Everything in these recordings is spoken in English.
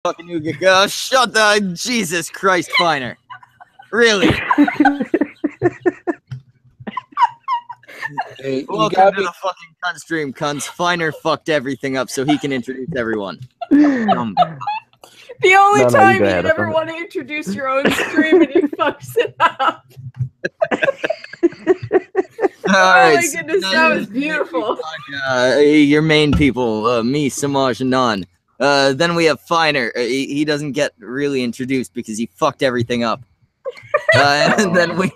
fucking Ooga. Shut the Jesus Christ, Finer. Really? Hey, Welcome to the fucking cunt stream, cunts. Finer fucked everything up so he can introduce everyone. The only No, time you go you'd ahead, ever want to introduce your own stream and he fucks it up. All Oh right, my goodness, that was beautiful. Your main people, me, Samaj, and Nan. Then we have Finer. He doesn't get really introduced because he fucked everything up. And then we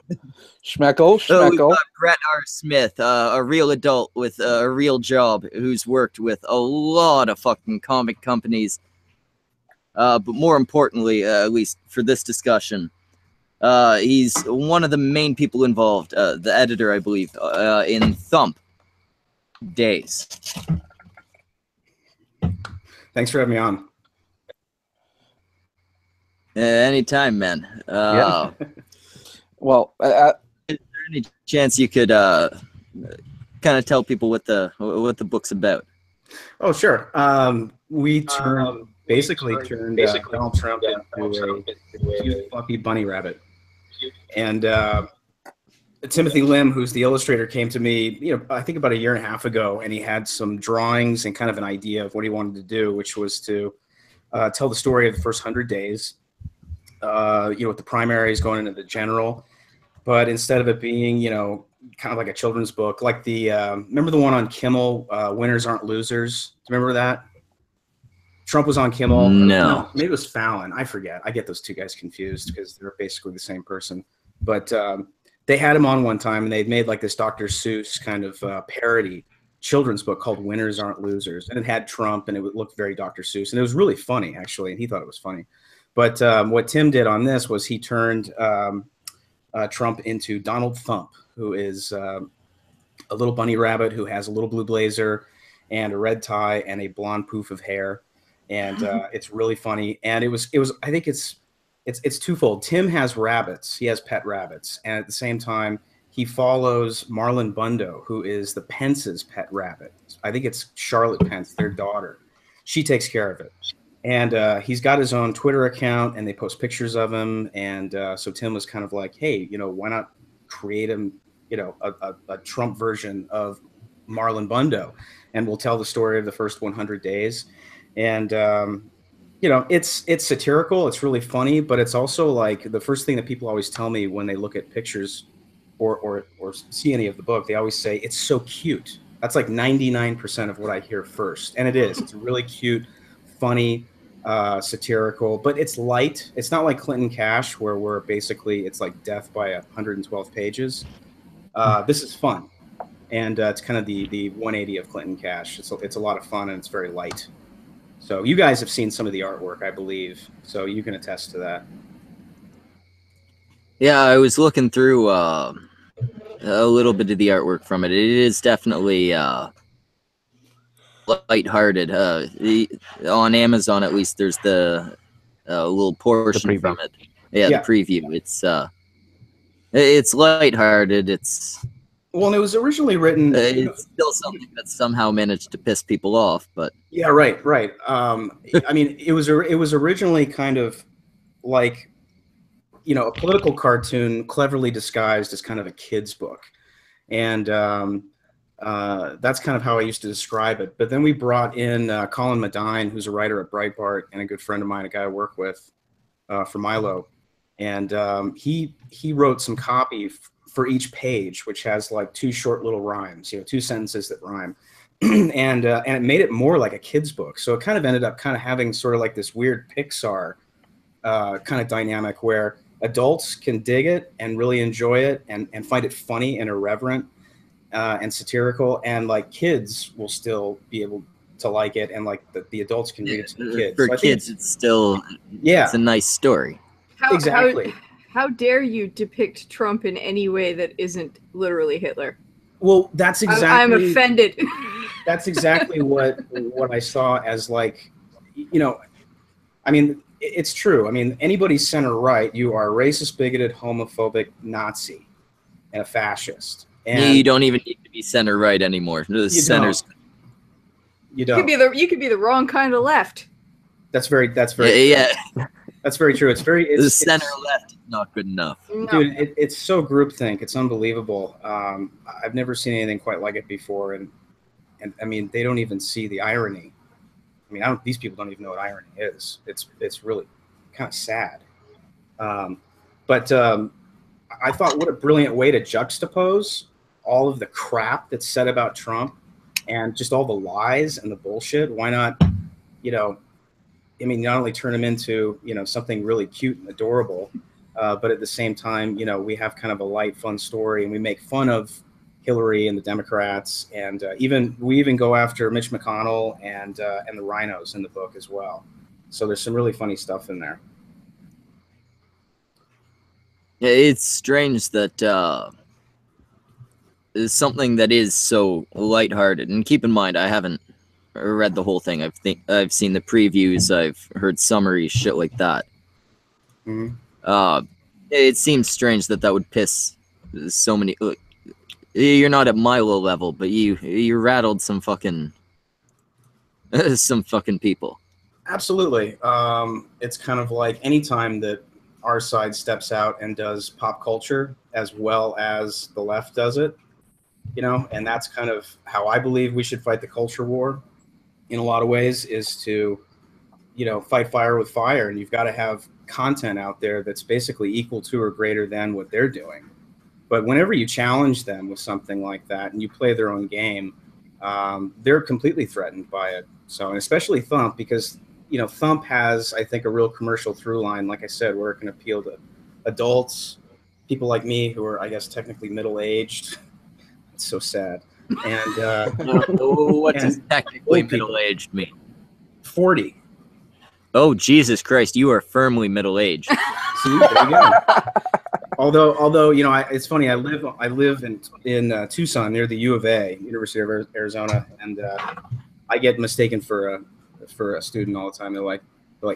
Schmeckle. we've got Brett R. Smith, a real adult with a real job who's worked with a lot of fucking comic companies. But more importantly, at least for this discussion, he's one of the main people involved, the editor, I believe, in Thump days. Thanks for having me on. Anytime, man. Yeah. Well, Is there any chance you could kind of tell people what the book's about? Oh, sure. We basically turned Donald Trump into a cute, fluffy bunny rabbit. And Timothy Lim, who's the illustrator, came to me, I think about a year and a half ago, and he had some drawings and kind of an idea of what he wanted to do, which was to tell the story of the first 100 days, with the primaries going into the general. But instead of it being, kind of like a children's book, like remember the one on Kimmel, Winners Aren't Losers? Do you remember that? Trump was on Kimmel. No. Maybe it was Fallon. I forget. I get those two guys confused because they're basically the same person. But they had him on one time, and they'd made like this Dr. Seuss kind of parody children's book called Winners Aren't Losers. And it had Trump, and it would look very Dr. Seuss. And it was really funny, actually, and he thought it was funny. But what Tim did on this was he turned Trump into Donald Thump, who is a little bunny rabbit who has a little blue blazer and a red tie and a blonde poof of hair. And it's really funny. And it was I think it's twofold. Tim has rabbits. He has pet rabbits. And at the same time, he follows Marlon Bundo, who is the Pence's pet rabbit. I think it's Charlotte Pence, their daughter. She takes care of it. And he's got his own Twitter account, and they post pictures of him. And so Tim was kind of like, hey, why not create him, a Trump version of Marlon Bundo, and we'll tell the story of the first 100 days. And, it's satirical. It's really funny, but it's also like the first thing that people always tell me when they look at pictures or see any of the book, they always say, it's so cute. That's like 99% of what I hear first. And it is. It's really cute, funny, satirical, but it's light. It's not like Clinton Cash, where it's like death by 112 pages. This is fun. And it's kind of the 180 of Clinton Cash. It's a lot of fun, and it's very light. So you guys have seen some of the artwork, I believe, so you can attest to that. Yeah, I was looking through a little bit of the artwork from it. It is definitely lighthearted. On Amazon, at least, there's the little portion from it. Yeah, the preview. It's lighthearted. Well, and it was originally written. It's still something that somehow managed to piss people off, but yeah, right. I mean, it was originally kind of like, a political cartoon cleverly disguised as kind of a kid's book, and that's kind of how I used to describe it. But then we brought in Colin Medine, who's a writer at Breitbart and a good friend of mine, a guy I work with for Milo, and he wrote some copy for each page, which has like two short little rhymes, 2 sentences that rhyme. and it made it more like a kid's book. So it kind of ended up kind of having sort of like this weird Pixar kind of dynamic where adults can dig it and really enjoy it and find it funny and irreverent and satirical. And like kids will still be able to like it. And like the adults can read it to the kids. For kids, it's still, it's a nice story. Exactly. How dare you depict Trump in any way that isn't literally Hitler? Well, that's exactly. I'm offended. That's exactly what I saw as like, I mean, it's true. I mean, anybody center right, you are a racist, bigoted, homophobic Nazi and a fascist. And you don't even need to be center right anymore. The centers. You don't. You could be the wrong kind of left. That's very That's very true. The center left is not good enough. No. Dude, it's so groupthink. It's unbelievable. I've never seen anything quite like it before, and I mean, they don't even see the irony. I mean, these people don't even know what irony is. It's really kind of sad. But I thought, what a brilliant way to juxtapose all of the crap that's said about Trump and just all the lies and the bullshit. Why not, I mean, not only turn him into, something really cute and adorable, but at the same time, we have kind of a light, fun story, and we make fun of Hillary and the Democrats, and we even go after Mitch McConnell and the rhinos in the book as well. So there's some really funny stuff in there. It's strange that it's something that is so lighthearted. And keep in mind, I haven't read the whole thing. I've seen the previews. I've heard summaries, shit like that. Mm-hmm. It seems strange that would piss so many. You're not at Milo level, but you rattled some fucking people. Absolutely. It's kind of like anytime that our side steps out and does pop culture as well as the left does it, and that's kind of how I believe we should fight the culture war in a lot of ways, is to, fight fire with fire. And you've got to have content out there that's basically equal to or greater than what they're doing. But whenever you challenge them with something like that and you play their own game, they're completely threatened by it. So, and especially Thump, because, Thump has, I think, a real commercial through line, like I said, where it can appeal to adults, people like me who are, I guess, technically middle-aged. It's so sad. And what does technically middle-aged mean? 40. Oh, Jesus Christ, you are firmly middle-aged. See, there you go. Although it's funny. I live in Tucson near the U of A, University of Arizona, and I get mistaken for a student all the time. They're like,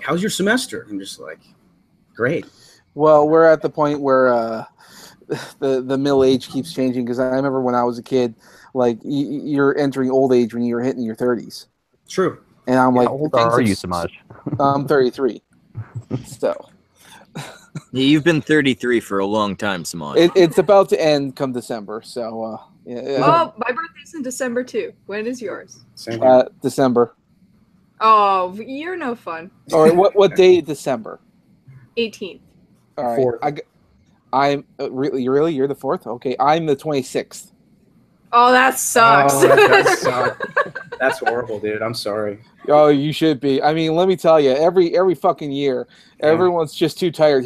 "How's your semester?" I'm just like, "Great." Well, we're at the point where the middle age keeps changing, because I remember when I was a kid, like you're entering old age when you're hitting your 30s. True. And I'm like, how old are you, Samaj? I'm 33. So. You've been 33 for a long time, Samaj. It's about to end come December, so yeah. Oh, my birthday's in December too. When is yours? Same here. December. Oh, you're no fun. All right, what day of December? 18th. All right, Fourth. I'm really you're the 4th. Okay, I'm the 26th. Oh, that sucks. Oh, that does suck. That's horrible, dude. I'm sorry. Oh, you should be. I mean, let me tell you, every fucking year, everyone's just too tired.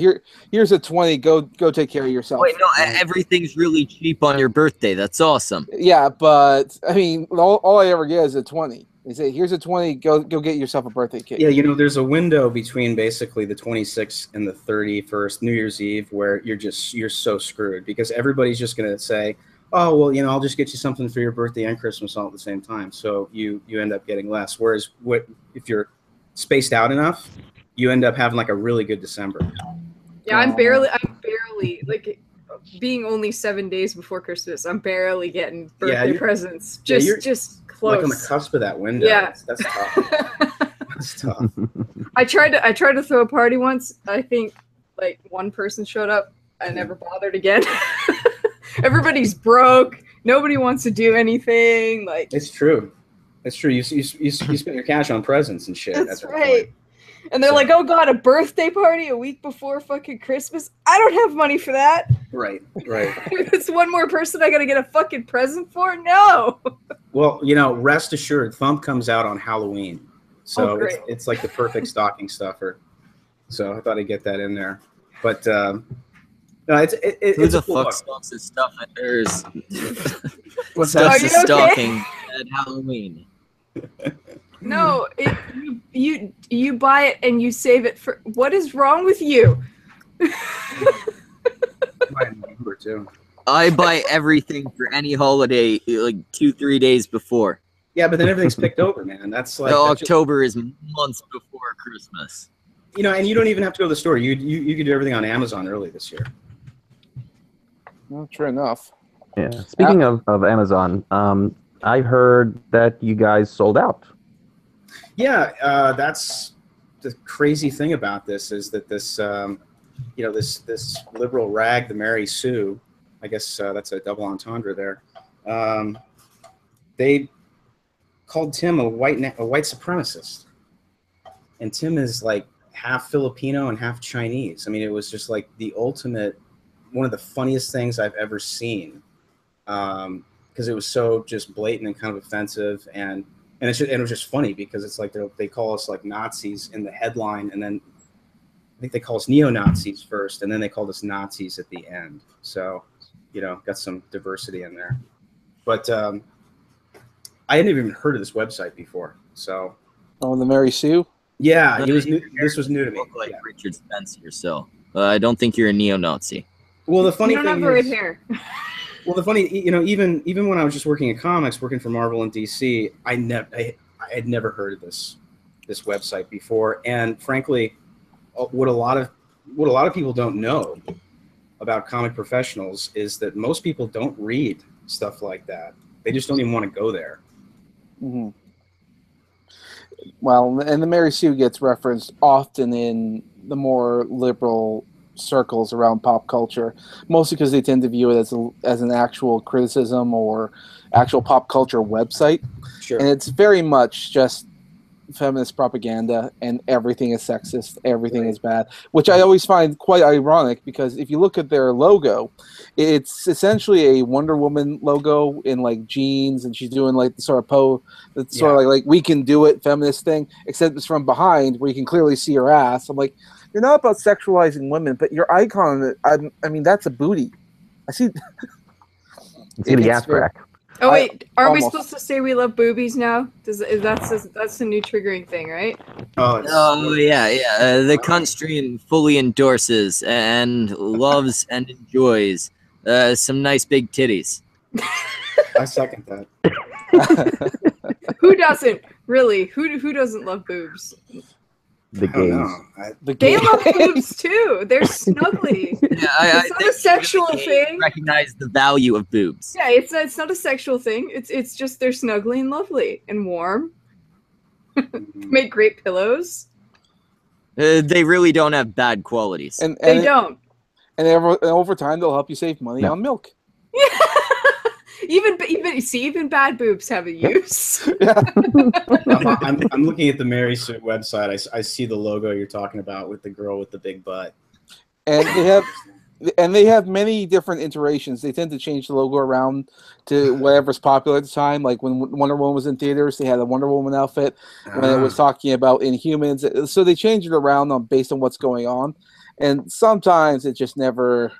Here's a 20. Go take care of yourself. Wait, no, everything's really cheap on your birthday. That's awesome. Yeah, but I mean, all I ever get is a 20. They say, here's a 20. Go get yourself a birthday cake. Yeah, there's a window between basically the 26th and the 31st, New Year's Eve, where you're so screwed, because everybody's just gonna say, oh, well, I'll just get you something for your birthday and Christmas all at the same time. So you end up getting less. Whereas if you're spaced out enough, you end up having like a really good December. Yeah, I'm barely like, being only 7 days before Christmas, I'm barely getting birthday presents. Just close. Like on the cusp of that window. Yeah. That's tough. That's tough. I tried to throw a party once. I think like one person showed up. I never bothered again. Everybody's broke. Nobody wants to do anything. Like, it's true. It's true. You spend your cash on presents and shit. That's right. And they're like, oh God, a birthday party a week before fucking Christmas? I don't have money for that. Right. It's one more person I gotta get a fucking present for? No. Well, rest assured, Thump comes out on Halloween. So it's like the perfect stocking stuffer. So I thought I'd get that in there. But no, Who it's the a cool fuck stocks his stuff at theirs? What's Stuffs that? his stocking at Halloween. No, you buy it and you save it for. What is wrong with you? I buy everything for any holiday like 2-3 days before. Yeah, but then everything's picked over, man. That's like October is months before Christmas. And you don't even have to go to the store. You can do everything on Amazon early this year. Well, true enough. Yeah. Speaking of Amazon, I heard that you guys sold out. Yeah, that's the crazy thing about this is that this this liberal rag, the Mary Sue, I guess that's a double entendre there. They called Tim a white supremacist, and Tim is like half Filipino and half Chinese. I mean, it was just like the ultimate, one of the funniest things I've ever seen, because it was so just blatant and kind of offensive, and it was just funny because it's like they call us like Nazis in the headline, and then I think they call us neo-Nazis first, and then they called us Nazis at the end. So, got some diversity in there. But I hadn't even heard of this website before. So. Oh, the Mary Sue? Yeah, this was new to me. Look like Richard Spencer, so I don't think you're a neo-Nazi. Well, the funny you don't thing have red is, hair. well, the funny, even when I was just working in comics, working for Marvel and DC, I had never heard of this website before, and frankly, what a lot of people don't know about comic professionals is that most people don't read stuff like that. They just don't even want to go there. Mm-hmm. Well, and the Mary Sue gets referenced often in the more liberal circles around pop culture, mostly because they tend to view it as an actual criticism or actual pop culture website. Sure. And it's very much just feminist propaganda, and everything is sexist, everything is bad, which I always find quite ironic, because if you look at their logo, it's essentially a Wonder Woman logo in like jeans, and she's doing like the sort of sort of like we can do it feminist thing, except it's from behind where you can clearly see her ass. I'm like, you're not about sexualizing women, but your icon, I mean, that's a booty. I see. See the gas crack. Oh wait, are we almost. supposed to say we love boobies now? That's the new triggering thing, right? Oh yeah. The cunt stream fully endorses and loves and enjoys some nice big titties. I second that. Who doesn't really? Who doesn't love boobs? The gays. They love boobs too. They're snuggly. Yeah, It's not a sexual thing. Recognize the value of boobs. Yeah, it's not a sexual thing. It's just they're snuggly and lovely and warm. Make great pillows. They really don't have bad qualities. And They don't. And over time, they'll help you save money on milk. Even bad boobs have a use. I'm looking at the Mary Sue website. I see the logo you're talking about with the girl with the big butt. And they have many different iterations. They tend to change the logo around to whatever's popular at the time. Like when Wonder Woman was in theaters, they had a Wonder Woman outfit. When it was talking about Inhumans, so they change it around based on what's going on. And sometimes it just never.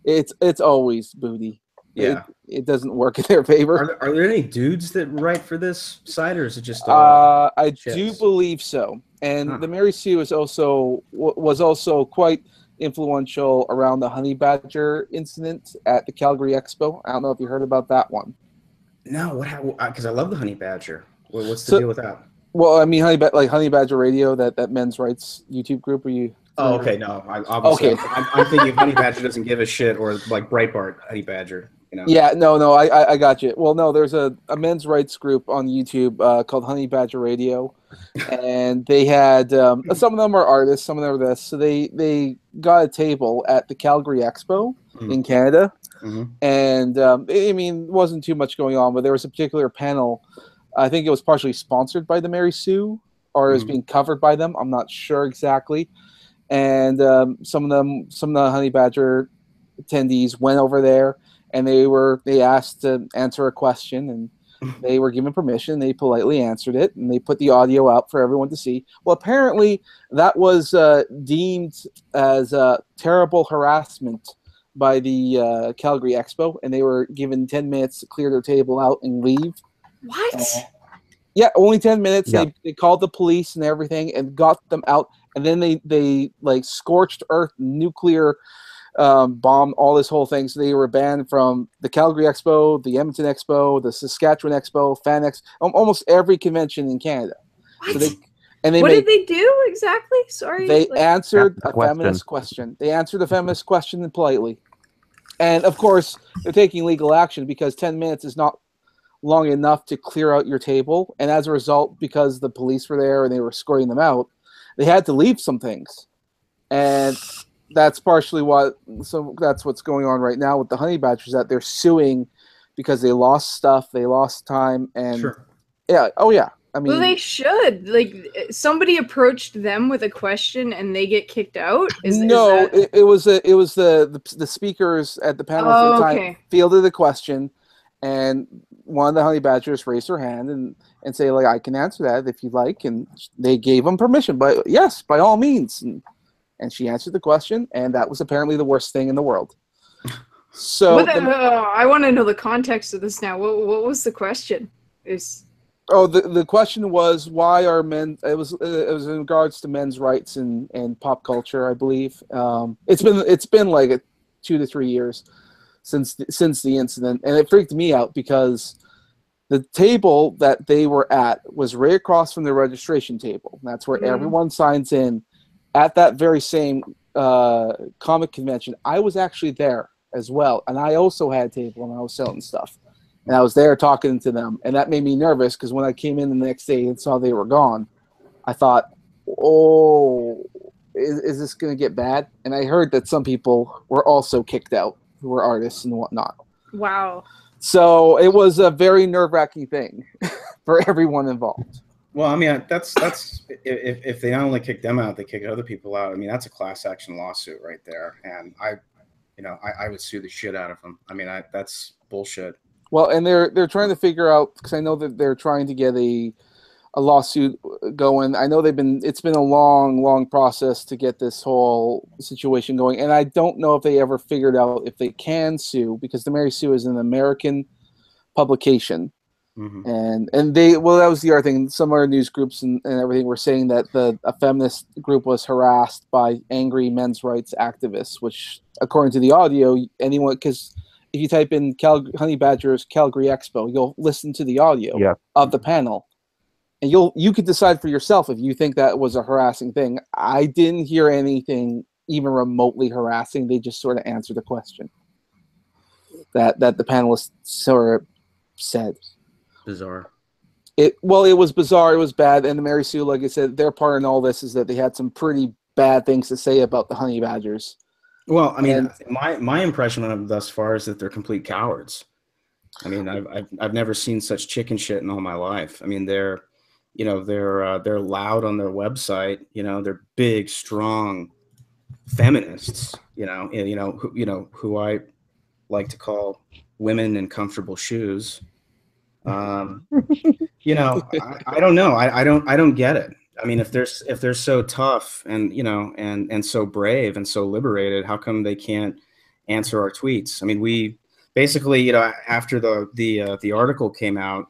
It's always booty. Yeah, it doesn't work in their favor. Are there any dudes that write for this site, or is it just? I do believe so. And the Mary Sue was also quite influential around the Honeybadger incident at the Calgary Expo. I don't know if you heard about that one. No, because I love the Honeybadger. What's the deal with that? Well, I mean, Honeybadger Radio, that men's rights YouTube group. Where you? Oh, okay. No, obviously, okay. I'm thinking if Honeybadger doesn't give a shit, or like Breitbart Honeybadger. Yeah, no, I got you. Well, no, there's a men's rights group on YouTube called Honeybadger Radio, and they had some of them are artists, some of them are this. So they got a table at the Calgary Expo in Canada, and I mean, wasn't too much going on, but there was a particular panel. I think it was partially sponsored by the Mary Sue, or it was being covered by them. I'm not sure exactly. And some of the Honeybadger attendees went over there. And they asked to answer a question, and they were given permission. They politely answered it, and they put the audio out for everyone to see. Well, apparently that was deemed as terrible harassment by the Calgary Expo, and they were given 10 minutes to clear their table out and leave. What? Yeah, only 10 minutes. Yeah. They called the police and everything and got them out. And then they like scorched earth nuclear bombed all this whole thing. So they were banned from the Calgary Expo, the Edmonton Expo, the Saskatchewan Expo, FanX, almost every convention in Canada. What? So what did they do exactly? Sorry. They answered a question. feminist question. They answered a feminist question politely. And of course, they're taking legal action because 10 minutes is not long enough to clear out your table. And as a result, because the police were there and they were escorting them out, they had to leave some things, and that's partially what. So that's what's going on right now with the Honeybadgers, that they're suing because they lost stuff, they lost time, and Sure. yeah, oh yeah. I mean, Well, they should. Like, somebody approached them with a question and they get kicked out? no, it was the speakers at the panel at the time fielded the question, and one of the Honeybadgers raised her hand and say, like, I can answer that if you'd like, and they gave them permission. But yes, by all means. And she answered the question, and that was apparently the worst thing in the world. So I want to know the context of this now. What was the question? The question was, why are men? It was in regards to men's rights and pop culture, I believe. It's been like 2 to 3 years since the incident, and it freaked me out because the table that they were at was right across from the registration table. That's where everyone signs in. At that very same comic convention, I was actually there as well, and I also had a table and I was selling stuff. And I was there talking to them, and that made me nervous because when I came in the next day and saw they were gone, I thought, oh, is this going to get bad? And I heard that some people were also kicked out who were artists and whatnot. Wow. So it was a very nerve-wracking thing for everyone involved. Well, I mean, that's if they not only kick them out, they kick other people out. I mean, that's a class action lawsuit right there, and I would sue the shit out of them. I mean, that's bullshit. Well, and they're trying to figure out, because I know that they're trying to get a lawsuit going. I know it's been a long process to get this whole situation going, and I don't know if they ever figured out if they can sue, because the Mary Sue is an American publication. Mm-hmm. And that was the other thing. Some other news groups and everything were saying that a feminist group was harassed by angry men's rights activists, which, according to the audio, because if you type in Honeybadgers Calgary Expo, you'll listen to the audio of the panel, and you could decide for yourself if you think that was a harassing thing. I didn't hear anything even remotely harassing. They just sort of answered the question that the panelists sort of said. Bizarre. It was bizarre. It was bad. And the Mary Sue, like I said, their part in all this is that they had some pretty bad things to say about the Honeybadgers. Well, I mean, my impression of them thus far is that they're complete cowards. I mean, I've never seen such chicken shit in all my life. I mean, they're loud on their website. You know, they're big, strong feminists. Who I like to call women in comfortable shoes. I don't know. I don't get it. I mean, if they're so tough and and so brave and so liberated, how come they can't answer our tweets? I mean, we basically, after the article came out,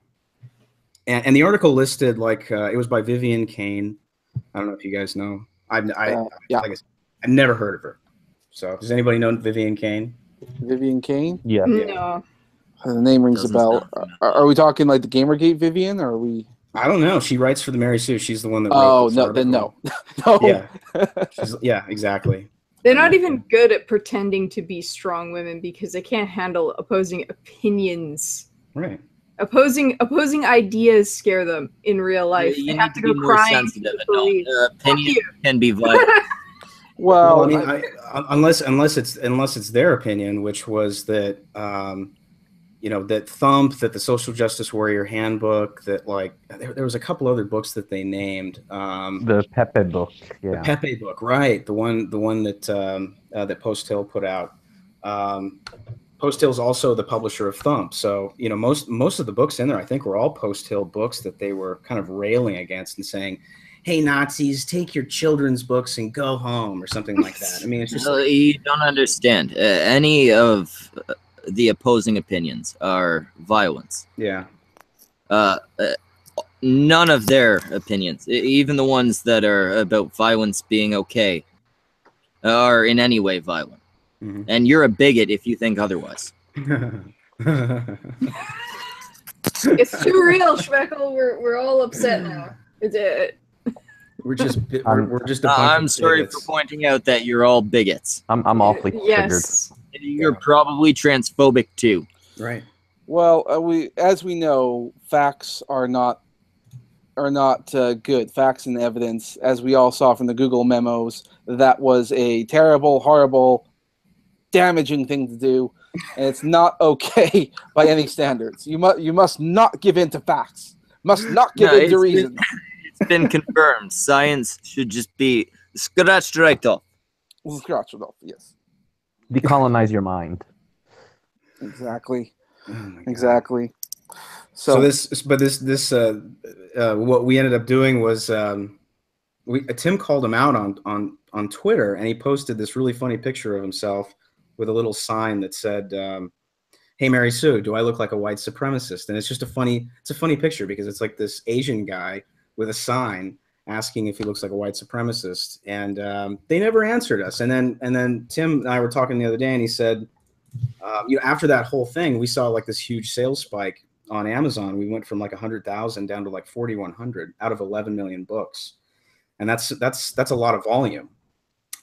and the article listed it was by Vivian Kane. I don't know if you guys know. I've never heard of her. So does anybody know Vivian Kane? Vivian Kane? Yeah. No. The name rings a bell. Are we talking like the Gamergate Vivian, or are we? I don't know. She writes for the Mary Sue. She's the one that wrote this article. Then no. No. Yeah, exactly. They're not even good at pretending to be strong women because they can't handle opposing opinions. Right. Opposing ideas scare them in real life. You they need have to to be go more crying sensitive. to the police. Opinion can be violent. Well, I mean, unless it's their opinion, which was that that Thump, that the Social Justice Warrior Handbook, that there was a couple other books that they named. The Pepe book, yeah. The Pepe book, right? The one that that Post Hill put out. Post Hill's also the publisher of Thump, so most of the books in there, I think, were all Post Hill books that they were kind of railing against and saying, "Hey, Nazis, take your children's books and go home," or something like that. I mean, it's just you don't understand. Any of the opposing opinions are violence. Yeah. None of their opinions, even the ones that are about violence being okay, are in any way violent. Mm-hmm. And you're a bigot if you think otherwise. It's too real, Schmeckle. We're all upset now. We're just I'm sorry for pointing out that you're all bigots. I'm awfully triggered. You're probably transphobic too. Right. Well, as we know, facts are not are not good. Facts and evidence, as we all saw from the Google memos, that was a terrible, horrible, damaging thing to do, and it's not okay by any standards. You must not give in to facts. Must not give in to reason. It's been confirmed. Science should just be scratched right off. Scratched off, yes. Decolonize your mind. Exactly. Oh Exactly. So what we ended up doing was Tim called him out on Twitter, and he posted this really funny picture of himself with a little sign that said, "Hey Mary Sue, do I look like a white supremacist?" And it's just a funny picture because it's like this Asian guy with a sign asking if he looks like a white supremacist, and they never answered us. And then Tim and I were talking the other day, and he said, after that whole thing, we saw like this huge sales spike on Amazon. We went from like 100,000 down to like 4,100 out of 11 million books, and that's a lot of volume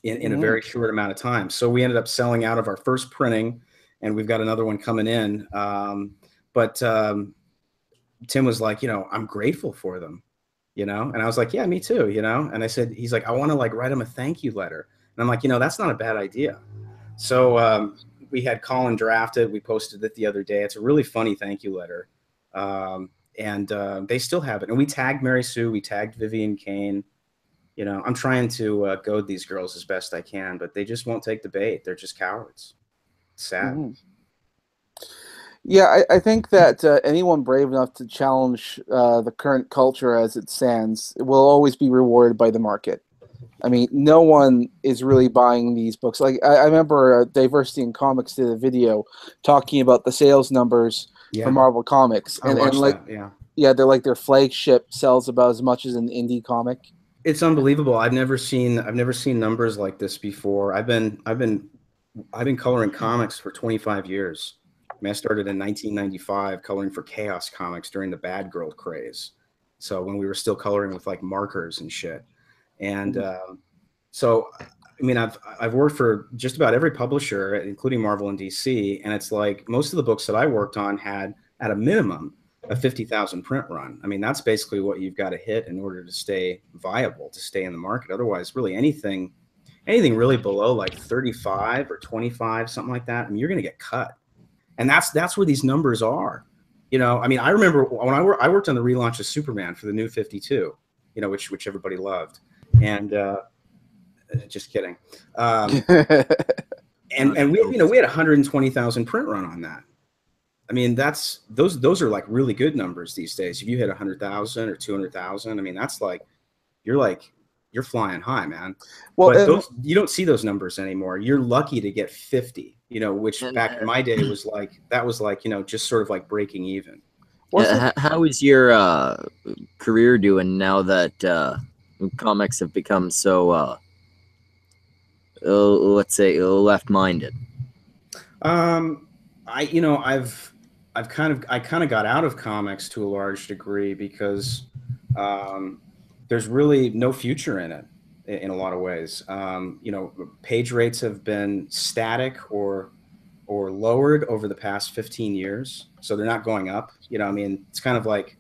in a very short amount of time. So we ended up selling out of our first printing, and we've got another one coming in. But Tim was like, I'm grateful for them, and I was like, yeah, me too, and he's like, I want to like write him a thank you letter. And I'm like, that's not a bad idea. So we had Colin drafted. We posted it the other day. It's a really funny thank you letter. And they still have it. And we tagged Mary Sue. We tagged Vivian Kane. I'm trying to goad these girls as best I can, but they just won't take the bait. They're just cowards. It's sad. Mm-hmm. Yeah, I think that anyone brave enough to challenge the current culture as it stands will always be rewarded by the market. I mean, no one is really buying these books. Like I remember Diversity in Comics did a video talking about the sales numbers for Marvel Comics, and like they're like their flagship sells about as much as an indie comic. It's unbelievable. I've never seen numbers like this before. I've been coloring comics for 25 years. I mean, I started in 1995 coloring for Chaos Comics during the Bad Girl craze. So when we were still coloring with like markers and shit. And so, I mean, I've worked for just about every publisher, including Marvel and DC. And it's like most of the books that I worked on had at a minimum a 50,000 print run. I mean, that's basically what you've got to hit in order to stay viable, to stay in the market. Otherwise, really anything really below like 35 or 25, something like that, I mean, you're going to get cut. And that's where these numbers are. I mean, I remember when I worked on the relaunch of Superman for the New 52, which everybody loved. And just kidding. And we had 120,000 print run on that. I mean, those are like really good numbers these days. If you hit 100,000 or 200,000, I mean, that's like you're flying high, man. Well, but you don't see those numbers anymore. You're lucky to get 50, which back in my day was like just sort of like breaking even. How is your career doing now that comics have become so let's say left-minded? I kind of got out of comics to a large degree because there's really no future in it in a lot of ways. Page rates have been static or lowered over the past 15 years, so they're not going up. I mean, it's kind of like,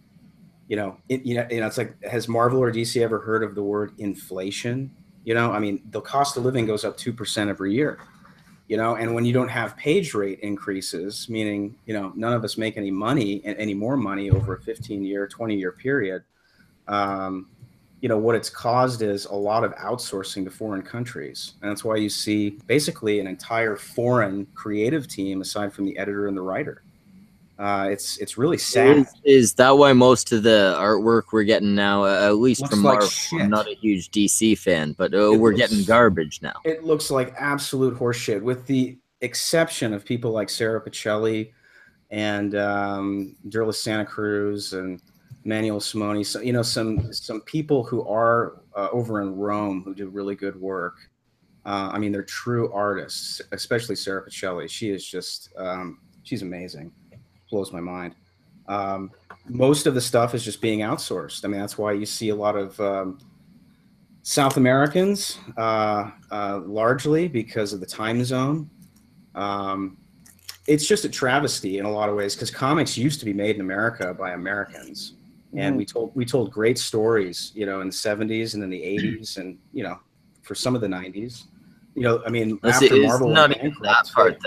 it's like, has Marvel or DC ever heard of the word inflation? I mean, the cost of living goes up 2% every year. And when you don't have page rate increases, meaning, none of us make any money and any more money over a 15-year, 20-year period, what it's caused is a lot of outsourcing to foreign countries. And that's why you see basically an entire foreign creative team aside from the editor and the writer. It's really sad. Is that why most of the artwork we're getting now, at least looks from like Marvel, shit. I'm not a huge DC fan, but we're getting garbage now. It looks like absolute horseshit, with the exception of people like Sarah Pichelli and Derlis Santa Cruz and Manuel Simoni. So, some people who are over in Rome who do really good work. I mean, they're true artists, especially Sarah Pichelli. She is just, she's amazing. Blows my mind. Most of the stuff is just being outsourced. I mean, that's why you see a lot of South Americans, largely because of the time zone. It's just a travesty in a lot of ways, because comics used to be made in America by Americans. and we told great stories, you know, in the 70s and in the 80s, and you know, for some of the 90s. You know, I mean, Let's after see, Marvel it's not went even bankrupt, that part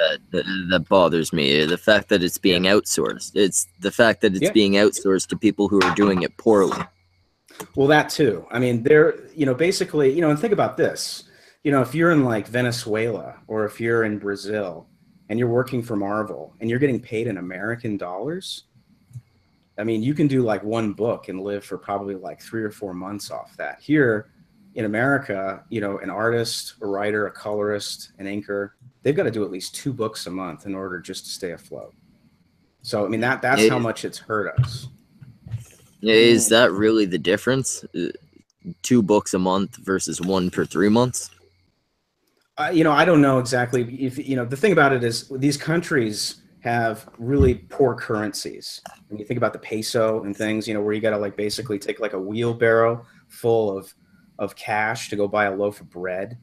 that bothers me. The fact that it's being outsourced. It's the fact that it's being outsourced to people who are doing it poorly. well, that too. I mean, they're, you know, basically, you know, and think about this. You know, if you're in like Venezuela or if you're in Brazil and you're working for Marvel and you're getting paid in American dollars, I mean, you can do like one book and live for probably like 3 or 4 months off that. Here in America, you know, an artist, a writer, a colorist, an inker, they've got to do at least 2 books a month in order just to stay afloat. So, I mean, that's how much it's hurt us. Is that really the difference? 2 books a month versus 1 per 3 months? You know, I don't know exactly. If you know, the thing about it is these countries have really poor currencies. When you think about the peso and things, you know, where you got to like basically take like a wheelbarrow full of cash to go buy a loaf of bread,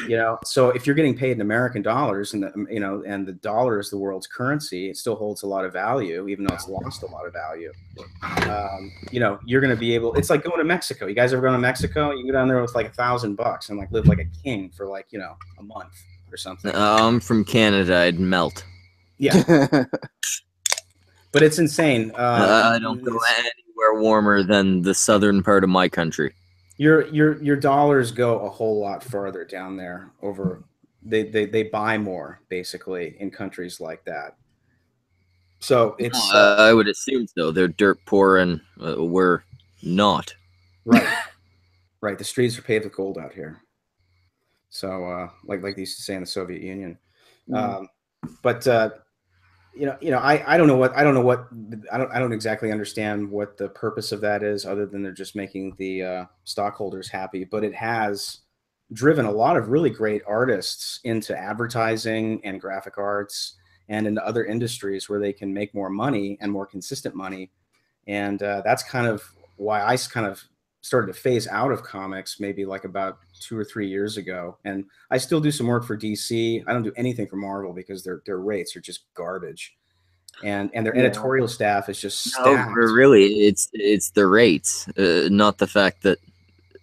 you know. So if you're getting paid in American dollars and the, you know, and the dollar is the world's currency, it still holds a lot of value, even though it's lost a lot of value. You know, you're going to be able, it's like going to Mexico. You guys ever gone to Mexico? You can go down there with like $1,000 and like live like a king for like, you know, a month or something. I'm from Canada. I'd melt. Yeah. But it's insane. I don't go anywhere warmer than the southern part of my country. Your dollars go a whole lot farther down there. Over they buy more basically in countries like that. So it's I would assume so. They're dirt poor and we're not. Right. Right. The streets are paved with gold out here. So like they used to say in the Soviet Union. But you know, I don't exactly understand what the purpose of that is, other than they're just making the stockholders happy. But it has driven a lot of really great artists into advertising and graphic arts and into other industries where they can make more money and more consistent money. And that's kind of why I kind of started to phase out of comics maybe like about 2 or 3 years ago. And I still do some work for DC. I don't do anything for Marvel because their rates are just garbage. And their editorial staff is just stacked. No, really, it's the rates, not the fact that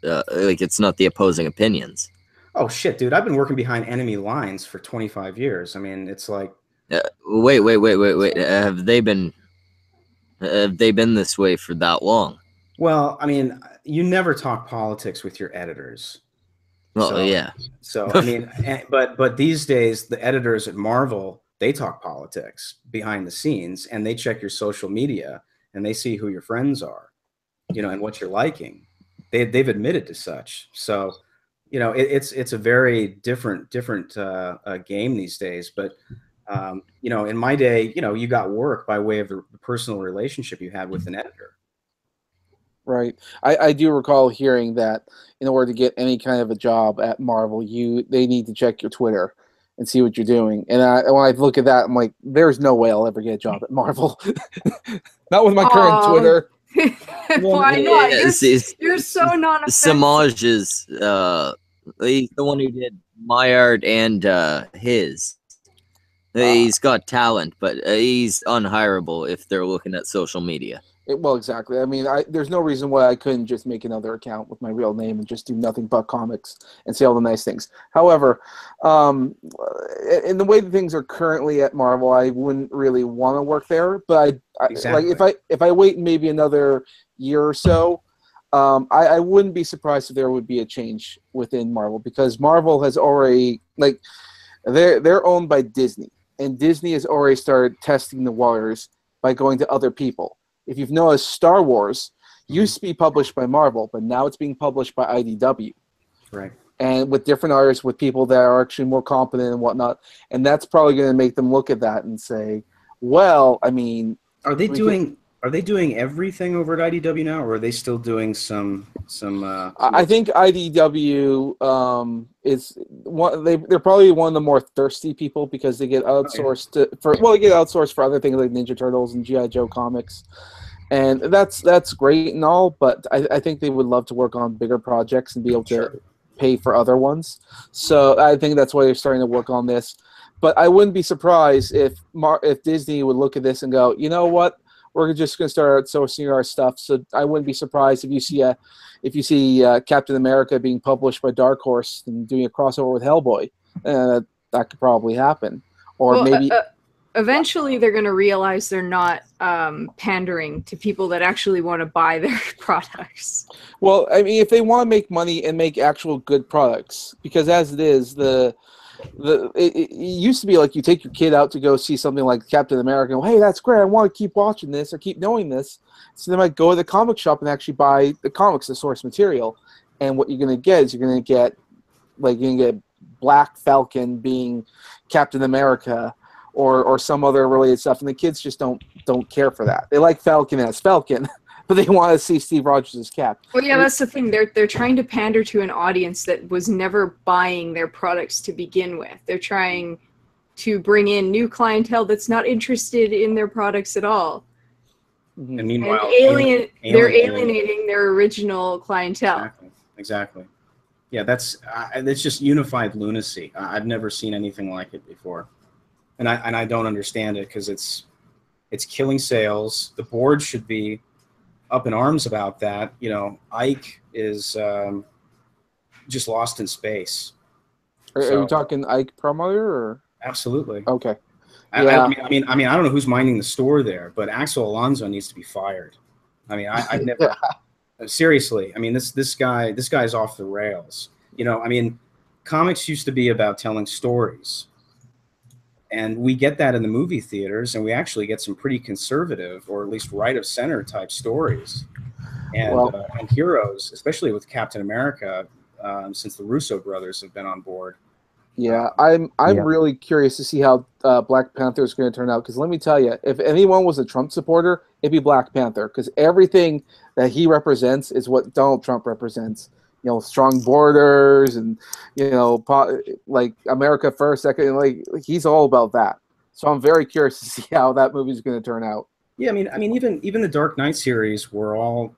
like it's not the opposing opinions. Oh shit, dude! I've been working behind enemy lines for 25 years. I mean, it's like wait. Have they been this way for that long? Well, I mean, you never talk politics with your editors. Well, so, yeah. So I mean, but these days the editors at Marvel, they talk politics behind the scenes, and they check your social media and they see who your friends are, you know, and what you're liking. They've admitted to such. So, you know, it's a very different game these days. But you know, in my day, you know, you got work by way of the personal relationship you had with an editor. Right. I do recall hearing that in order to get any kind of a job at Marvel, they need to check your Twitter and see what you're doing. And when I look at that, I'm like, there's no way I'll ever get a job at Marvel. Not with my current Twitter. Why not? You're so non-offensive. Samaj is he's the one who did my art and his. He's got talent, but he's unhireable if they're looking at social media. Well, exactly. I mean, there's no reason why I couldn't just make another account with my real name and just do nothing but comics and say all the nice things. However, in the way that things are currently at Marvel, I wouldn't really want to work there. But exactly. like if I wait maybe another year or so, I wouldn't be surprised if there would be a change within Marvel, because Marvel has already, like, they're owned by Disney, and Disney has already started testing the waters by going to other people. If you've noticed, Star Wars used to be published by Marvel, but now it's being published by IDW. Right. And with different artists, with people that are actually more competent and whatnot. And that's probably going to make them look at that and say, well, I mean... Are they doing everything over at IDW now, or are they still doing some I think IDW is one. They're probably one of the more thirsty people, because they get outsourced they get outsourced for other things like Ninja Turtles and G.I. Joe comics, and that's great and all. But I think they would love to work on bigger projects and be able to pay for other ones. So I think that's why they're starting to work on this. But I wouldn't be surprised if Disney would look at this and go, you know what? we're just going to start outsourcing our stuff. So I wouldn't be surprised if you see Captain America being published by Dark Horse and doing a crossover with Hellboy. That could probably happen. Or maybe eventually they're going to realize they're not pandering to people that actually want to buy their products. Well, I mean, if they want to make money and make actual good products, because as it is, it used to be like you take your kid out to go see something like Captain America. And, hey, that's great. I want to keep watching this or keep knowing this. So they might go to the comic shop and actually buy the comics, the source material. And what you're going to get is you're going to get Black Falcon being Captain America or some other related stuff. And the kids just don't care for that. They like Falcon as Falcon. But they want to see Steve Rogers as Cap. Well, yeah, that's the thing. They're trying to pander to an audience that was never buying their products to begin with. They're trying to bring in new clientele that's not interested in their products at all. And meanwhile, they're alienating their original clientele. Exactly. Yeah, it's just unified lunacy. I've never seen anything like it before, and I don't understand it because it's killing sales. The board should be up in arms about that. You know, Ike is just lost in space. Are you talking Ike Perlmutter or? Absolutely. Okay. Yeah. I mean, I don't know who's minding the store there, but Axel Alonso needs to be fired. I mean, I've never seriously. I mean, this guy's off the rails. You know, I mean, comics used to be about telling stories. And we get that in the movie theaters, and we actually get some pretty conservative, or at least right of center type stories, and heroes, especially with Captain America, since the Russo brothers have been on board. Yeah, I'm really curious to see how Black Panther is going to turn out. Because let me tell you, if anyone was a Trump supporter, it'd be Black Panther. Because everything that he represents is what Donald Trump represents. You know, strong borders and, you know, like America first, second, like he's all about that. So I'm very curious to see how that movie is going to turn out. Yeah, I mean, even the Dark Knight series were all,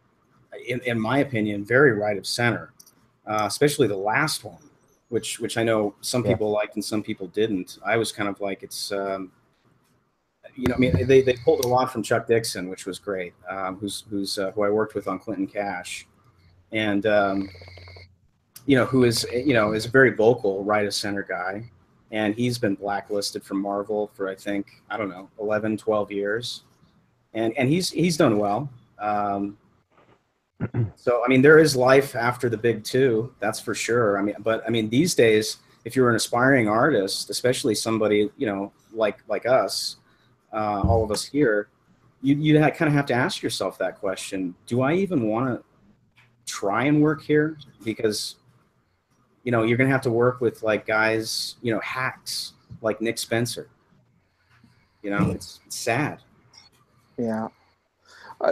in my opinion, very right of center, especially the last one, which I know some people liked and some people didn't. I was kind of like, it's, you know, I mean, they pulled a lot from Chuck Dixon, which was great, who I worked with on Clinton Cash. And you know, who is a very vocal right of center guy, and he's been blacklisted from Marvel for I think 11, 12 years, and he's done well. So I mean, there is life after the big two, that's for sure. I mean, these days, if you're an aspiring artist, especially somebody like us, all of us here, you kind of have to ask yourself that question: do I even want to try and work here? Because you're gonna have to work with like guys, hacks like Nick Spencer. It's sad. Yeah.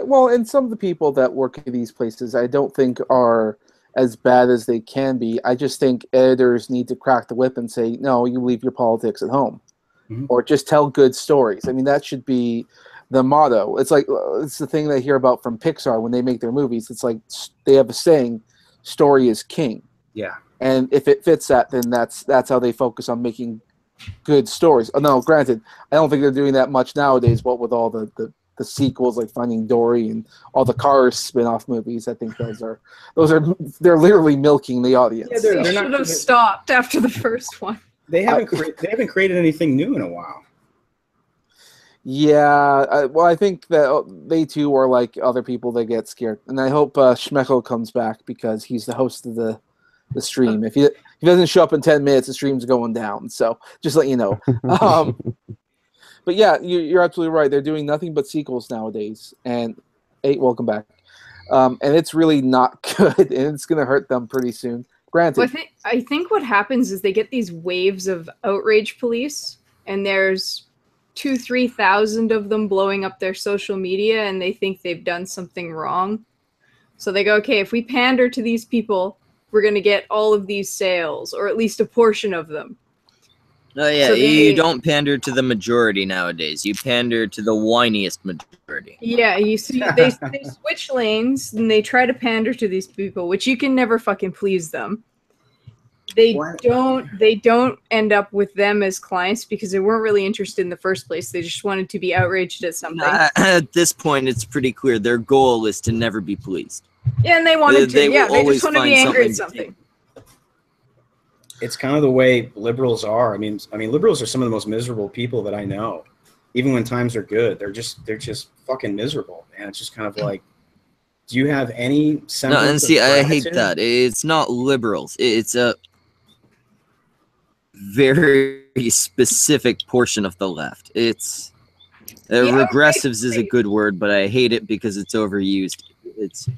Well, and some of the people that work at these places I don't think are as bad as they can be. I just think editors need to crack the whip and say, no, you leave your politics at home. Mm-hmm. Or just tell good stories. I mean, that should be the motto. It's like, it's the thing they hear about from Pixar when they make their movies. It's like they have a saying, story is king. Yeah. And if it fits that, then that's how they focus on making good stories. Oh, no, granted, I don't think they're doing that much nowadays, what with all the sequels like Finding Dory and all the Cars spin-off movies. I think they're literally milking the audience. Yeah, they should have stopped after the first one. They haven't created anything new in a while. Yeah, well, I think that they too are like other people that get scared, and I hope Schmeckel comes back because he's the host of the stream. If he doesn't show up in 10 minutes, the stream's going down. So just let you know. But yeah, you're absolutely right. They're doing nothing but sequels nowadays. And welcome back. And it's really not good, and it's going to hurt them pretty soon. Granted. Well, I think what happens is they get these waves of outrage police, and there's 2,000-3,000 of them blowing up their social media, and they think they've done something wrong. So they go, okay, if we pander to these people, we're going to get all of these sales, or at least a portion of them. Oh yeah, so you don't pander to the majority nowadays. You pander to the whiniest majority. Yeah, you see, they switch lanes and they try to pander to these people, which you can never fucking please them. They What? don't end up with them as clients because they weren't really interested in the first place. They just wanted to be outraged at something. At this point, it's pretty clear their goal is to never be pleased. Yeah, and they wanted to. They will Yeah, they always just want to be find angry at something something. It's kind of the way liberals are. I mean, liberals are some of the most miserable people that I know. Even when times are good, they're just fucking miserable, and it's just kind of like, do you have any semblance? No, and see, of I hate gratitude? that. It's not liberals. It's a very specific portion of the left. It's regressives is a good word, but I hate it because it's overused. It's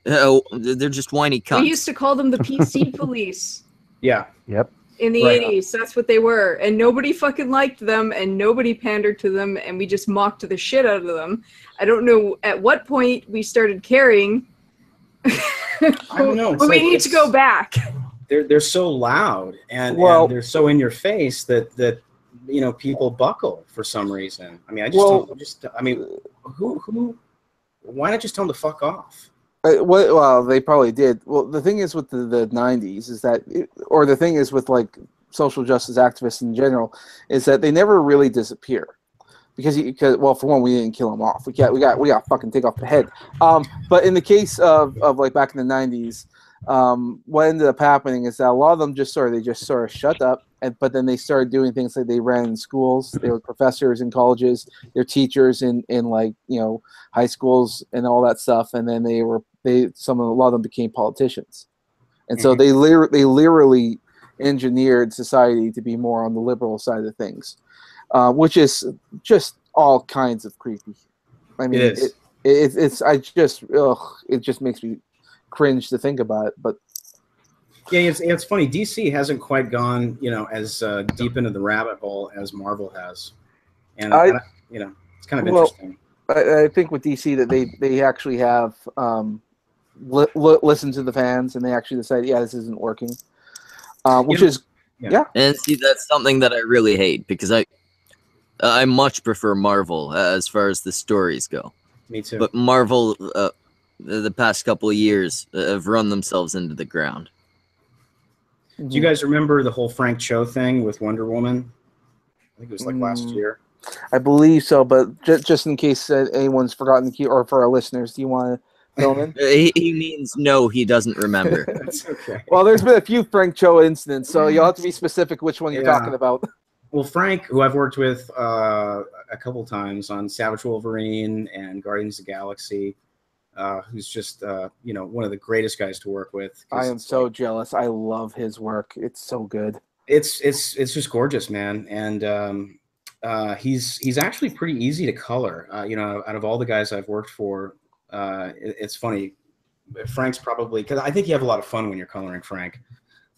they're just whiny cunts. We used to call them the PC police. Yeah. Yep. In the Right. 80s, that's what they were. And nobody fucking liked them, and nobody pandered to them, and we just mocked the shit out of them. I don't know at what point we started caring. I don't know. It's But we like need to go back. They're so loud and they're so in your face that people buckle for some reason. I mean, who? Why not just tell them to fuck off? Well, they probably did. Well, the thing is with the 90s is that, or the thing is with like social justice activists in general, is that they never really disappear. Because well, for one, we didn't kill them off. We got fucking take off the head. But in the case of like back in the 90s, what ended up happening is that a lot of them just sort of shut up, but then they started doing things like they ran in schools. They were professors in colleges. They're teachers in like high schools and all that stuff. And then a lot of them became politicians. And so they literally engineered society to be more on the liberal side of things, which is just all kinds of creepy. I mean, it just makes me cringe to think about it. But yeah, it's funny. DC hasn't quite gone as deep into the rabbit hole as Marvel has, and it's kind of interesting. I think with DC that they actually have listened to the fans, and they actually decided, this isn't working, which is And see, that's something that I really hate because I much prefer Marvel as far as the stories go. Me too. But Marvel, the past couple of years, have run themselves into the ground. Do you guys remember the whole Frank Cho thing with Wonder Woman? I think it was like last year. I believe so, but just in case anyone's forgotten, or for our listeners, do you want to fill in? He means no, he doesn't remember. That's okay. Well, there's been a few Frank Cho incidents, so you'll have to be specific which one you're talking about. Well, Frank, who I've worked with a couple times on Savage Wolverine and Guardians of the Galaxy, who's just one of the greatest guys to work with. I am so jealous. I love his work. It's so good. It's just gorgeous, man. And he's actually pretty easy to color. Out of all the guys I've worked for, it's funny. Frank's probably, because I think you have a lot of fun when you're coloring Frank.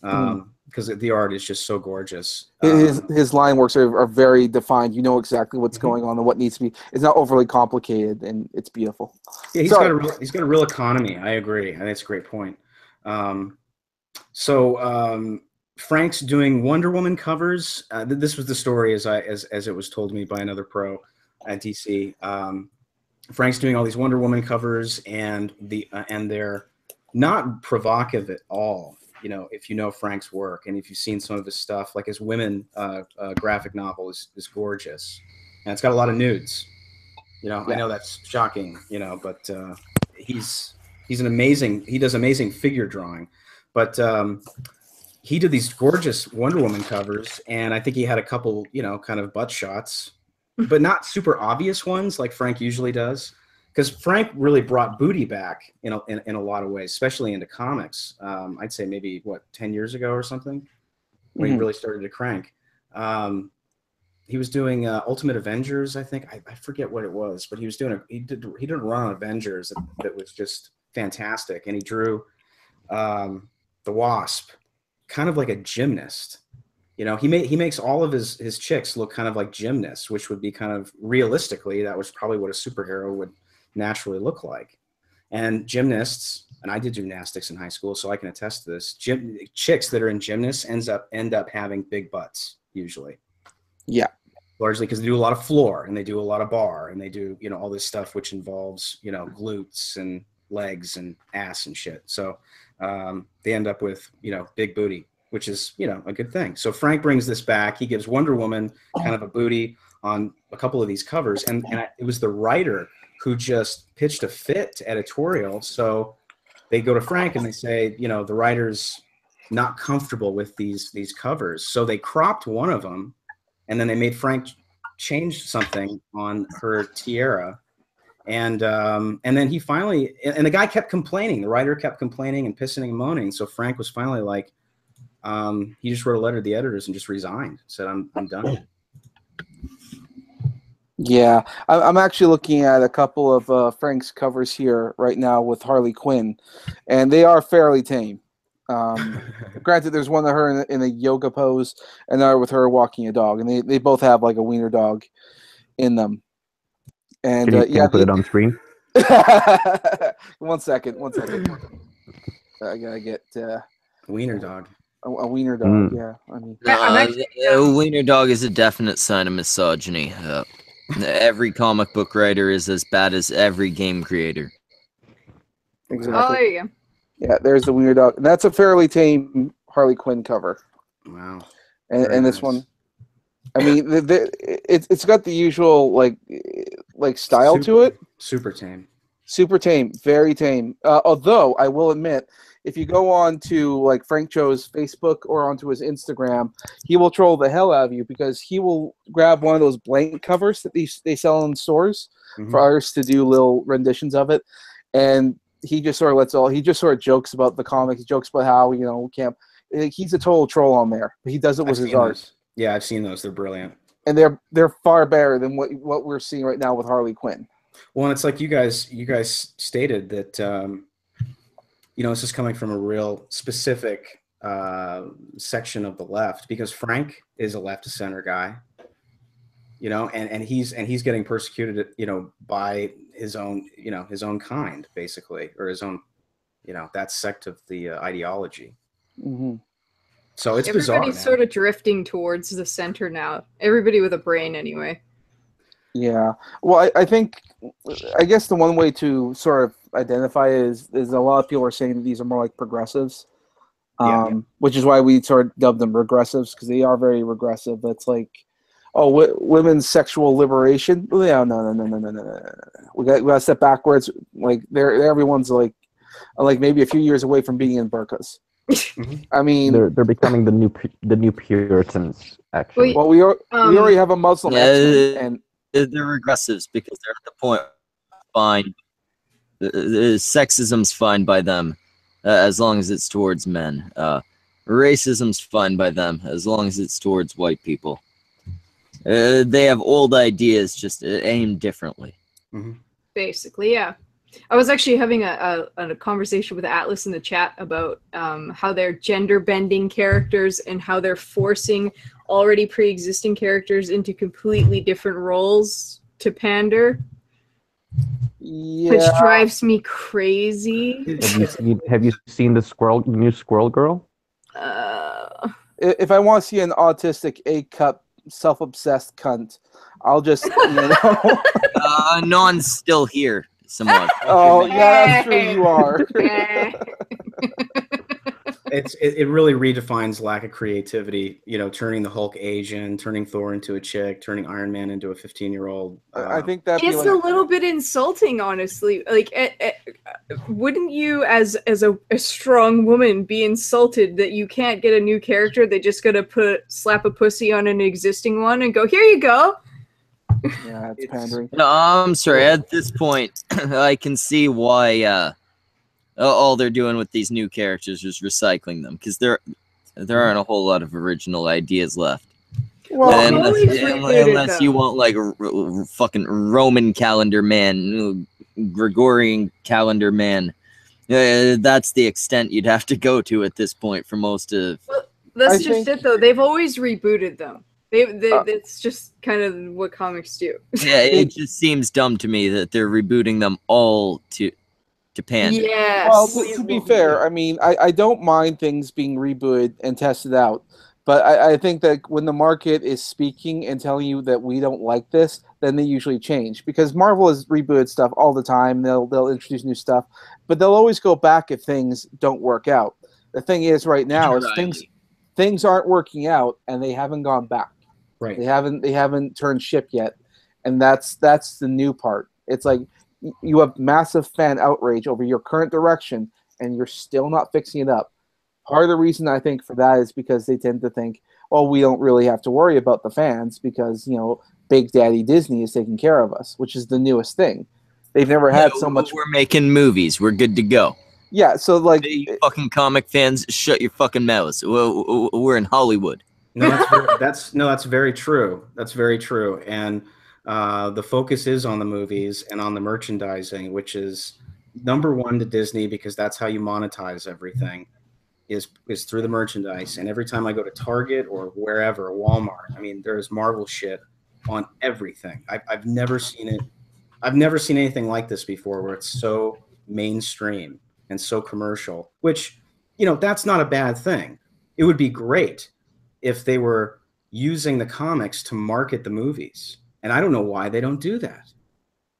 Because the art is just so gorgeous. His line works are very defined. You know exactly what's going on and what needs to be. It's not overly complicated, and it's beautiful. Yeah, he's got a real economy. I agree. I think it's a great point. Frank's doing Wonder Woman covers. This was the story as it was told to me by another pro at DC. Frank's doing all these Wonder Woman covers, and they're not provocative at all. If you know Frank's work and if you've seen some of his stuff, like his women graphic novel is gorgeous, and it's got a lot of nudes. I know that's shocking, but he does amazing figure drawing. But he did these gorgeous Wonder Woman covers, and I think he had a couple, kind of butt shots, but not super obvious ones like Frank usually does. Because Frank really brought booty back in a lot of ways, especially into comics. I'd say maybe 10 years ago or something, when he really started to crank. He was doing Ultimate Avengers, I think. I forget what it was, but he did a run on Avengers that was just fantastic, and he drew the Wasp, kind of like a gymnast. He makes all of his chicks look kind of like gymnasts, which would be kind of realistically, that was probably what a superhero would naturally look like. And gymnasts, and I did gymnastics in high school, so I can attest to this. Chicks that are in gymnasts end up having big butts usually. Yeah, largely because they do a lot of floor and they do a lot of bar and they do all this stuff which involves glutes and legs and ass and shit. So they end up with, big booty, which is, a good thing. So Frank brings this back. He gives Wonder Woman kind of a booty on a couple of these covers. And it was the writer who just pitched a fit to editorial. So they go to Frank and they say, the writer's not comfortable with these covers. So they cropped one of them, and then they made Frank change something on her tiara. And then he finally, and the guy kept complaining. The writer kept complaining and pissing and moaning. So Frank was finally like, he just wrote a letter to the editors and just resigned. Said, I'm done. Yeah, I'm actually looking at a couple of Frank's covers here right now with Harley Quinn, and they are fairly tame. Granted, there's one of her in a yoga pose, and another with her walking a dog, and they both have like a wiener dog in them. And Can you put it on screen? One second. I gotta get Wiener dog. a wiener dog. Yeah, I mean, A wiener dog is a definite sign of misogyny. Every comic book writer is as bad as every game creator. exactly. Oh, there you go. Yeah, there's the wiener dog. And that's a fairly tame Harley Quinn cover. Wow. And this nice. one, I mean, it's got the usual like style to it. Super tame. Super tame, very tame. Although I will admit, if you go on to like Frank Cho's Facebook or onto his Instagram, he will troll the hell out of you because he will grab one of those blank covers that they sell in stores for artists to do little renditions of it, and he just sort of jokes about the comic. He jokes about how he's a total troll on there. But he does it with his art. Those. Yeah, I've seen those. They're brilliant. And they're far better than what we're seeing right now with Harley Quinn. Well, and it's like you guys stated that this is coming from a real specific section of the left, because Frank is a left to center guy, and he's getting persecuted, by his own kind, basically, or his own, that sect of the ideology. Mm-hmm. So it's bizarre. Everybody's sort of drifting towards the center now. Everybody with a brain, anyway. Yeah. Well, I guess the one way to sort of identify is a lot of people are saying that these are more like progressives, which is why we sort of dub them regressives, because they are very regressive. That's like, women's sexual liberation. Yeah, no. We got to step backwards. Like everyone's like maybe a few years away from being in burqas. I mean, they're becoming the new Puritans. Actually, well, we already have a Muslim and they're regressives because they're at the point fine. The sexism's fine by them as long as it's towards men. Racism's fine by them as long as it's towards white people. They have old ideas, just aimed differently. Basically, yeah. I was actually having a conversation with Atlas in the chat about how they're gender bending characters and how they're forcing already pre-existing characters into completely different roles to pander. Yeah. Which drives me crazy. Have you seen the new Squirrel Girl? If I want to see an autistic A-cup self-obsessed cunt, I'll just Non's still here. Somewhat. Oh yeah, that's true. You are. It really redefines lack of creativity. Turning the Hulk Asian, turning Thor into a chick, turning Iron Man into a 15-year-old. I think that it's a little bit insulting, honestly. Like, wouldn't you, as a strong woman, be insulted that you can't get a new character? They just gotta slap a pussy on an existing one and go, here you go. Yeah, it's pandering. No, I'm sorry. At this point, I can see why all they're doing with these new characters is recycling them, because there aren't a whole lot of original ideas left. Well, unless you want like fucking Roman calendar man, Gregorian calendar man, that's the extent you'd have to go to at this point for most of. Well, that's just it, though. They've always rebooted them. It's just kind of what comics do. Yeah, it just seems dumb to me that they're rebooting them all to pander. Yes. Well, to be fair, I mean, I don't mind things being rebooted and tested out, But I think that when the market is speaking and telling you that we don't like this, then they usually change, because Marvel has rebooted stuff all the time. They'll introduce new stuff, but they'll always go back if things don't work out. The thing is, right now, is things aren't working out, and they haven't gone back. Right. They haven't turned ship yet, and that's the new part. It's like you have massive fan outrage over your current direction, and you're still not fixing it up. Part of the reason I think for that is because they tend to think, well, we don't really have to worry about the fans because, Big Daddy Disney is taking care of us, which is the newest thing. They've never had so much. We're making movies. We're good to go. Yeah, so like, hey, you fucking comic fans, shut your fucking mouths. We're in Hollywood. No, that's very true. That's very true. And the focus is on the movies and on the merchandising, which is number one to Disney, because that's how you monetize everything. Is through the merchandise. And every time I go to Target or wherever, Walmart, I mean, there's Marvel shit on everything. I've never seen it. I've never seen anything like this before, where it's so mainstream and so commercial, which, that's not a bad thing. It would be great if they were using the comics to market the movies. And I don't know why they don't do that.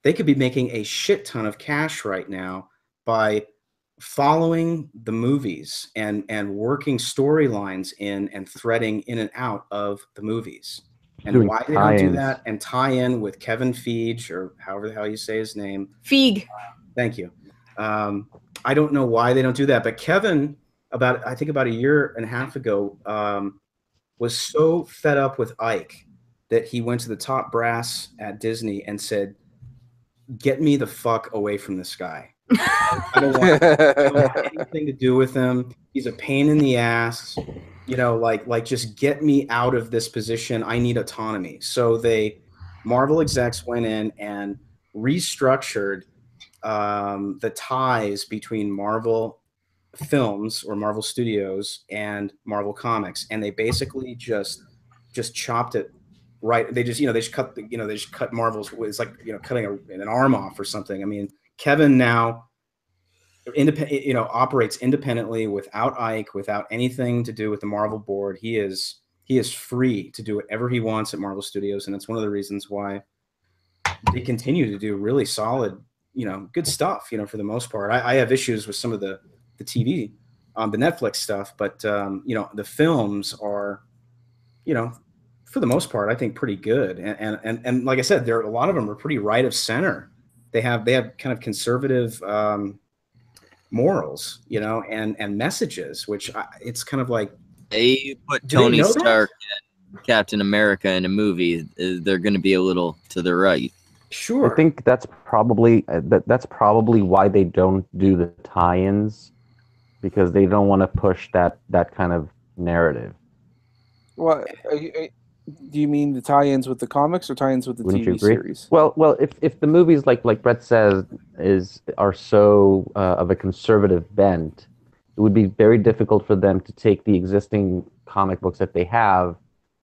They could be making a shit ton of cash right now by following the movies and working storylines in and threading in and out of the movies. And Doing why they don't do that and tie in with Kevin Feige, or however the hell you say his name. Feige. Thank you. I don't know why they don't do that. But Kevin, I think about a year and a half ago, was so fed up with Ike that he went to the top brass at Disney and said, "Get me the fuck away from this guy. I don't want anything to do with him. He's a pain in the ass. Like just get me out of this position. I need autonomy." So Marvel execs went in and restructured the ties between Marvel Films or Marvel Studios and Marvel Comics, and they basically just chopped it right. They just cut Marvel's. It's like cutting an arm off or something. I mean, Kevin now operates independently without Ike, without anything to do with the Marvel board. He is free to do whatever he wants at Marvel Studios, and it's one of the reasons why they continue to do really solid, good stuff. For the most part, I have issues with some of the TV, the Netflix stuff, but the films are, for the most part, I think pretty good. And like I said, a lot of them are pretty right of center. They have kind of conservative morals, and messages, which it's kind of like they put Tony Stark and Captain America in a movie. They're going to be a little to the right. Sure. I think that's probably why they don't do the tie-ins, because they don't want to push that kind of narrative. Well, do you mean the tie-ins with the comics or tie-ins with the TV series? Well, if the movies, like Brett says, are so of a conservative bent, it would be very difficult for them to take the existing comic books that they have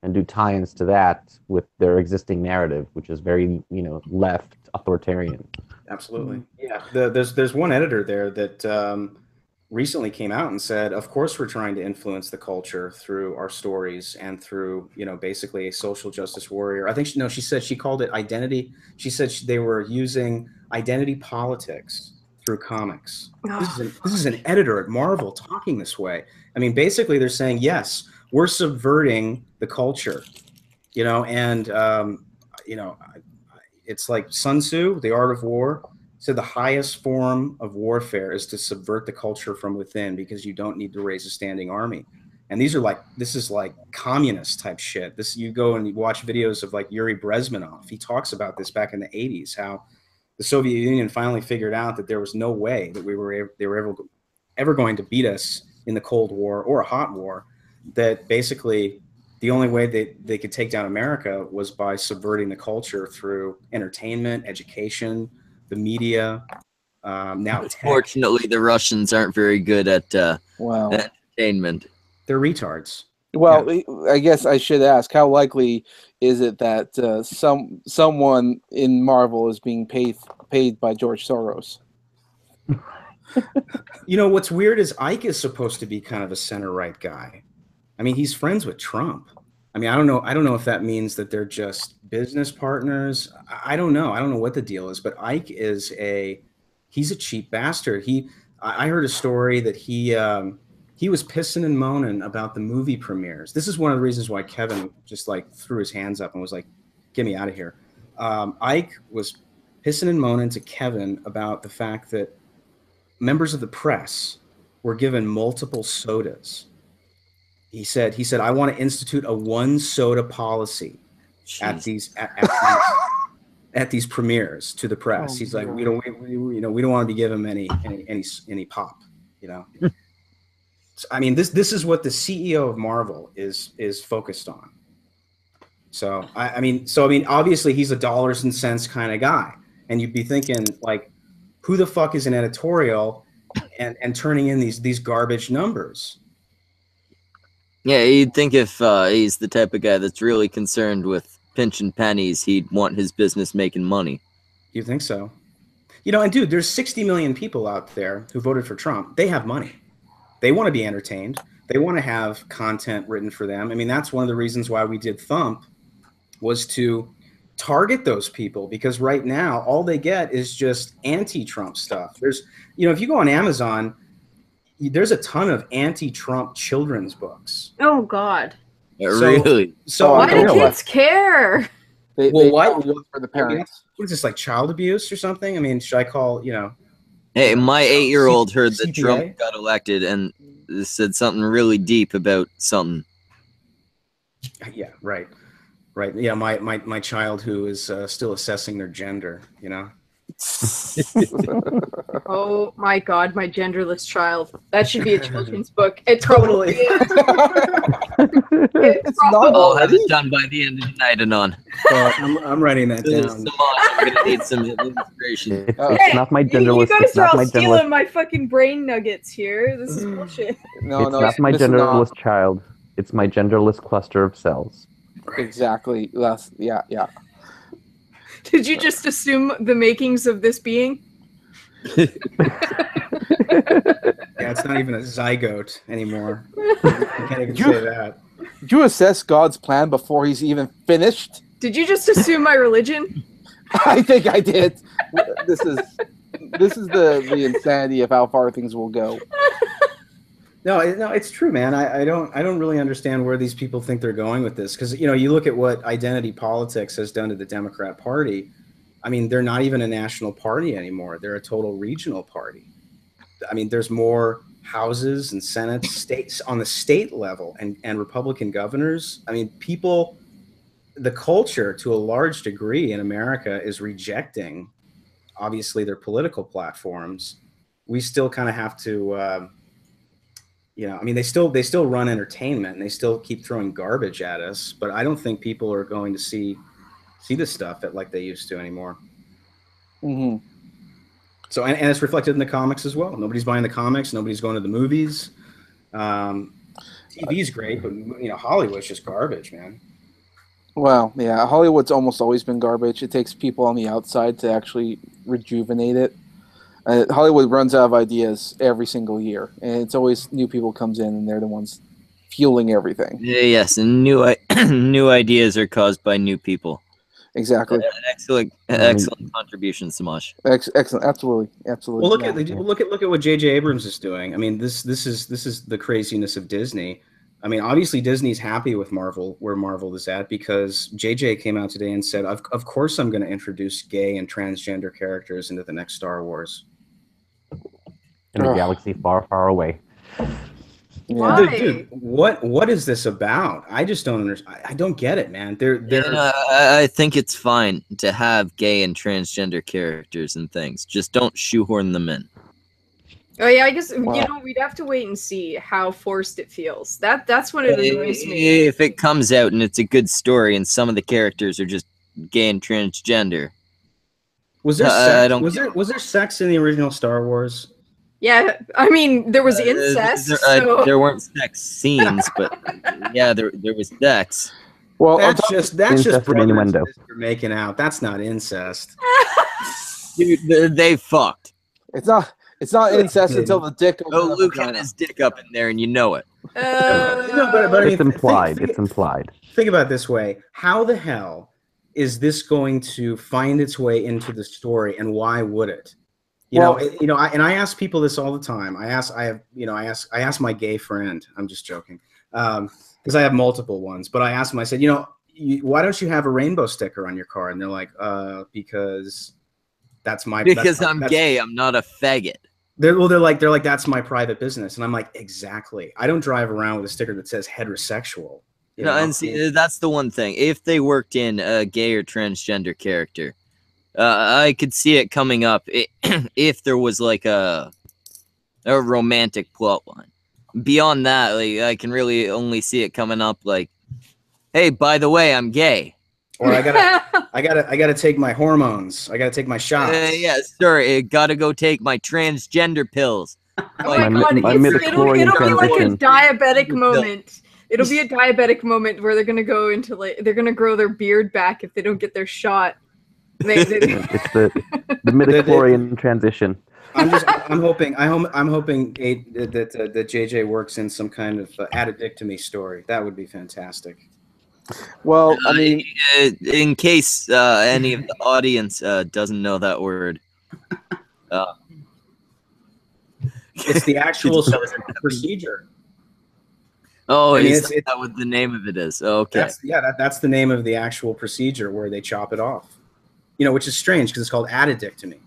and do tie-ins to that with their existing narrative, which is very left authoritarian. Absolutely, yeah. There's one editor there that recently came out and said, of course we're trying to influence the culture through our stories and through basically a social justice warrior. I think she said she called it identity. She said they were using identity politics through comics. This is an editor at Marvel talking this way. I mean, basically they're saying, yes, we're subverting the culture, and it's like Sun Tzu, The Art of War, said the highest form of warfare is to subvert the culture from within, because you don't need to raise a standing army. And this is like communist type shit. You go and you watch videos of like Yuri Brezmenov. He talks about this back in the 80s, how the Soviet Union finally figured out that there was no way that they were ever going to beat us in the Cold War or a hot war, that basically the only way they could take down America was by subverting the culture through entertainment, education, the media, now tech. Fortunately, the Russians aren't very good at entertainment. They're retards. Well, yeah. I guess I should ask, how likely is it that someone in Marvel is being paid by George Soros? What's weird is Ike is supposed to be kind of a center-right guy. I mean, he's friends with Trump. I mean, I don't know if that means that they're just business partners. I don't know. I don't know what the deal is, but Ike is he's a cheap bastard. I heard a story that he was pissing and moaning about the movie premieres. This is one of the reasons why Kevin just like threw his hands up and was like, "Get me out of here." Ike was pissing and moaning to Kevin about the fact that members of the press were given multiple sodas. He said, I want to institute a one soda policy at these premieres to the press. He's like, we don't want to be given any pop, you know. So, I mean, this is what the CEO of Marvel is focused on. So I mean, obviously he's a dollars and cents kind of guy, and you'd be thinking like, who the fuck is an editorial and turning in these garbage numbers? Yeah, you'd think if he's the type of guy that's really concerned with pinching pennies, he'd want his business making money. You think so? You know, and dude, there's 60 million people out there who voted for Trump. They have money. They want to be entertained. They want to have content written for them. I mean, that's one of the reasons why we did Thump, was to target those people, because right now all they get is just anti-Trump stuff. There's, you know, if you go on Amazon, there's a ton of anti-Trump children's books. Oh God! Really? So why do kids care? What for the parents? What is this, like child abuse or something? I mean, should I call, you know? Hey, my 8-year-old heard that CPA? Trump got elected and said something really deep about something. Yeah, right. Yeah, my child who is still assessing their gender, you know. Oh my God, my genderless child. That should be a children's book. It probably is. It's not. I'll have it done by the end of the night, Anon. I'm writing that down. I'm gonna need some illustration. It's not my genderless. You guys are all stealing genderless. my fucking brain nuggets here. This is bullshit. No, It's not my genderless child. It's my genderless cluster of cells. Exactly. Yeah. Did you just assume the makings of this being? Yeah, it's not even a zygote anymore. You can't even say that. Did you assess God's plan before he's even finished? Did you just assume my religion? I think I did. This is the insanity of how far things will go. No, it's true, man. I don't really understand where these people think they're going with this, because you know, you look at what identity politics has done to the Democrat Party. I mean, they're not even a national party anymore. They're a total regional party. I mean, there's more houses and senates, states on the state level, and Republican governors. I mean, the culture to a large degree in America is rejecting, obviously, their political platforms. We still kind of have to. You know, I mean, they still run entertainment and they still keep throwing garbage at us, but I don't think people are going to see this stuff like they used to anymore. Mm-hmm. So, and it's reflected in the comics as well. Nobody's buying the comics. Nobody's going to the movies. TV's great, but you know, Hollywood's just garbage, man. Well, yeah, Hollywood's almost always been garbage. It takes people on the outside to actually rejuvenate it. Hollywood runs out of ideas every single year, and it's always new people comes in, and they're the ones fueling everything. Yes, and new ideas are caused by new people. Exactly. Excellent contribution, Samash. Excellent. Absolutely. Well, look at what J.J. Abrams is doing. I mean, this is the craziness of Disney. I mean, obviously Disney's happy with Marvel, where Marvel is at, because J.J. came out today and said, "Of course, I'm going to introduce gay and transgender characters into the next Star Wars." In a galaxy far, far away. Why? Dude, what is this about? I just don't understand. I don't get it, man. I think it's fine to have gay and transgender characters and things. Just don't shoehorn them in. Oh yeah, I guess you know, we'd have to wait and see how forced it feels. That's when it annoys me. If it comes out and it's a good story and some of the characters are just gay and transgender. Was there sex? Was there sex in the original Star Wars? Yeah, I mean, there was incest. There weren't sex scenes, but yeah, there was sex. Well, that's just innuendo. You're making out. That's not incest. Dude, they fucked. It's not It's not incest until the dick. Oh, Luke had his dick up in there, and you know it. No, but I mean, It's implied. It's implied. Think about it this way: how the hell is this going to find its way into the story, and why would it? I ask people this all the time. I ask my gay friend. I'm just joking, because I have multiple ones. But I asked him. I said, why don't you have a rainbow sticker on your car? And they're like, because that's my. Because I'm gay. I'm not a faggot. They're like that's my private business, and I'm like, exactly. I don't drive around with a sticker that says heterosexual. And see, that's the one thing. If they worked in a gay or transgender character, I could see it coming up if there was like a romantic plot line. Beyond that, like I can really only see it coming up like, hey, by the way, I'm gay. Or I gotta take my hormones. I gotta take my shots. Yeah, sorry, gotta go take my transgender pills. Oh my God, it'll be like a diabetic moment. It'll be a diabetic moment where they're gonna go into they're gonna grow their beard back if they don't get their shot. It's the midichlorian transition. I'm hoping that JJ works in some kind of addictomy story. That would be fantastic. Well, I mean, in case any of the audience doesn't know that word, it's the actual procedure. Oh, is that what the name of it is? Okay. That's the name of the actual procedure where they chop it off. Which is strange because it's called addictomy.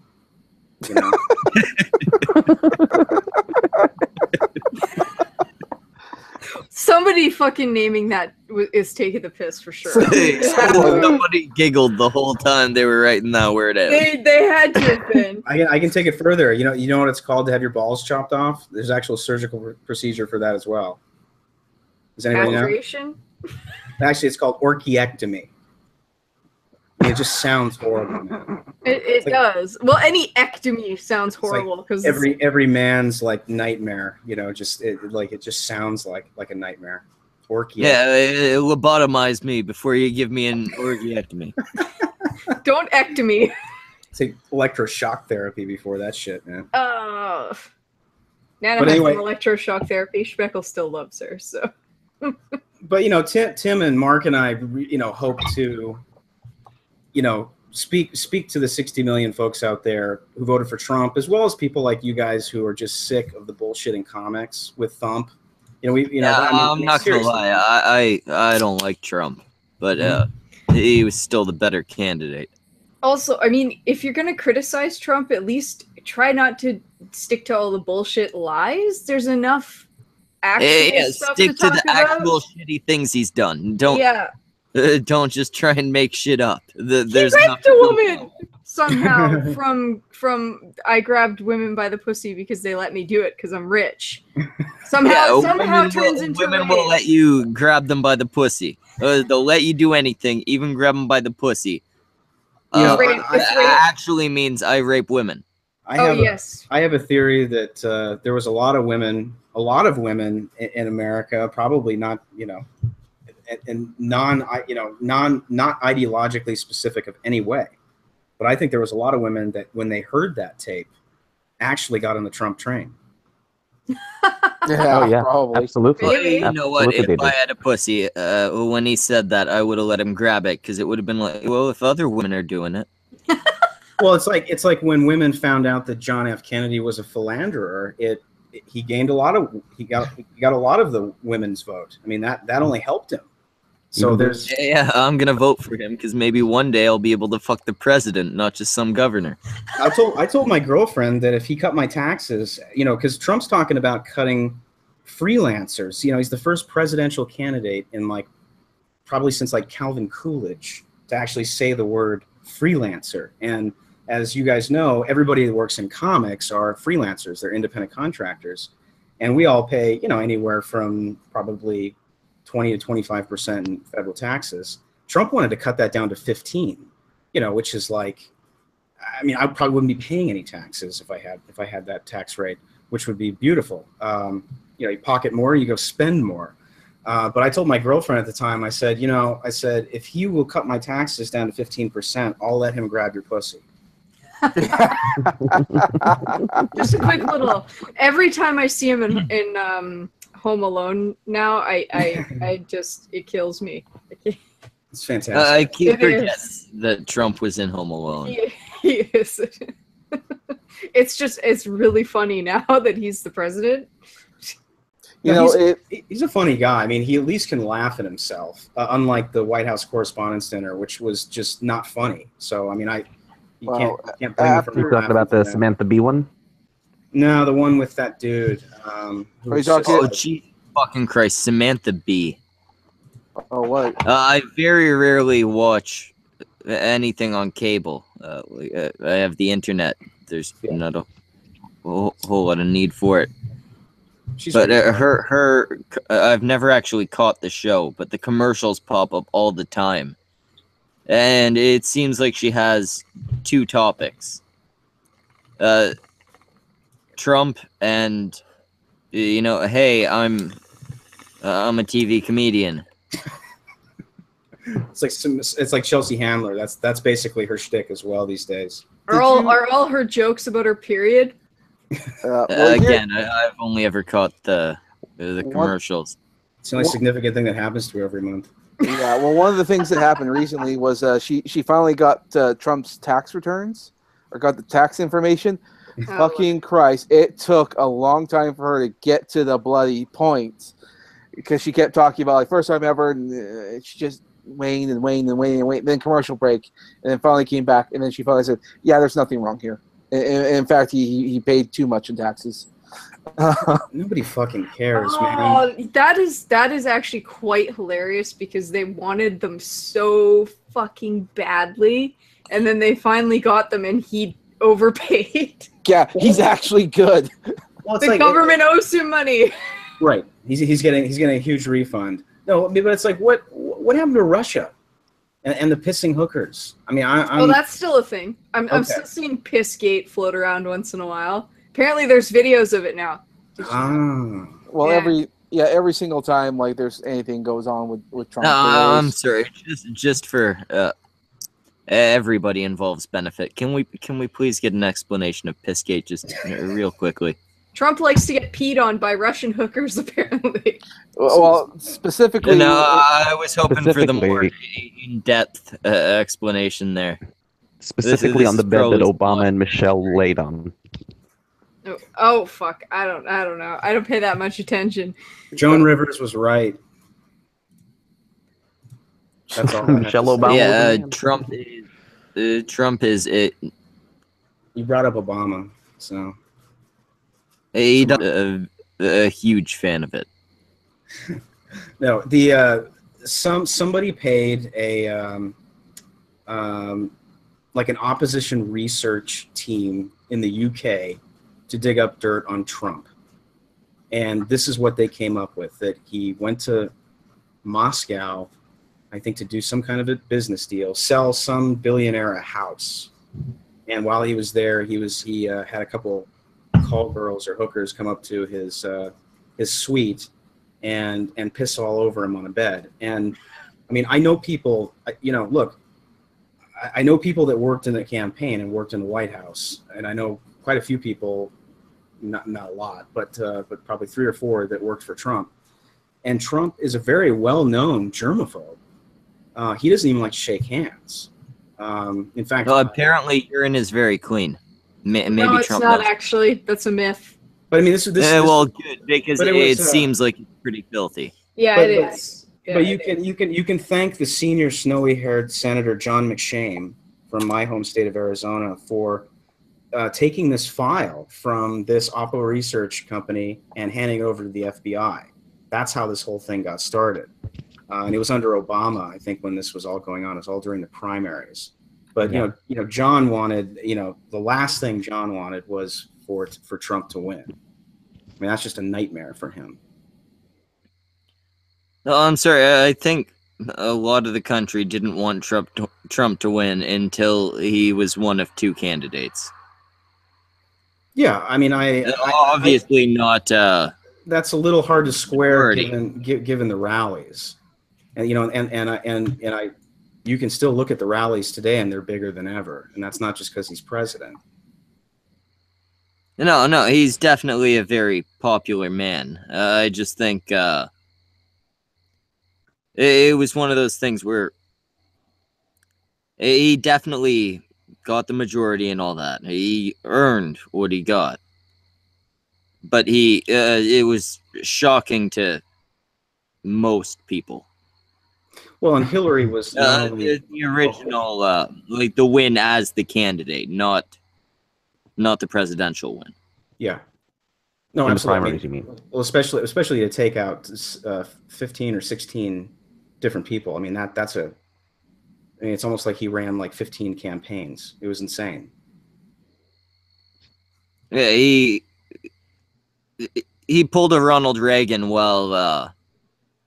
Somebody fucking naming that is taking the piss for sure. Somebody giggled the whole time they were writing that word out. They had to have been. I can take it further. You know what it's called to have your balls chopped off? There's actual surgical procedure for that as well. Does anybody know? Actually, it's called orchiectomy. It just sounds horrible, man. It does. Well, any ectomy sounds horrible because every man's like nightmare. It just sounds like a nightmare. Orchiectomy. Yeah, lobotomize me before you give me an orchiectomy. Don't ectomy. Take electroshock therapy before that shit, man. Nana has some electroshock therapy. Speckle still loves her, so. But Tim and Mark and I, hope to. Speak to the 60 million folks out there who voted for Trump, as well as people like you guys who are just sick of the bullshit in comics with Thump. I'm not gonna lie, I don't like Trump, but he was still the better candidate. Also, I mean, if you're gonna criticize Trump, at least try not to stick to all the bullshit lies. There's enough actual stuff stick to the about. actual shitty things he's done. Don't just try and make shit up. There's he raped a woman somehow from I grabbed women by the pussy because they let me do it because I'm rich. Somehow turns into women will let you grab them by the pussy. They'll let you do anything, even grab them by the pussy. Actually means I rape women. I have a theory that there was a lot of women in America, probably not, and not ideologically specific of any way. But I think there was a lot of women that when they heard that tape actually got on the Trump train. Probably. Absolutely. Really? You know what? If I had a pussy, when he said that, I would have let him grab it because it would have been like, well, if other women are doing it. Well, it's like when women found out that John F. Kennedy was a philanderer, he got a lot of the women's vote. I mean, that only helped him. So I'm gonna vote for him because maybe one day I'll be able to fuck the president, not just some governor. I told my girlfriend that if he cut my taxes, because Trump's talking about cutting freelancers. He's the first presidential candidate in probably since Calvin Coolidge to actually say the word freelancer. And as you guys know, everybody that works in comics are freelancers. They're independent contractors, and we all pay anywhere from probably 20 to 25% in federal taxes. Trump wanted to cut that down to 15, which is I probably wouldn't be paying any taxes if I had that tax rate, which would be beautiful. You pocket more, you go spend more. But I told my girlfriend at the time, I said, if he will cut my taxes down to 15%, I'll let him grab your pussy. Just a quick little. Every time I see him in Home Alone now, I just it kills me. It's fantastic. I keep It is. forgetting that Trump was in Home Alone. He is. It's really funny now that he's the president. You know, he's a funny guy. I mean, he at least can laugh at himself, unlike the White House Correspondents' Dinner, which was just not funny. So, I mean, you can't blame him for You're talking about the Samantha Bee one? No, the one with that dude. Are you talking? Oh, Jesus fucking Christ, Samantha Bee. Oh, what? I very rarely watch anything on cable. I have the internet. There's not a whole lot of need for it. But I've never actually caught the show, but the commercials pop up all the time. And it seems like she has two topics. Trump and, hey, I'm a TV comedian. It's like Chelsea Handler. That's basically her shtick as well these days. Are all her jokes about her period? Again, I've only ever caught the commercials. It's the only significant thing that happens to her every month. Yeah, well, one of the things that happened recently was she finally got Trump's tax returns, or got the tax information. Fucking Christ, it took a long time for her to get to the bloody point, because she kept talking about, like, first time ever, and she just waned and waned and waned and waned. Then commercial break, and then finally came back, and then she finally said, yeah, there's nothing wrong here. In fact, he paid too much in taxes. Nobody fucking cares, man. That is actually quite hilarious, because they wanted them so fucking badly, and then they finally got them, and he overpaid. Yeah, he's actually good. Well, the government owes him money. Right, he's getting a huge refund. No, but it's like, what happened to Russia? And the pissing hookers. I mean, well, that's still a thing. I'm still seeing Pissgate float around once in a while. Apparently, there's videos of it now. Well, every single time, like, there's anything goes on with Trump. I'm sorry, just for everybody involved's benefit. Can we please get an explanation of Pissgate just real quickly? Trump likes to get peed on by Russian hookers, apparently. Well, specifically... No, I was hoping for the more in-depth explanation there. Specifically on the bed that Obama and Michelle laid on. Oh, fuck. I don't know. I don't pay that much attention. Joan Rivers was right. That's all. Michelle Obama. Yeah, Trump is it. You brought up Obama, so... He's a huge fan of it. No, somebody paid a like an opposition research team in the UK to dig up dirt on Trump, and this is what they came up with: that he went to Moscow, I think, to do some kind of a business deal, sell some billionaire a house, and while he was there, he had a couple call girls or hookers come up to his suite and piss all over him on a bed. And I mean, I know people, look, I know people that worked in the campaign and worked in the White House, and I know quite a few people, not a lot, but probably 3 or 4 that worked for Trump. And Trump is a very well-known germaphobe. He doesn't even like to shake hands. In fact, well, apparently urine is very clean. Maybe no, it's Trump not knows. Actually. That's a myth. But I mean, this well, good, because it seems like it's pretty filthy. Yeah, it is. Yeah, but you can thank the senior snowy-haired Senator John McShane from my home state of Arizona for taking this file from this Oppo research company and handing it over to the FBI. That's how this whole thing got started. And it was under Obama, I think, when this was all going on. It was all during the primaries. But you know, John wanted, the last thing John wanted was for Trump to win. I mean, that's just a nightmare for him. No, I'm sorry. I think a lot of the country didn't want Trump to win until he was one of 2 candidates. Yeah, I mean, obviously not. That's a little hard to square given the rallies, and you can still look at the rallies today and they're bigger than ever. And that's not just because he's president. No, he's definitely a very popular man. I just think it was one of those things where he definitely got the majority and all that. He earned what he got. But it was shocking to most people. Well, and Hillary was not only the original, like the win as the candidate, not the presidential win. Yeah. No, In the absolutely. primaries, you mean? Well, especially to take out 15 or 16 different people. I mean, it's almost like he ran like 15 campaigns. It was insane. Yeah, he pulled a Ronald Reagan while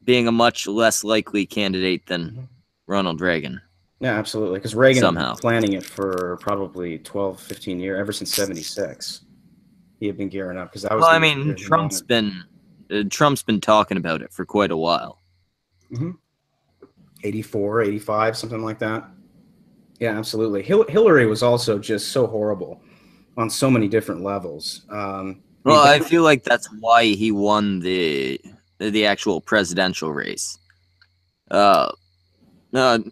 being a much less likely candidate than Ronald Reagan. Yeah, absolutely. Because Reagan Somehow. had been planning it for probably 12, 15 years, ever since 76. He had been gearing up because that was. Well, I mean, Trump's been talking about it for quite a while. 84, 85, something like that. Yeah, absolutely. Hillary was also just so horrible on so many different levels. Well, I feel like that's why he won the actual presidential race.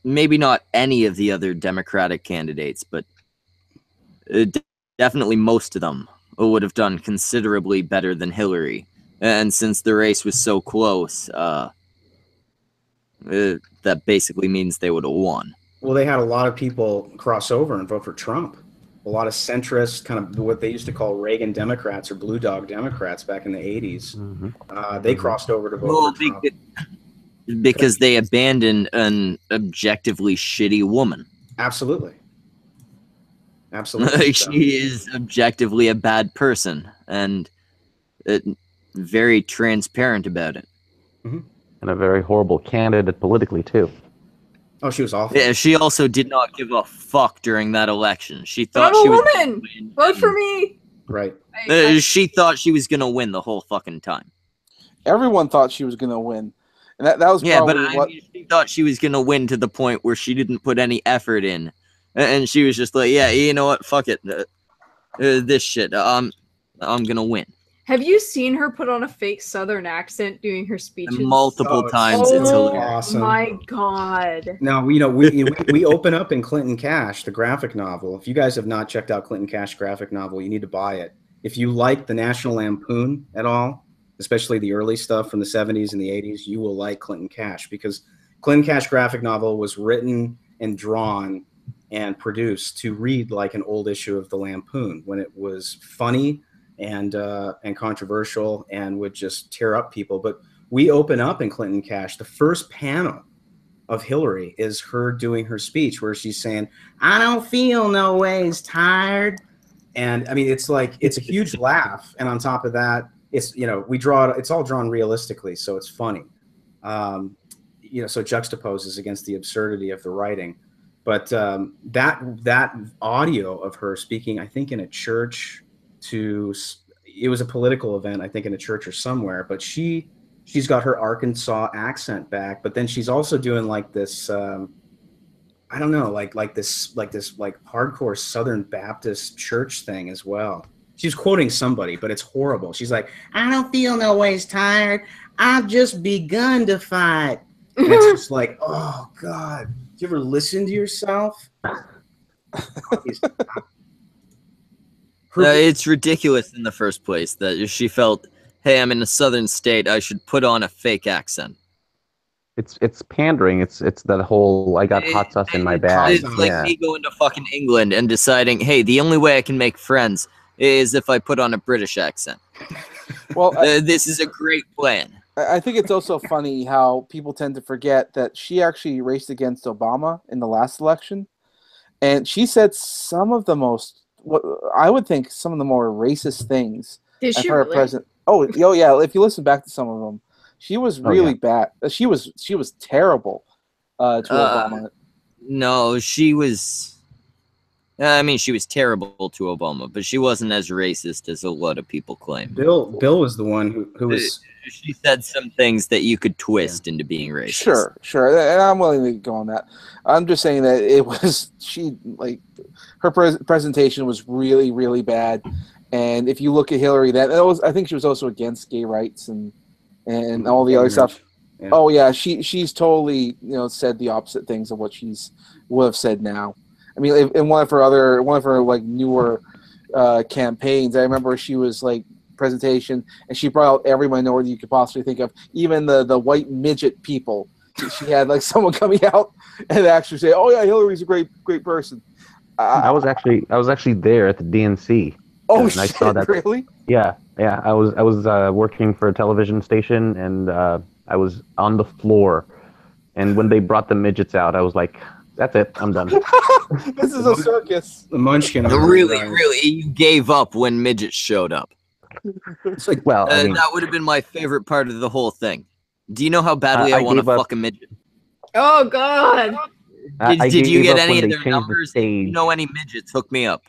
Maybe not any of the other Democratic candidates, but definitely most of them would have done considerably better than Hillary. And since the race was so close, that basically means they would have won. Well, they had a lot of people cross over and vote for Trump. A lot of centrist, kind of what they used to call Reagan Democrats or Blue Dog Democrats back in the 80s. They crossed over to vote for Trump. Because they abandoned an objectively shitty woman. Absolutely. Absolutely. She is objectively a bad person and very transparent about it. And a very horrible candidate politically, too. Oh, she was awful. Yeah, she also did not give a fuck during that election. She thought I'm she a was woman! Vote for me! Right. She thought she was gonna win the whole fucking time. Everyone thought she was going to win. And that was probably but she thought she was gonna win to the point where she didn't put any effort in. And she was just like, yeah, you know what? Fuck it. This shit. I'm gonna win. Have you seen her put on a fake Southern accent doing her speeches? Multiple times. Oh, It's hilarious. Awesome. My God. Now, we open up in Clinton Cash, the graphic novel. If you guys have not checked out Clinton Cash graphic novel, you need to buy it. If you like the National Lampoon at all, especially the early stuff from the 70s and the 80s, you will like Clinton Cash, because Clinton Cash graphic novel was written and drawn and produced to read like an old issue of the Lampoon, when it was funny and controversial and would just tear up people. But we open up in Clinton Cash. The first panel of Hillary is her doing her speech where she's saying, "I don't feel no ways tired." And I mean, it's like, it's a huge laugh. And on top of that, it's, it's all drawn realistically. So it's funny. So it juxtaposes against the absurdity of the writing. But that audio of her speaking, I think in a church, it was a political event, I think in a church or somewhere, but she's got her Arkansas accent back, but then she's also doing like this, I don't know, like this hardcore Southern Baptist church thing as well. She's quoting somebody, but it's horrible. She's like, "I don't feel no ways tired. I've just begun to fight." And it's just like, oh God, do you ever listen to yourself? It's ridiculous in the first place that she felt, hey, I'm in a southern state, I should put on a fake accent. It's pandering. It's that whole I got hot sauce in my bag. It's like me going to fucking England and deciding, hey, the only way I can make friends is if I put on a British accent. Well, this is a great plan. I think it's also funny how people tend to forget that she actually raced against Obama in the last election, and she said some of the most, what I would think, some of the more racist things. Did she for a really? president. Oh yeah. If you listen back to some of them, she was really bad. She was terrible to Obama. No, she was. I mean, she was terrible to Obama, but she wasn't as racist as a lot of people claim. Bill was the one who was She said some things that you could twist into being racist. Sure, and I'm willing to go on that. I'm just saying that it was her presentation was really, really bad. And if you look at Hillary, I think she was also against gay rights and all the other stuff. Yeah. Oh yeah, she's totally said the opposite things of what would have said now. I mean, in one of her like newer campaigns, I remember she was like presentation and she brought out every minority you could possibly think of, even the white midget people. She had like someone coming out and actually say, "Oh yeah, Hillary's a great person." I was actually there at the DNC. Oh and shit! I saw that. Really? Yeah. I was working for a television station, and I was on the floor. And when they brought the midgets out, I was like, "That's it, I'm done." This is a circus. The Munchkin. Really, you gave up when midgets showed up. It's like, well, I mean, that would have been my favorite part of the whole thing. Do you know how badly I want to fuck a midget? Oh God! Did you get any of their numbers? If you know any midgets, hook me up.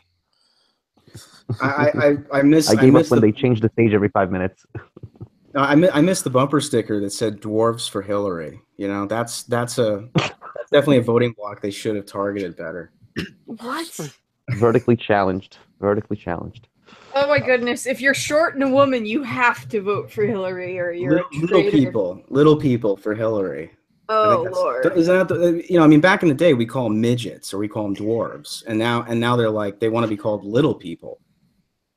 I miss when they changed the stage every 5 minutes. I miss the bumper sticker that said "Dwarves for Hillary." That's definitely a voting block they should have targeted better. What? Vertically challenged. Oh my goodness! If you're short and a woman, you have to vote for Hillary, or you're little people for Hillary. Oh Lord! Is that I mean, back in the day, we call them midgets or we call them dwarves, and now they're like they want to be called little people.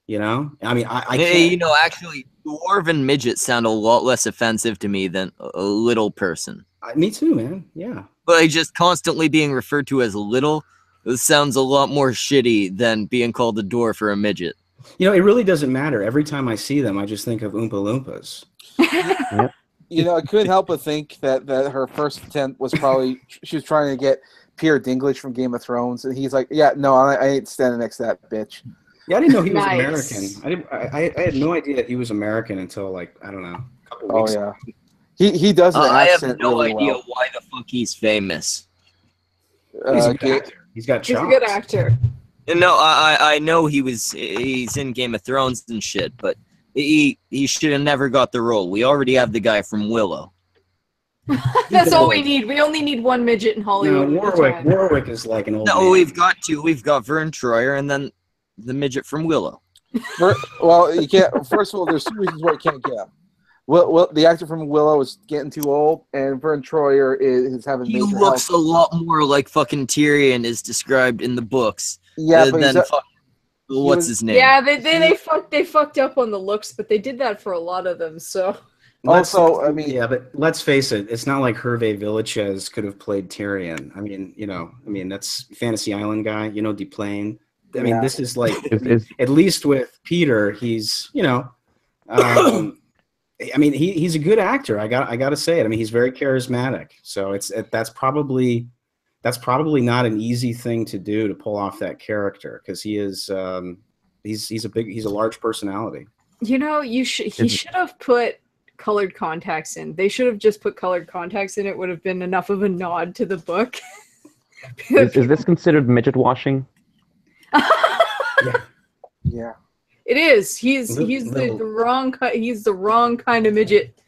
I mean, I can't. Actually, dwarf and midget sound a lot less offensive to me than a little person. Me too, man. Yeah. But just constantly being referred to as little, it sounds a lot more shitty than being called a dwarf or a midget. It really doesn't matter. Every time I see them, I just think of Oompa Loompas. Yep. I couldn't help but think that her first attempt was probably she was trying to get Peter Dinklage from Game of Thrones, and he's like, "Yeah, no, I ain't standing next to that bitch." Yeah, I didn't know he was American. I had no idea he was American until like I don't know, a couple weeks. Oh yeah, he does an accent I have no really idea well. why the fuck he's famous. He's a good actor. He's got chops. He's a good actor. No, I know he's in Game of Thrones and shit, but he should have never got the role. We already have the guy from Willow. That's all we need. We only need one midget in Hollywood. No, Warwick is like an old. No, man. we've got two. We've got Vern Troyer and then the midget from Willow. Well, you can't. First of all, there's 2 reasons why you can't get him. Well, the actor from Willow is getting too old, and Vern Troyer is having. He major looks health. a lot more like fucking Tyrion is described in the books. Yeah, but what's his name? Yeah, they fucked up on the looks, but they did that for a lot of them. So. Also, I mean, yeah, but let's face it, it's not like Hervé Villachez could have played Tyrion. I mean, that's Fantasy Island guy, Deplane. I mean, this is like at least with Peter, he's I mean, he's a good actor. I got to say it. I mean, he's very charismatic. So that's probably not an easy thing to do to pull off that character because he is he's a large personality. He should have put colored contacts in. They should have just put colored contacts in. It would have been enough of a nod to the book. Is this considered midget washing? Yeah. It is. He's the wrong kind of midget.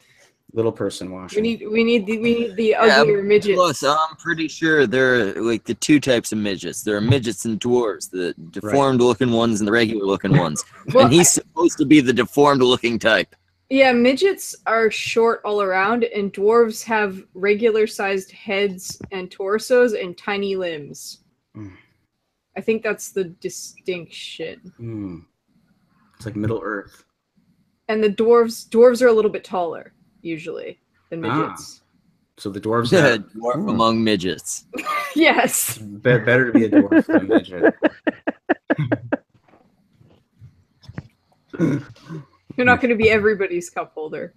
Little person washing. We need the uglier midget. Plus, I'm pretty sure there are like the 2 types of midgets. There are midgets and dwarves, the deformed looking ones and the regular looking ones. Well, and he's supposed to be the deformed looking type. Yeah, midgets are short all around, and dwarves have regular-sized heads and torsos and tiny limbs. I think that's the distinction. It's like Middle Earth. And the dwarves are a little bit taller, usually, than midgets. So the dwarves are dwarf among midgets. Yes. Better to be a dwarf than a midget. You're not going to be everybody's cup holder.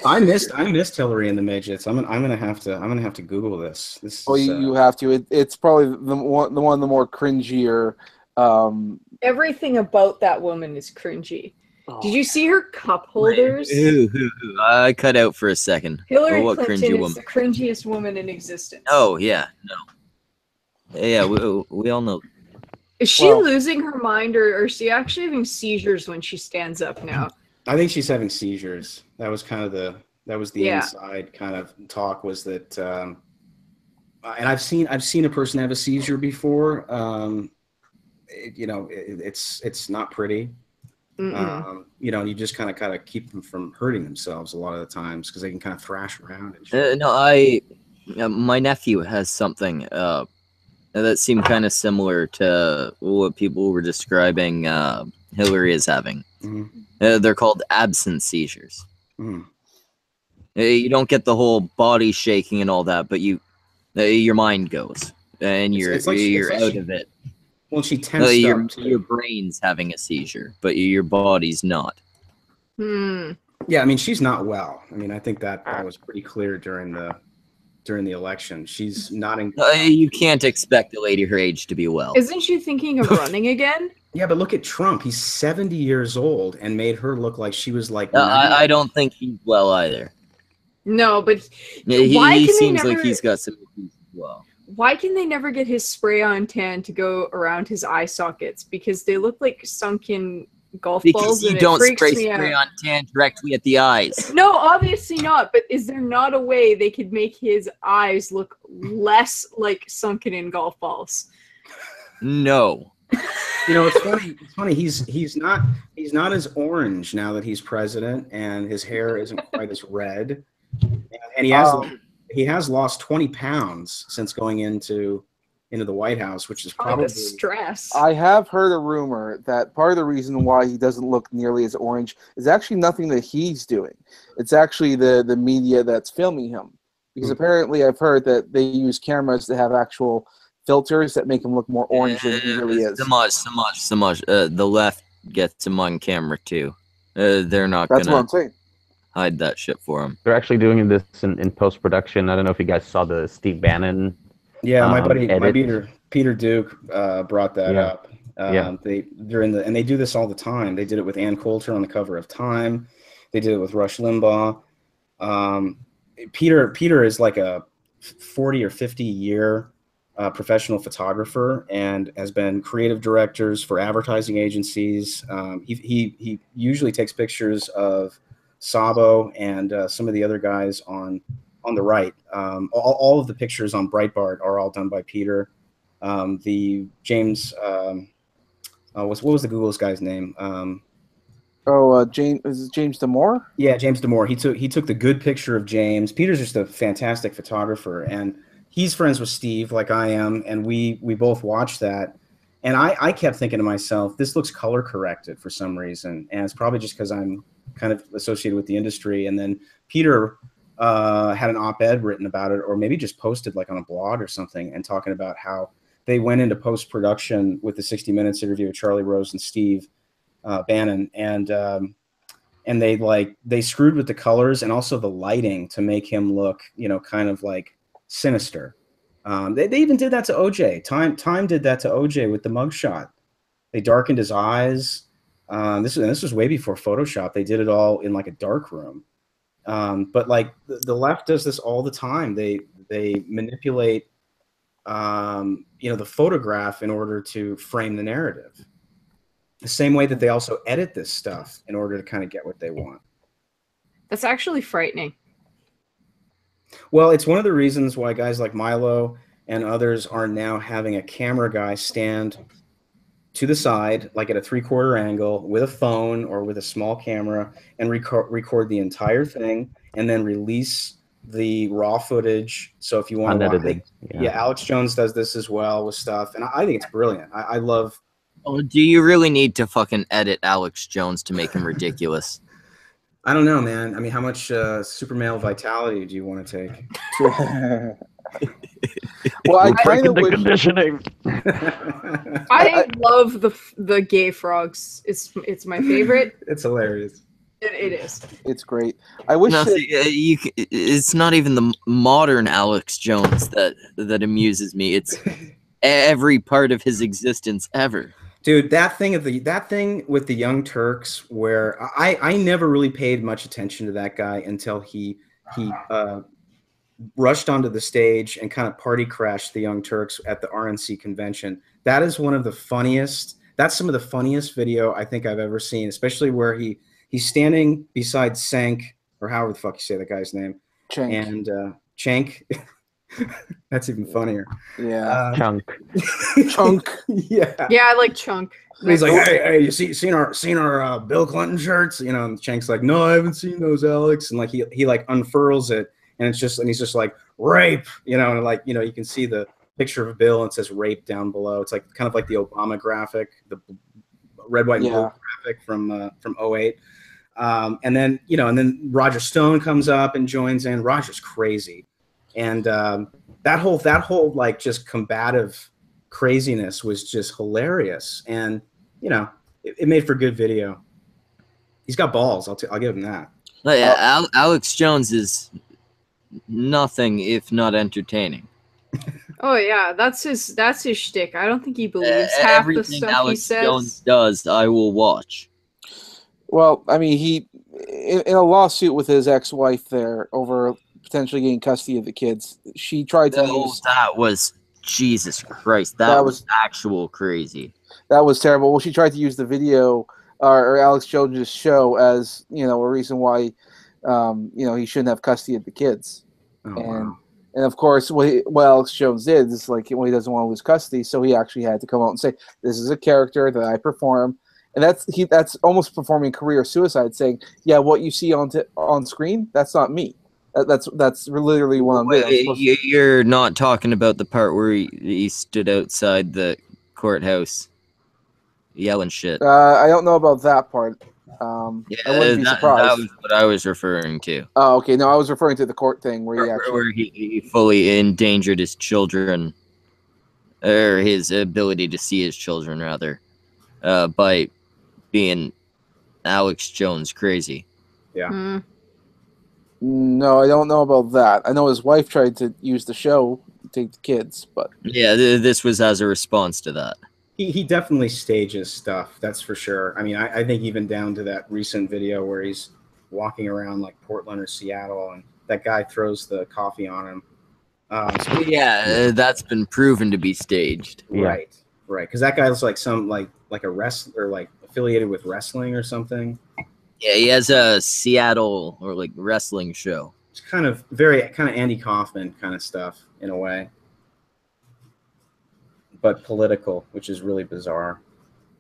I missed Hillary and the midgets. I'm gonna have to Google this. You have to. It's probably the one of the more cringier. Everything about that woman is cringy. Oh. Did you see her cup holders? I cut out for a second. Hillary Clinton is the cringiest woman in existence. Oh yeah, no. Yeah, we all know. Is she losing her mind, or is she actually having seizures when she stands up now? I think she's having seizures. That was kind of the Yeah. inside kind of talk was that, and I've seen a person have a seizure before. It's not pretty. You just kind of keep them from hurting themselves a lot of the times because they can kind of thrash around and shit. My nephew has something that seemed kind of similar to what people were describing Hillary is having. They're called absent seizures. You don't get the whole body shaking and all that, but your mind goes and you're out of it. Well, she tensed up. Your brain's having a seizure, but your body's not. Yeah, I mean, she's not well. I mean, I think that was pretty clear during the election. She's not in. You can't expect a lady her age to be well. Isn't she thinking of running again? Yeah, but look at Trump. He's 70 years old and made her look like she was like. I don't think he's well either. No, but he seems like he's got some issues as well. Why can they never get his spray-on tan to go around his eye sockets? Because they look like sunken golf balls. Because you don't spray on tan directly at the eyes. No, obviously not. But is there not a way they could make his eyes look less like sunken in golf balls? No. It's funny. It's funny. He's not as orange now that he's president, and his hair isn't quite as red, and he has lost 20 pounds since going into the White House, which is probably stress. I have heard a rumor that part of the reason why he doesn't look nearly as orange is actually nothing that he's doing. It's actually the media that's filming him. Because apparently I've heard that they use cameras that have actual filters that make him look more orange than he really is. So much. The left gets him on camera too. They're not That's gonna what I'm saying. hide that shit for him. They're actually doing this in post-production. I don't know if you guys saw the Steve Bannon. Yeah, my buddy, Peter Duke brought that up. They do this all the time. They did it with Ann Coulter on the cover of Time. They did it with Rush Limbaugh. Peter is like a 40 or 50 year professional photographer and has been creative directors for advertising agencies. He usually takes pictures of Sabo and some of the other guys on the right. All of the pictures on Breitbart are all done by Peter. The James, what was the Google's guy's name? James, is it James Damore? Yeah, James Damore. He took the good picture of James. Peter's just a fantastic photographer, and he's friends with Steve, like I am, and we both watched that. And I kept thinking to myself, this looks color corrected for some reason, and it's probably just because I'm kind of associated with the industry. And then Peter had an op-ed written about it, or maybe just posted like on a blog or something, and talking about how they went into post-production with the 60 Minutes interview with Charlie Rose and Steve Bannon, and they screwed with the colors and also the lighting to make him look, kind of like sinister. They even did that to OJ. Time did that to OJ with the mugshot. They darkened his eyes. This was way before Photoshop. They did it all in like a dark room. But like the left does this all the time. They manipulate, the photograph in order to frame the narrative. The same way that they also edit this stuff in order to kind of get what they want. That's actually frightening. Well, it's one of the reasons why guys like Milo and others are now having a camera guy stand to the side, like at a 3/4 angle, with a phone or with a small camera, and record the entire thing, and then release the raw footage. So if you want to watch, Alex Jones does this as well with stuff, and I think it's brilliant. I love. Oh, do you really need to fucking edit Alex Jones to make him ridiculous? I don't know, man. I mean, how much super male vitality do you want to take? Well, I kind of wish. Conditioning. I love the gay frogs. It's my favorite. It's hilarious. It is. It's great. I wish. It's not even the modern Alex Jones that amuses me. It's every part of his existence ever. Dude, that thing with the Young Turks, where I never really paid much attention to that guy until he rushed onto the stage and kind of party crashed the Young Turks at the RNC convention. That is one of the funniest. That's some of the funniest video I think I've ever seen, especially where he he's standing beside Sank, or however the fuck you say that guy's name. Chank. And Chank. That's even funnier. Yeah. Chunk. Chunk. Yeah. Yeah, I like Chunk. And he's like, hey, you seen our Bill Clinton shirts? You know, and Chank's like, no, I haven't seen those, Alex. And like he like unfurls it, and he's just like, rape, you know, and like, you know, you can see the picture of Bill and it says rape down below. It's like kind of like the Obama graphic, the red, white, and blue graphic from 08. And then, you know, and then Roger Stone comes up and joins in. Roger's crazy. And that whole like just combative craziness was just hilarious. And, you know, it made for good video. He's got balls. I'll give him that. Alex Jones is nothing if not entertaining. Oh yeah, that's his shtick. I don't think he believes half the stuff Alex he says. Jones does, I will watch. Well, I mean, he in a lawsuit with his ex-wife there over potentially getting custody of the kids. She tried to use that was Jesus Christ. That was actual crazy. That was terrible. Well, she tried to use the video or Alex Jones' show as, you know, a reason why, you know, he shouldn't have custody of the kids. And of course, what Alex Jones did is like, well, he doesn't want to lose custody, so he actually had to come out and say, "This is a character that I perform," and that's almost performing career suicide, saying, "Yeah, what you see on screen, that's not me. That's literally what I'm doing." You're not talking about the part where he stood outside the courthouse yelling shit. I don't know about that part. I wouldn't be surprised. That was what I was referring to. Oh, okay. No, I was referring to the court thing where he fully endangered his children, or his ability to see his children, rather, by being Alex Jones crazy. Yeah. No, I don't know about that. I know his wife tried to use the show to take the kids, but yeah, this was as a response to that. He definitely stages stuff, that's for sure. I mean, I think even down to that recent video where he's walking around like Portland or Seattle, and that guy throws the coffee on him. That's been proven to be staged. Right, because that guy looks like some like a wrestler, like affiliated with wrestling or something. Yeah, he has a Seattle or like wrestling show. It's kind of Andy Kaufman kind of stuff in a way, but political, which is really bizarre.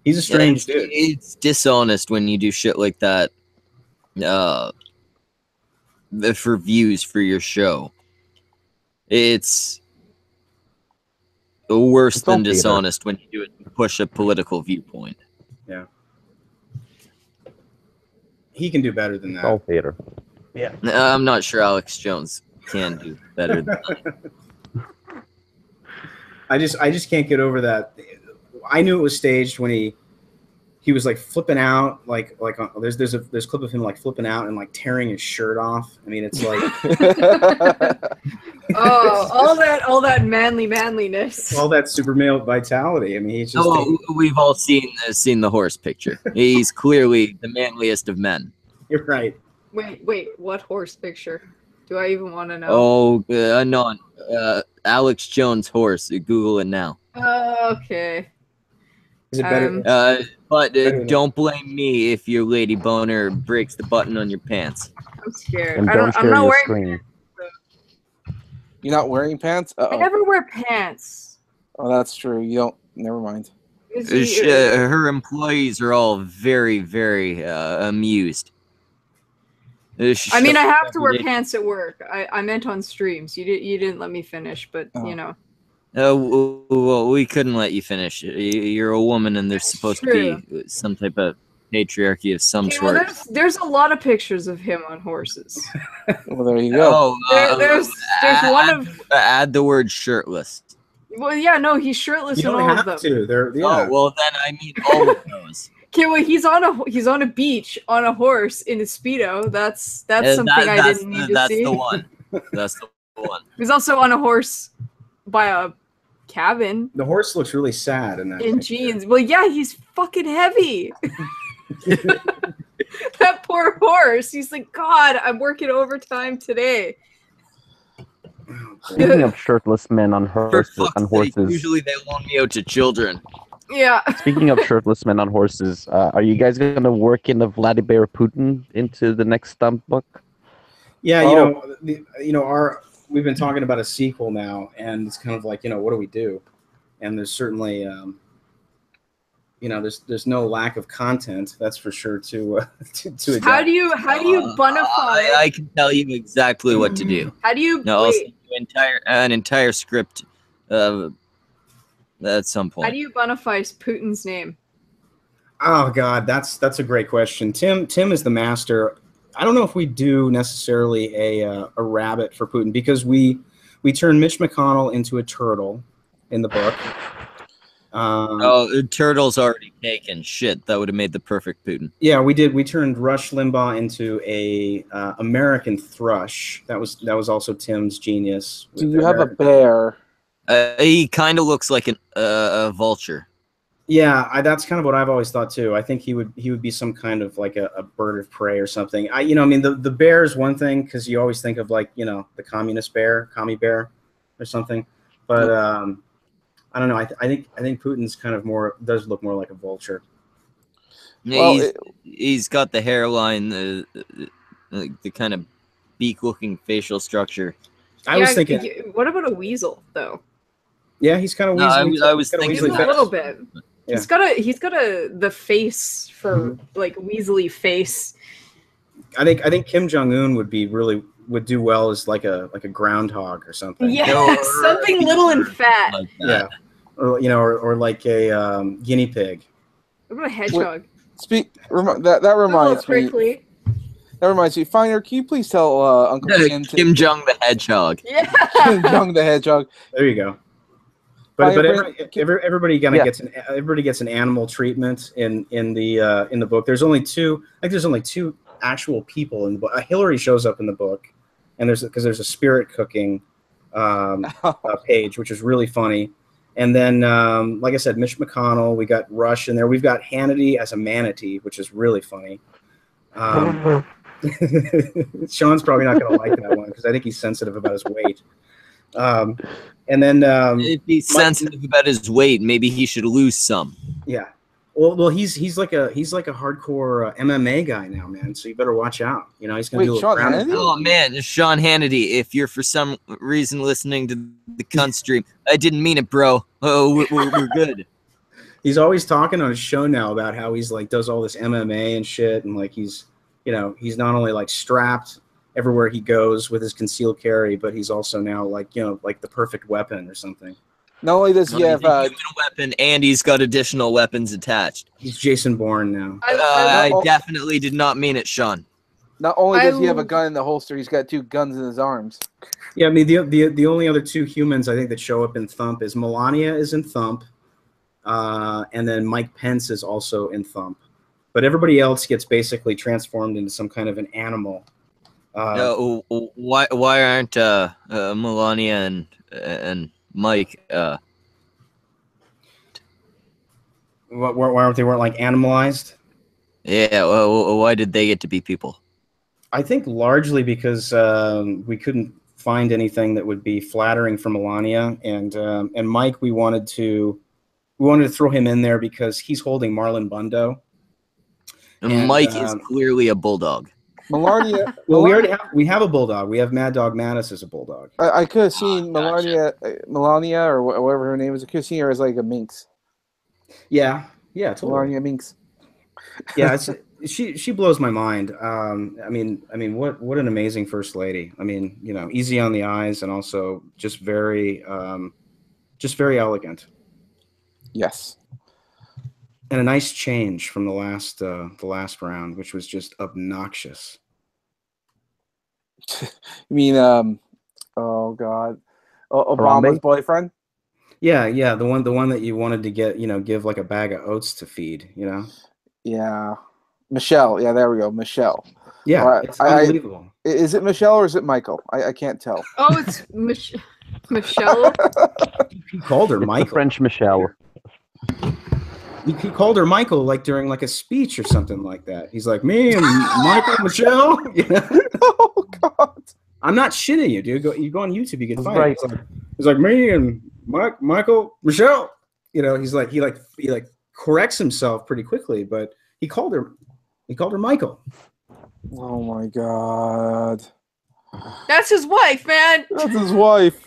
He's a strange dude. It's dishonest when you do shit like that for views for your show. It's worse than dishonest when you do it to push a political viewpoint. Yeah. He can do better than that. All theater. Yeah. I'm not sure Alex Jones can do better than that. I just can't get over that. I knew it was staged when he was like flipping out, like there's a clip of him like flipping out and like tearing his shirt off. I mean, it's like all that manliness, all that super male vitality. I mean, he's just. We've all seen the horse picture. He's clearly the manliest of men. You're right. Wait, what horse picture? Do I even want to know? Oh, no. Alex Jones horse. Google it now. Okay. Is it better? But don't blame me if your lady boner breaks the button on your pants. I'm scared. And I'm not wearing screen. pants. You're not wearing pants? I never wear pants. Oh, that's true. You don't. Never mind. Her employees are all very, very amused. I mean, I have to wear pants at work. I meant on streams. You didn't let me finish, but you know. Well, we couldn't let you finish. You're a woman, and there's supposed to be some type of patriarchy of some sort. Well, there's a lot of pictures of him on horses. Well, there you go. There's one of add the word shirtless. Well, yeah, no, he's shirtless in all of them. Oh, well, then I mean all of those. Okay, well, he's on a beach on a horse in a Speedo. That's something I didn't need to see. That's the one. That's the one. He's also on a horse by a cabin. The horse looks really sad in that. In jeans. Well, yeah, he's fucking heavy. That poor horse. He's like, God, I'm working overtime today. Speaking of shirtless men on horses, Usually they loan me out to children. Yeah. Speaking of shirtless men on horses, are you guys going to work in the Vladimir Putin into the next Thump book? Yeah, Oh. we've been talking about a sequel now, and it's kind of like, what do we do? And there's certainly, there's no lack of content, that's for sure. To adapt. How do you bonify? I can tell you exactly what to do. How do you No, I'll wait? send you an entire script at some point. How do you bonify Putin's name? Oh God, that's a great question. Tim is the master. I don't know if we do necessarily a rabbit for Putin, because we turn Mitch McConnell into a turtle in the book. The turtle's already taken. Shit, that would have made the perfect Putin. Yeah, we did. We turned Rush Limbaugh into a American thrush. That was also Tim's genius. Do you have a bear? He kind of looks like a vulture. Yeah, that's kind of what I've always thought too. I think he would be some kind of like a bird of prey or something. The bear is one thing, because you always think of like, the communist bear, commie bear, or something. But I don't know. I think Putin's kind of does look more like a vulture. Yeah, he's got the hairline, the kind of beak-looking facial structure. I was thinking, what about a weasel though? Yeah, he's kind of weaselly. I was thinking a little bit. Yeah. He's got the face for like weaselly face. I think Kim Jong-un would do well as like a groundhog or something. Yeah, something little and fat. Like Yeah, or like a guinea pig. What about a hedgehog? That reminds me. Prickly. That reminds me. Finer, can you please tell Uncle Kim Kim Jong the Hedgehog. Yeah. Kim Jong the Hedgehog. There you go. But everybody gets an animal treatment in the book. There's only two. There's only two actual people in the book. Hillary shows up in the book, and there's a spirit cooking page, which is really funny. And then, like I said, Mitch McConnell. We got Rush in there. We've got Hannity as a manatee, which is really funny. Sean's probably not going to like that one, because I think he's sensitive about his weight. And then if he's sensitive about his weight, maybe he should lose some. Yeah. Well, he's like a hardcore MMA guy now, man. So you better watch out. He's going to do Sean Hannity? Oh man, Sean Hannity. If you're for some reason listening to the cunt stream, I didn't mean it, bro. Oh, we're good. He's always talking on his show now about how he's like does all this MMA and shit, and like he's not only like strapped everywhere he goes with his concealed carry, but he's also now like the perfect weapon or something. Not only does he have a human weapon, and he's got additional weapons attached. He's Jason Bourne now. I definitely did not mean it, Sean. Not only does he have a gun in the holster, he's got 2 guns in his arms. Yeah, I mean the only other 2 humans I think that show up in Thump is Melania is in Thump, and then Mike Pence is also in Thump. But everybody else gets basically transformed into some kind of an animal. Why aren't Melania and Mike? Why weren't they like animalized? Yeah. Well, why did they get to be people? I think largely because we couldn't find anything that would be flattering for Melania, and Mike. We wanted to throw him in there because he's holding Marlon Bundo. And Mike is clearly a bulldog. Melania. Well, we have a bulldog. We have Mad Dog Mattis as a bulldog. I could have seen Melania or whatever her name is. I could have seen her as like a minx. Yeah, totally. Melania Minx. Yeah, she blows my mind. I mean, what an amazing first lady. I mean, easy on the eyes and also just very elegant. Yes. And a nice change from the last round, which was just obnoxious. You mean, oh God, Obama's boyfriend? Yeah, the one that you wanted to give like a bag of oats to feed, Yeah, Michelle. Yeah, there we go, Michelle. Yeah, it's unbelievable. Is it Michelle or is it Michael? I can't tell. Oh, it's Michelle. He called her Michael. French Michelle. He called her Michael like during like a speech or something like that. He's like, me and Michael Michelle. Oh God! I'm not shitting you, dude. You go on YouTube, you can find right. it. It's like me and Michael Michelle. you know, he corrects himself pretty quickly, but he called her Michael. Oh my God. That's his wife, man. That's his wife.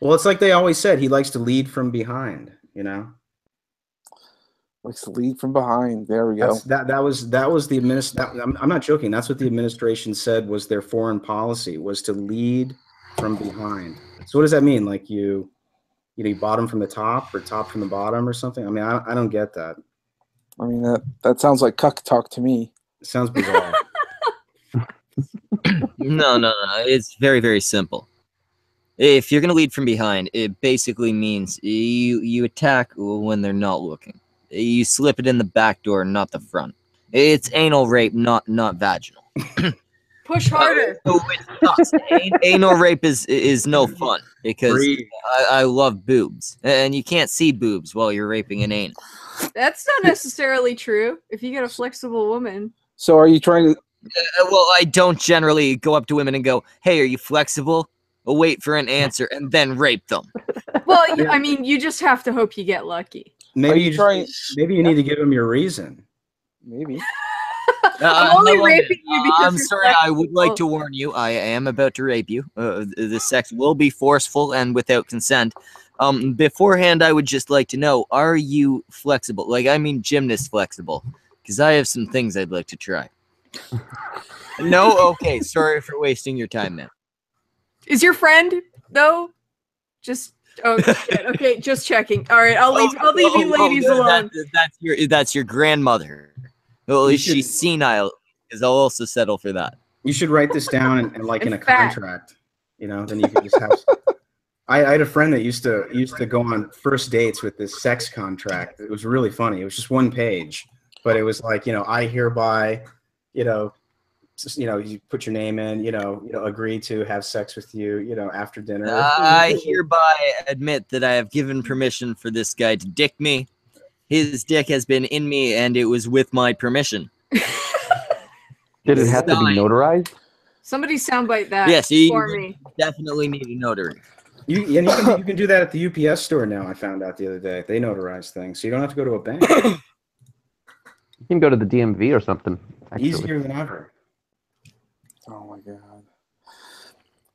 Well, it's like they always said, he likes to lead from behind, you know. Likes to lead from behind. There we go. That was the I'm not joking. That's what the administration said was their foreign policy, was to lead from behind. So what does that mean? Like you bottom from the top or top from the bottom or something? I mean, I don't get that. I mean, that sounds like cuck talk to me. It sounds bizarre. No. It's very, very simple. If you're going to lead from behind, it basically means you attack when they're not looking. You slip it in the back door, not the front. It's anal rape, not vaginal. Push harder. Anal rape is no fun because I love boobs, and you can't see boobs while you're raping an anal. That's not necessarily true. If you get a flexible woman. So are you trying to? Well, I don't generally go up to women and go, "Hey, are you flexible?" I'll wait for an answer and then rape them. Well, I mean, you just have to hope you get lucky. Maybe you need to give him your reason. Maybe. I'm only raping you because I'm sorry. I would like to warn you. I am about to rape you. The sex will be forceful and without consent. Beforehand, I would just like to know: are you flexible? Like, I mean, gymnast flexible, because I have some things I'd like to try. No, okay. Sorry for wasting your time, man. Is your friend though? Just okay. Just checking. All right, I'll leave you ladies alone. That's your grandmother. Well, she's senile, because I'll also settle for that. You should write this down and like in a contract. You know, then you can just have. I had a friend that used to go on first dates with this sex contract. It was really funny. It was just one page, but it was like, you know, I hereby, you put your name in, agree to have sex with you, after dinner. I hereby admit that I have given permission for this guy to dick me. His dick has been in me, and it was with my permission. Did it have to be notarized? Somebody soundbite that for me. Definitely need a notary. You can do that at the UPS store now. I found out the other day. They notarize things, so you don't have to go to a bank. You can go to the DMV or something. Actually. Easier than ever. Oh my God.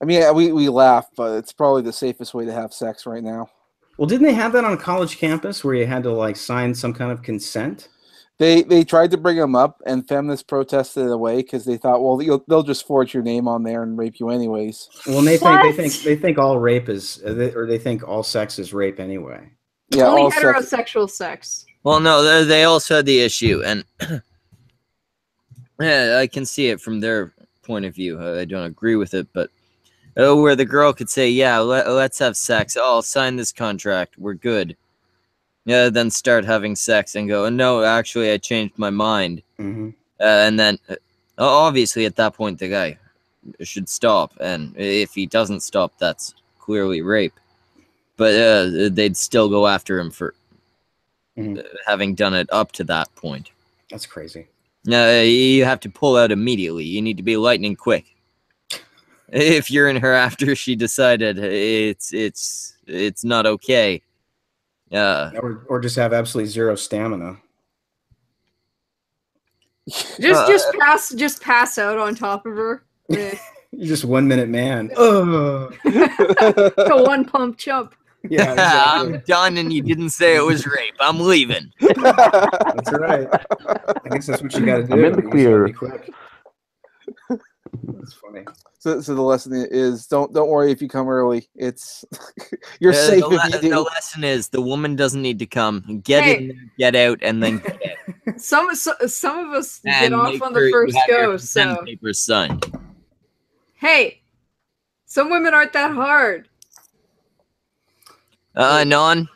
I mean, we laugh, but it's probably the safest way to have sex right now. Well, didn't they have that on a college campus where you had to like sign some kind of consent? They tried to bring them up, and feminists protested it away because they thought, well, they'll just forge your name on there and rape you anyways. Well, they think all rape is, or they think all sex is rape anyway. Yeah, only heterosexual sex. Well, no, they also had the issue, and yeah, I can see it from their point of view. I don't agree with it, but where the girl could say, "Yeah, let's have sex. Oh, I'll sign this contract. We're good." Yeah, then start having sex and go, "No, actually, I changed my mind." Mm-hmm. And then, obviously, at that point, the guy should stop. And if he doesn't stop, that's clearly rape. But they'd still go after him for having done it up to that point. That's crazy. You have to pull out immediately. You need to be lightning quick. If you're in her after she decided it's not okay. Or just have absolutely zero stamina. Just pass out on top of her. You're just 1 minute man. A one pump chump. Yeah, exactly. I'm done, and you didn't say it was rape. I'm leaving. That's right. I guess that's what you got to do. I'm in the clear. That's funny. So the lesson is don't worry if you come early. It's you're safe if you do. The lesson is the woman doesn't need to come. Get in, get out, and then get out. Some of us get off on the first go. So papers signed. Hey, some women aren't that hard. Non.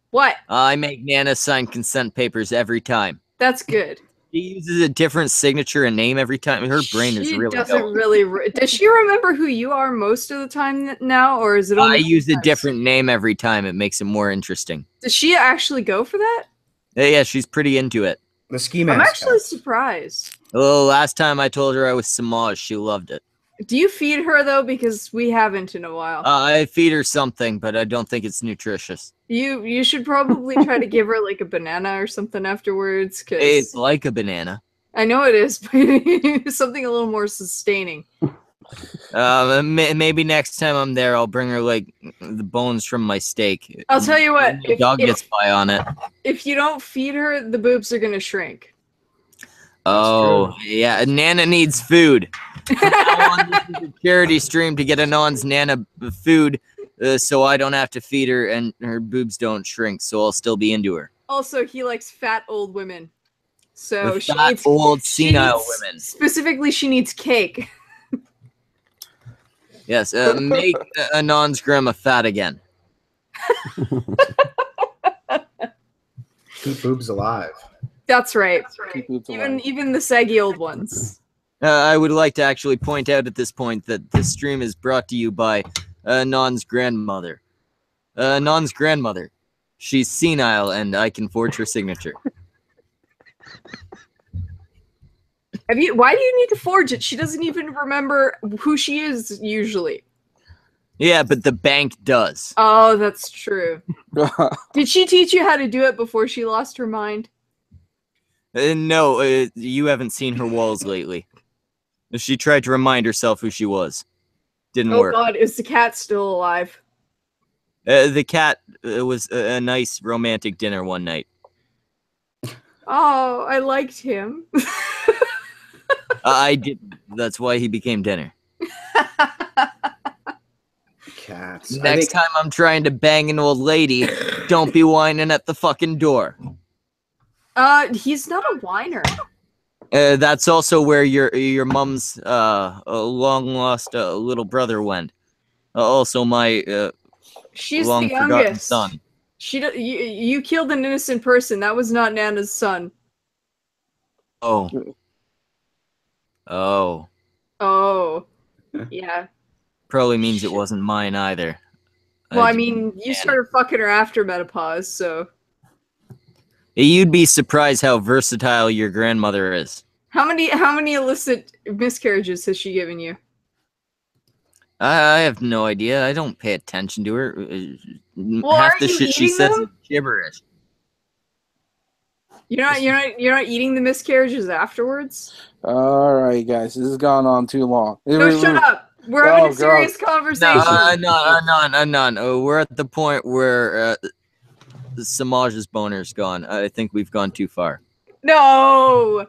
What? I make Nana sign consent papers every time. That's good. She uses a different signature and name every time. Her brain is really going. Does she remember who you are most of the time now, or is it only I use a different name every time. It makes it more interesting. Does she actually go for that? Yeah, she's pretty into it. The ski mask. I'm actually surprised. Well, last time I told her I was Samaj, she loved it. Do you feed her though? Because we haven't in a while. I feed her something, but I don't think it's nutritious. You should probably try to give her like a banana or something afterwards. It's Cause like a banana. I know it is, but something a little more sustaining. Maybe next time I'm there, I'll bring her like the bones from my steak. I'll tell you what. The dog gets by on it. If you don't feed her, the boobs are gonna shrink. Oh, yeah. Nana needs food. From now on, this is a charity stream to get Anon's Nana food, so I don't have to feed her and her boobs don't shrink, so I'll still be into her. Also, he likes fat old women. So The she fat, needs old, she senile needs- women. Specifically, she needs cake. Yes, make Anon's grandma fat again. Keep boobs alive. That's right. Keep boobs alive. Even the saggy old ones. I would like to actually point out at this point that this stream is brought to you by Anon's grandmother. Anon's grandmother. She's senile, and I can forge her signature. Why do you need to forge it? She doesn't even remember who she is usually. Yeah, but the bank does. Oh, that's true. Did she teach you how to do it before she lost her mind? No, you haven't seen her walls lately. She tried to remind herself who she was. Didn't Oh work. God, is the cat still alive? The cat was a nice romantic dinner one night. Oh, I liked him. I didn't. That's why he became dinner. Cats. Next time I'm trying to bang an old lady, don't be whining at the fucking door. He's not a whiner. That's also where your mom's long lost little brother went. Also, my She's the long forgotten youngest. son. You killed an innocent person. That was not Nana's son. Oh. Oh. Oh, yeah. Probably means it wasn't mine either. Well, I didn't mean, you plan started fucking her after menopause, so. it. You'd be surprised how versatile your grandmother is. How many illicit miscarriages has she given you? I have no idea. I don't pay attention to her. Well, Half aren't the you shit she eating says them? is gibberish. You're not eating the miscarriages afterwards? All right, guys, this has gone on too long. No, shut up. We're having a serious conversation. None. We're at the point where Samaj's boner's gone. I think we've gone too far. No,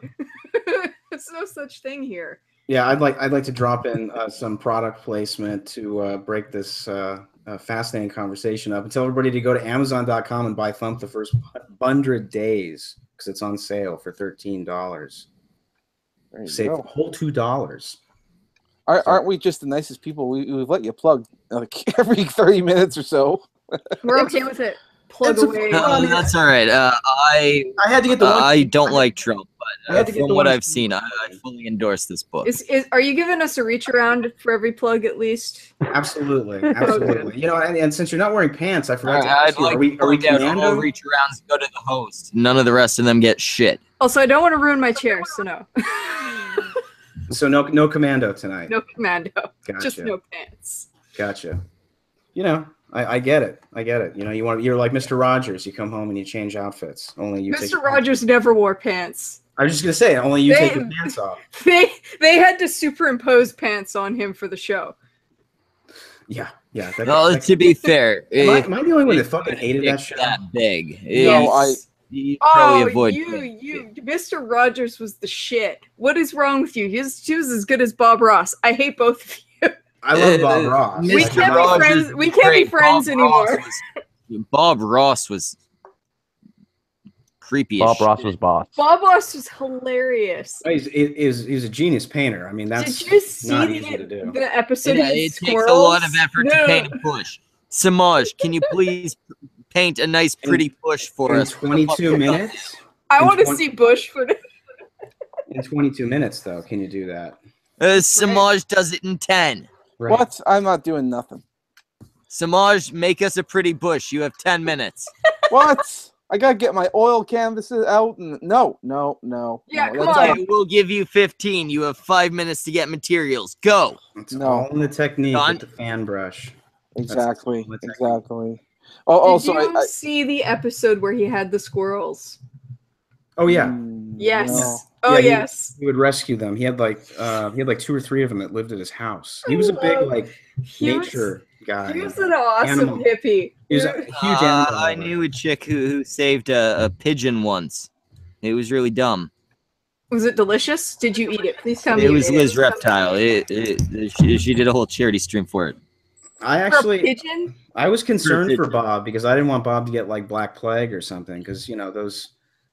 there's no such thing here. Yeah, I'd like to drop in some product placement to break this fascinating conversation up and tell everybody to go to Amazon.com and buy Thump the first 100 days because it's on sale for $13. Save a whole $2. Aren't we just the nicest people? We've let you plug like every 30 minutes or so. We're okay with it. Plug It's a- away. Well, That's all right. I had to get the one. I don't like Trump, I had but to get from the what one- I've seen, I fully endorse this book. Are you giving us a reach around for every plug at least? Absolutely. You know, and since you're not wearing pants, I forgot to I'd ask you, like are we to point out all commando? reach arounds go to the host. None of the rest of them get shit. Also, I don't want to ruin my chair, so no. So no commando tonight. No commando. Gotcha. Just no pants. Gotcha. You know, I get it. You know, you're like Mr. Rogers. You come home and you change outfits. Only you. Mr. Rogers never wore pants. I was just gonna say, only you take your pants off. They had to superimpose pants on him for the show. Yeah. Well, to be fair, am I the only one that fucking hated that show? That big. No, You probably avoid. you, Mr. Rogers was the shit. What is wrong with you? He was as good as Bob Ross. I hate both of you. I love Bob Ross. We Mr. can't be Rogers friends. was We can't be great. friends Bob anymore. Ross Bob Ross was creepy. Bob as Ross shit. was boss. Bob Ross was hilarious. He's a genius painter. I mean, that's Did you see not easy to do. the episode Yeah, of it Squirrels? takes a lot of effort No. to paint a bush. Samaj, can you please paint a nice, pretty bush for In us? 22 minutes? I in want to 20 see Bush for In 22 minutes, though, can you do that? Samaj does it in 10. Right. What? I'm not doing nothing. Samaj, make us a pretty bush. You have 10 minutes. What? I gotta get my oil canvases out. And no. Yeah, come that's on. Okay, we'll give you 15. You have 5 minutes to get materials. Go. It's No. all in the technique Done. with the fan brush. Exactly. That's the technique. Exactly. Oh, Did also, you I see the episode where he had the squirrels? Oh yeah, Yes. No. Oh Yeah, yes. he would rescue them. He had like 2 or 3 of them that lived at his house. He was a big like He was- nature guy. He was an awesome Animal. hippie. He was a huge animal I lover. knew a chick who saved a pigeon once. It was really dumb. Was it delicious? Did you eat it? Please tell me. It you was ate Liz Reptile. She did a whole charity stream for it. I For a actually, pigeon? I was concerned for pigeon. Bob because I didn't want Bob to get like Black Plague or something because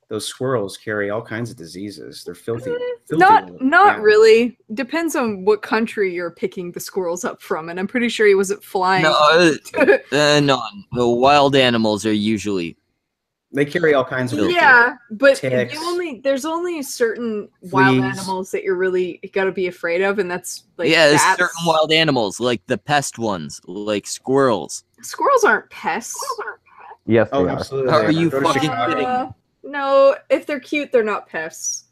those squirrels carry all kinds of diseases. They're filthy. Not Yeah. really. Depends on what country you're picking the squirrels up from, and I'm pretty sure he wasn't flying. No, no. The wild animals are usually. They carry all kinds of Yeah, but ticks, there's only certain wild fleas. animals that you're really gotta be afraid of, and that's like Yeah, there's bats. certain wild animals, like the pest ones, like squirrels. Squirrels aren't pests. Yes, they Oh, are. absolutely. How are you Go to fucking Chicago. kidding? No, if they're cute, they're not pests.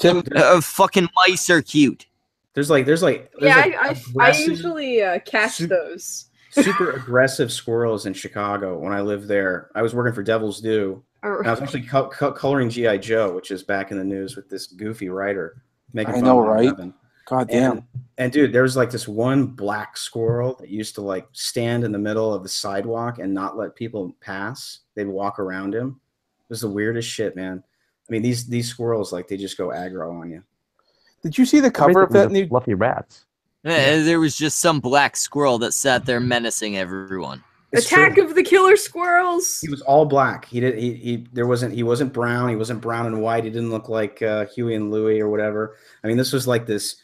Tim, Fucking mice are cute. There's Yeah, I aggressive- usually catch Su- those. super aggressive squirrels in Chicago when I lived there. I was working for Devil's Due. And I was actually coloring G.I. Joe, which is back in the news with this goofy writer making I fun know, of right? 9/11. God damn. And dude, there was like this one black squirrel that used to like stand in the middle of the sidewalk and not let people pass. They'd walk around him. It was the weirdest shit, man. I mean, these squirrels, like, they just go aggro on you. Did you see the cover of Basically that just new? fluffy rats. There was just some black squirrel that sat there menacing everyone. It's Attack true. of the Killer Squirrels. He was all black. He wasn't brown. He wasn't brown and white. He didn't look like Huey and Louie or whatever. I mean, this was like this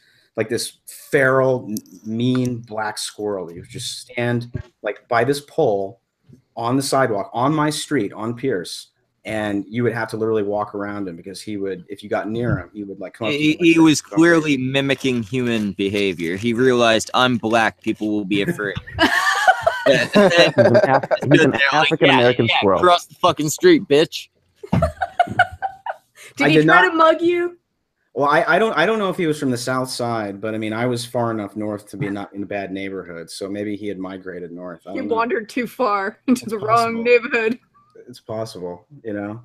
feral, mean black squirrel. He would just stand like by this pole on the sidewalk on my street on Pierce, and you would have to literally walk around him because he would, if you got near him, he would like come up to you. He was clearly mimicking human behavior. He realized, I'm black, people will be afraid. He's an African American squirrel. Across the fucking street, bitch. Did he try to mug you? Well, I don't know if he was from the south side, but I mean, I was far enough north to be not in a bad neighborhood, so maybe he had migrated north. I He don't know. wandered too far into It's the possible. wrong neighborhood. It's possible, you know.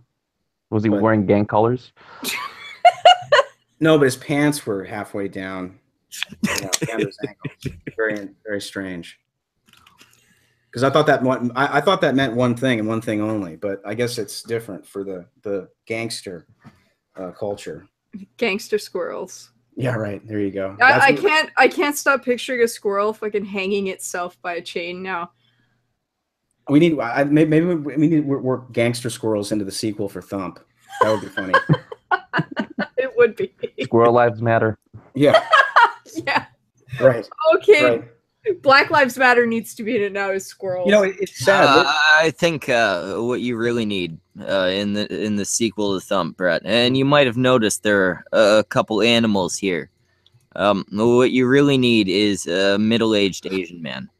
Was he But- wearing gang colors? No, but his pants were halfway down, down to his ankles. Very, very strange. Because I thought that meant one thing and one thing only, but I guess it's different for the gangster culture. Gangster squirrels. Yeah, right. There you go. I can't stop picturing a squirrel fucking hanging itself by a chain now. We need. Maybe we need to work gangster squirrels into the sequel for Thump. That would be funny. It would be. Squirrel lives matter. Yeah. Yeah. Right. Okay. Right. Black Lives Matter needs to be in it now as squirrels. You know, it's sad. I think what you really need in the sequel to Thump, Brett, and you might have noticed there are a couple animals here. What you really need is a middle-aged Asian man.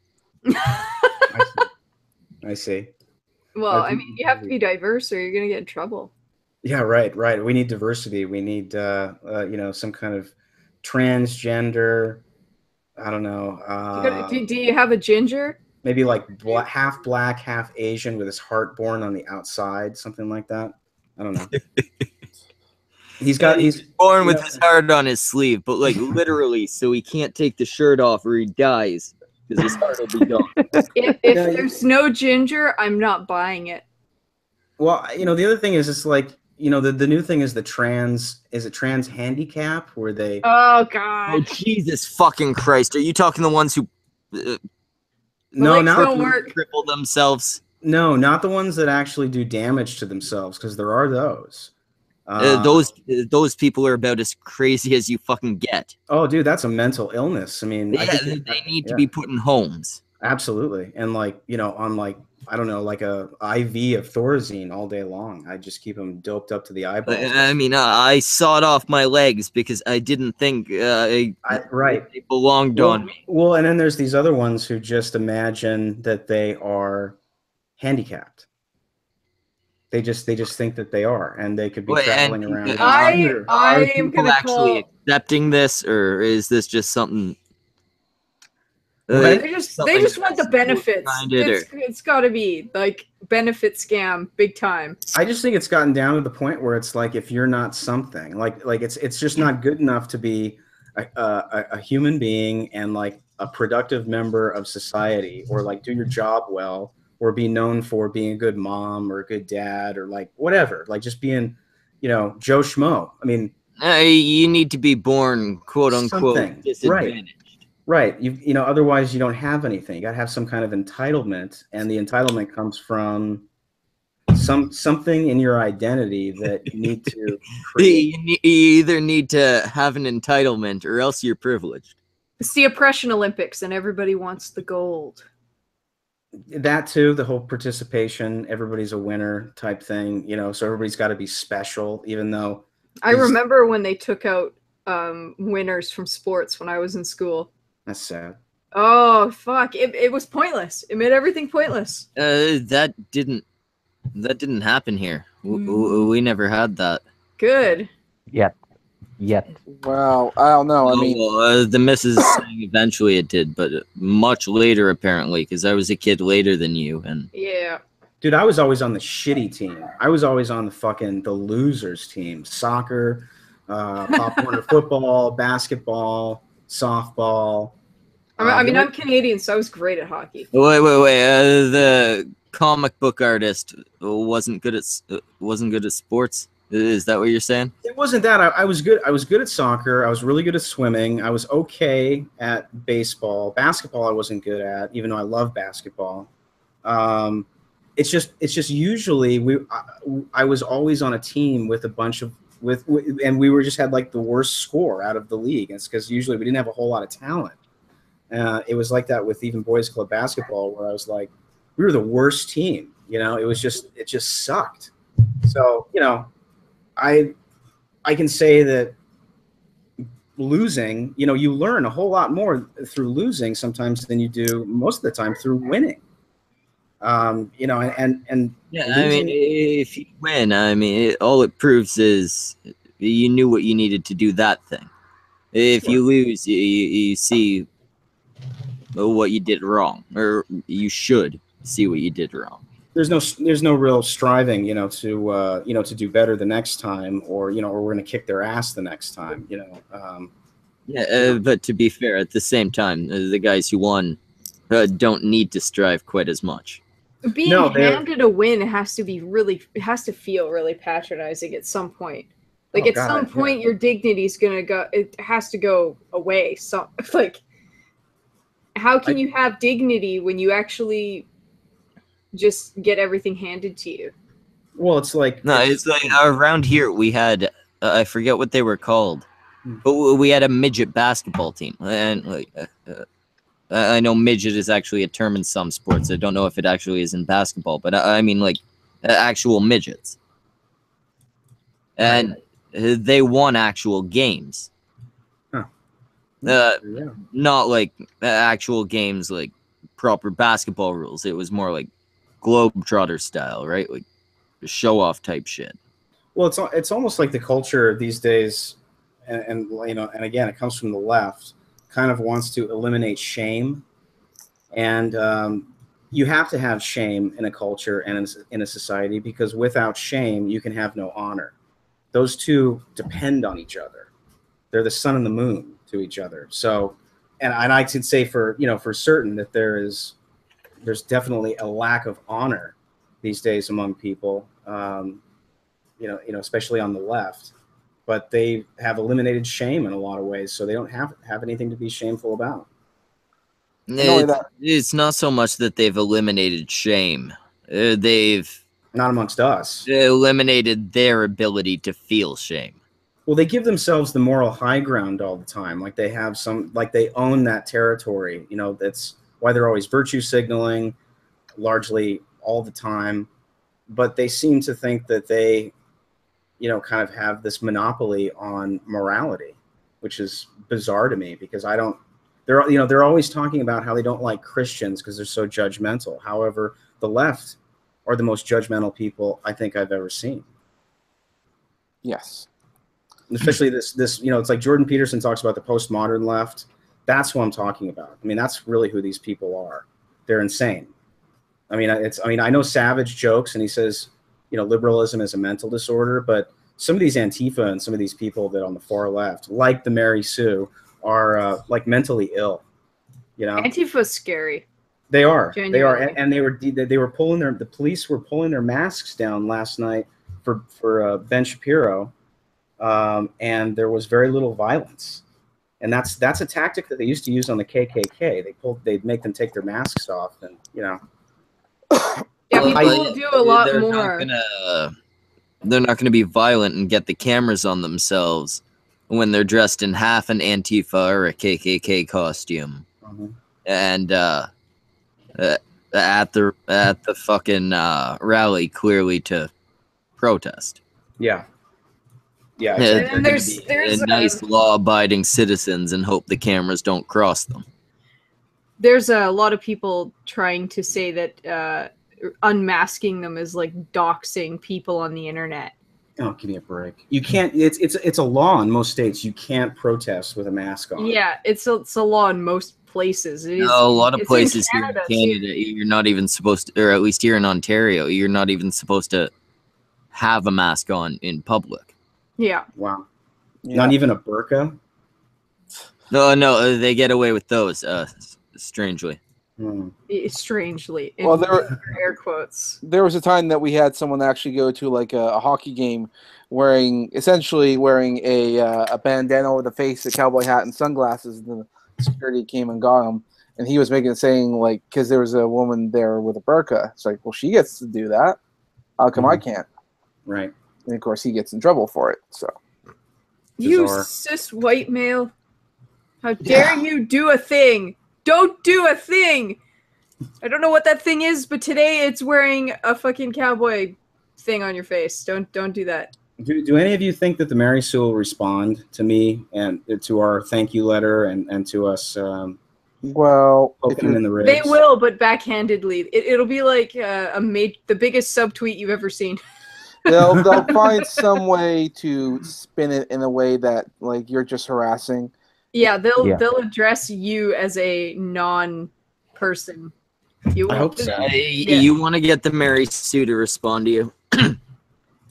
I see. Well, I mean, you have to be diverse or you're gonna get in trouble. Yeah, right. We need diversity. We need, some kind of transgender. I don't know. Do you have a ginger? Maybe like half black, half Asian with his heart born on the outside, something like that. I don't know. He's born with his heart on his sleeve, but like literally, so he can't take the shirt off or he dies because his heart will be gone. If there's no ginger, I'm not buying it. Well, the other thing is, it's like, the new thing is the trans handicap where they. Oh God. Oh Jesus fucking Christ! Are you talking the ones who? No, legs not don't work. Cripple themselves. No, not the ones that actually do damage to themselves, because there are those. Those people are about as crazy as you fucking get. Oh, dude, that's a mental illness. I mean, Yeah, they need to be put in homes. Absolutely, and like on like I don't know, like a IV of Thorazine all day long. I just keep them doped up to the eyeballs. I mean, I sawed off my legs because I didn't think right they belonged on me. Well, and then there's these other ones who just imagine that they are handicapped. They just think that they are, and they could be Well, traveling and around. I are am people gonna actually call. accepting this, or is this just something? What? They just something want the that's benefits. behind it, or- It's got to be like benefit scam, big time. I just think it's gotten down to the point where it's like if you're not something, like it's just not good enough to be a human being and like a productive member of society, or like do your job well, or be known for being a good mom or a good dad, or like whatever, like just being, Joe Schmo. I mean, you need to be born, quote unquote, something, disadvantaged. right. Otherwise you don't have anything. You got to have some kind of entitlement, and the entitlement comes from something in your identity that you need to create. You either need to have an entitlement, or else you're privileged. It's the oppression Olympics, and everybody wants the gold. That too, the whole participation, everybody's a winner type thing, so everybody's got to be special, even though I remember when they took out winners from sports when I was in school. that's sad. Oh fuck! It was pointless. It made everything pointless. That didn't happen here. We never had that. Good. Yet. Well, I don't know. I mean, The missus saying eventually it did, but much later apparently, because I was a kid later than you. And Yeah. Dude, I was always on the shitty team. I was always on the losers team. Soccer, Pop Warner football, basketball, softball. I mean, I'm Canadian, so I was great at hockey. wait. The comic book artist wasn't good at sports. Is that what you're saying? It wasn't that. I was good. I was good at soccer. I was really good at swimming. I was okay at baseball. Basketball I wasn't good at, even though I love basketball. It's just usually I was always on a team with a bunch of and we just had like the worst score out of the league. It's because usually we didn't have a whole lot of talent. It was like that with even boys club basketball, where I was like, we were the worst team. It just sucked. So I can say that losing, you learn a whole lot more through losing sometimes than you do most of the time through winning. And Yeah, losing, I mean, if you win, I mean, all it proves is you knew what you needed to do that thing. If Sure. you lose, you see what you did wrong, or you should see what you did wrong. there's no real striving, to do better the next time, or we're going to kick their ass the next time, But to be fair, at the same time, the guys who won don't need to strive quite as much. Being handed a win has to feel really patronizing at some point. Like at some point, your dignity's gonna go. It has to go away. So, like, how can you have dignity when you actually just get everything handed to you? Well, it's like around here we had I forget what they were called, but we had a midget basketball team, and I know midget is actually a term in some sports. I don't know if it actually is in basketball, but I mean like actual midgets, and they won actual games. Not like actual games like proper basketball rules. It was more like Globetrotter style, right? Like show off type shit. Well, it's almost like the culture these days, and again, it comes from the left, kind of wants to eliminate shame, and you have to have shame in a culture and in a society, because without shame, you can have no honor. Those two depend on each other. They're the sun and the moon to each other. So, and I can say for certain that there's definitely a lack of honor these days among people, especially on the left. But they have eliminated shame in a lot of ways, so they don't have anything to be shameful about. It's not so much that they've eliminated shame. They've not amongst us eliminated their ability to feel shame. Well, they give themselves the moral high ground all the time. Like they have they own that territory. That's why they're always virtue signaling, largely all the time. But they seem to think that they, kind of have this monopoly on morality, which is bizarre to me, because they're always talking about how they don't like Christians because they're so judgmental. However, the left are the most judgmental people I think I've ever seen. Yes. Especially this, you know, it's like Jordan Peterson talks about the postmodern left. That's who I'm talking about. I mean, that's really who these people are. They're insane. I mean, I know Savage jokes and he says, you know, liberalism is a mental disorder, but some of these Antifa and some of these people that on the far left, like the Mary Sue, are like mentally ill. You know, Antifa's scary. They are. Genuinely. They are, and they were pulling the police were pulling their masks down last night for Ben Shapiro, and there was very little violence, and that's a tactic that they used to use on the KKK. They'd make them take their masks off, and you know. Yeah, people will do a lot more. They're not gonna be violent and get the cameras on themselves when they're dressed in half an Antifa or a KKK costume, and at the fucking rally, clearly to protest. Yeah. Yeah. Exactly. And there's nice law-abiding citizens and hope the cameras don't cross them. There's a lot of people trying to say that unmasking them is like doxing people on the internet. Oh, give me a break. You can't. It's a law in most states. You can't protest with a mask on. Yeah, it's a law in most places. A lot of places here in Canada, you're not even supposed to, or at least here in Ontario, you're not even supposed to have a mask on in public. Yeah. Wow. Yeah. Not even a burqa? No, they get away with those, strangely. Strangely. Well, there were air quotes. There was a time that we had someone actually go to like a hockey game essentially wearing a bandana over the face, a cowboy hat, and sunglasses, and the security came and got him. And he was saying, like, because there was a woman there with a burqa. It's like, well, she gets to do that. How come I can't? Right. And of course, he gets in trouble for it. So, you cis white male, how dare you do a thing? Don't do a thing. I don't know what that thing is, but today it's wearing a fucking cowboy thing on your face. Don't do that. Do any of you think that the Mary Sue will respond to me and to our thank you letter and to us? Well, poking them in the ribs? They will, but backhandedly. It'll be like the biggest subtweet you've ever seen. They'll find some way to spin it in a way that like you're just harassing. Yeah, they'll address you as a non-person. I hope so. You want to get the Mary Sue to respond to you?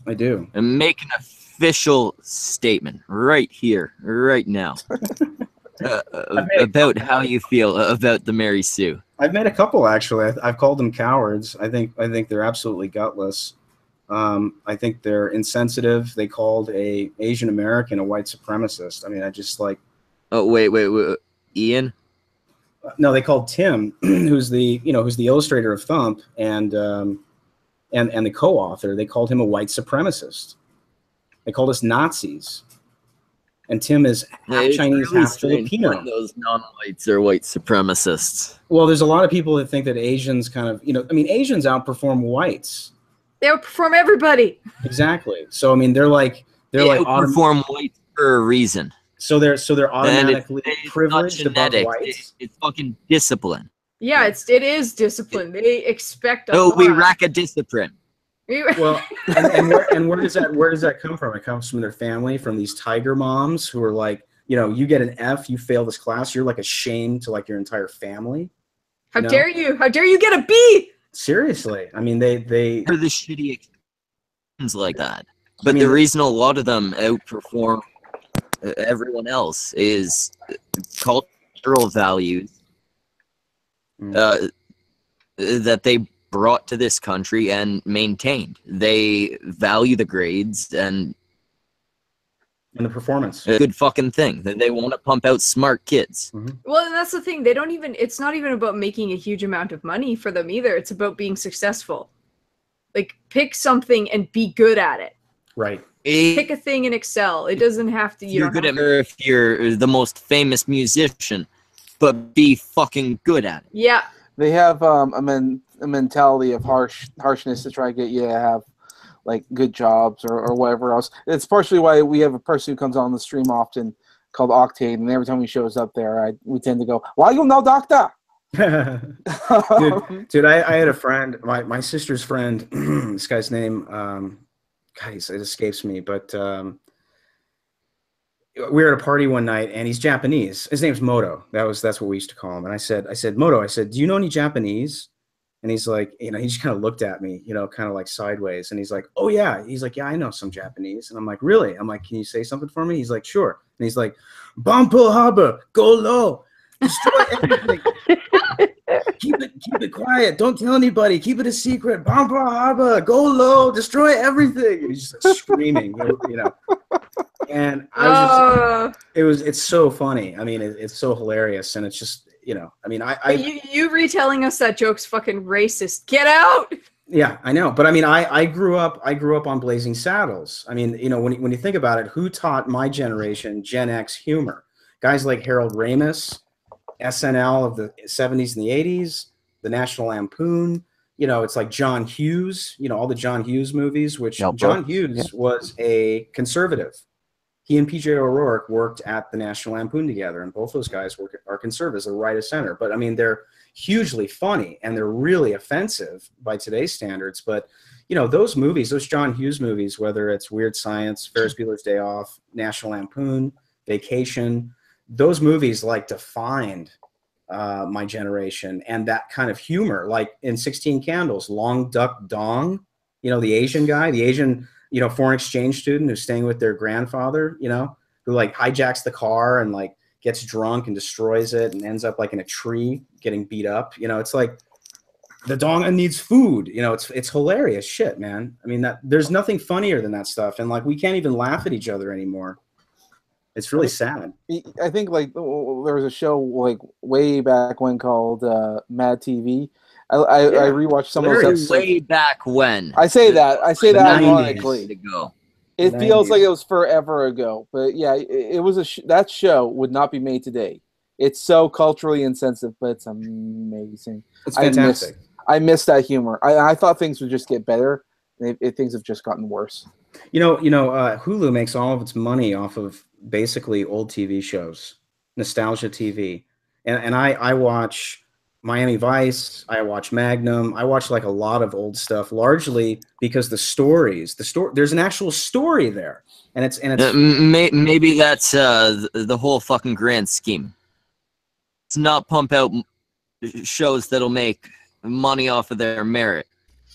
I do. And make an official statement right here, right now, about how you feel about the Mary Sue. I've made a couple actually. I've called them cowards. I think they're absolutely gutless. I think they're insensitive. They called a Asian American a white supremacist. I mean, I just like. Oh wait, Ian. No, they called Tim, who's the illustrator of Thump and the co-author. They called him a white supremacist. They called us Nazis. And Tim is half Chinese, really half Filipino. Those non-whites are white supremacists. Well, there's a lot of people that think that Asians Asians outperform whites. They outperform everybody. Exactly. So I mean, they're like outperform whites for a reason. So they're automatically privileged above whites. It's fucking discipline. Yeah, it is discipline. They expect. We rack a discipline. Well, and where does that come from? It comes from their family, from these tiger moms who are like, you get an F, you fail this class, you're like a shame to like your entire family. How dare you? How dare you get a B? Seriously, I mean they are the shitty things like that. But the reason a lot of them outperform everyone else is cultural values that they brought to this country and maintained. They value the grades and the performance. A good fucking thing. They want to pump out smart kids. Mm-hmm. Well, and that's the thing. It's not even about making a huge amount of money for them either. It's about being successful. Like, pick something and be good at it. Right. Pick a thing and excel. It doesn't have to. You're good at it if you're the most famous musician, but be fucking good at it. Yeah. They have a mentality of harshness to try to get you to have like good jobs or whatever else. It's partially why we have a person who comes on the stream often called Octane, and every time he shows up there, we tend to go, "Why you no doctor?" dude, I had a friend, my sister's friend. This guy's name, guys, it escapes me, but we were at a party one night, and he's Japanese. His name's Moto. That's what we used to call him. And I said, Moto, I said, do you know any Japanese? And he's like, he just kind of looked at me, kind of like sideways. And he's like, oh yeah. He's like, yeah, I know some Japanese. And I'm like, really? I'm like, can you say something for me? He's like, sure. And he's like, Bampo Harbor, go low, destroy everything. keep it quiet. Don't tell anybody. Keep it a secret. Bampo Harbor, go low, destroy everything. And he's just like screaming, And I was it's so funny. I mean, it's so hilarious, and it's just, I mean, you retelling us that joke's fucking racist. Get out. Yeah, I know, but I mean, I grew up on Blazing Saddles. I mean, when you think about it, who taught my generation Gen X humor? Guys like Harold Ramis, SNL of the 70s and the 80s, the National Lampoon. It's like John Hughes. All the John Hughes movies, which John Hughes was a conservative. He and PJ O'Rourke worked at the National Lampoon together, and both those guys are conservatives. They're right of center. But I mean, they're hugely funny, and they're really offensive by today's standards. But those movies, those John Hughes movies, whether it's Weird Science, Ferris Bueller's Day Off, National Lampoon, Vacation, those movies like defined my generation, and that kind of humor, like in 16 Candles, Long Duck Dong, the Asian guy, the Asian foreign exchange student who's staying with their grandfather, who like hijacks the car and like gets drunk and destroys it and ends up like in a tree getting beat up. It's like the dong needs food. It's hilarious shit, man. I mean, there's nothing funnier than that stuff. And like, we can't even laugh at each other anymore. It's really sad. I think like there was a show like way back when called Mad TV. I rewatched some of those episodes. Way back when. I say that ironically. Ago. It feels like it was forever ago, but yeah, it was that show would not be made today. It's so culturally insensitive, but it's amazing. It's fantastic. I miss that humor. I thought things would just get better. Things have just gotten worse. Hulu makes all of its money off of basically old TV shows, nostalgia TV, and I watch Miami Vice, I watch Magnum, I watch like a lot of old stuff, largely because there's an actual story there, and it's maybe that's the whole fucking grand scheme. Let's not pump out shows that'll make money off of their merit.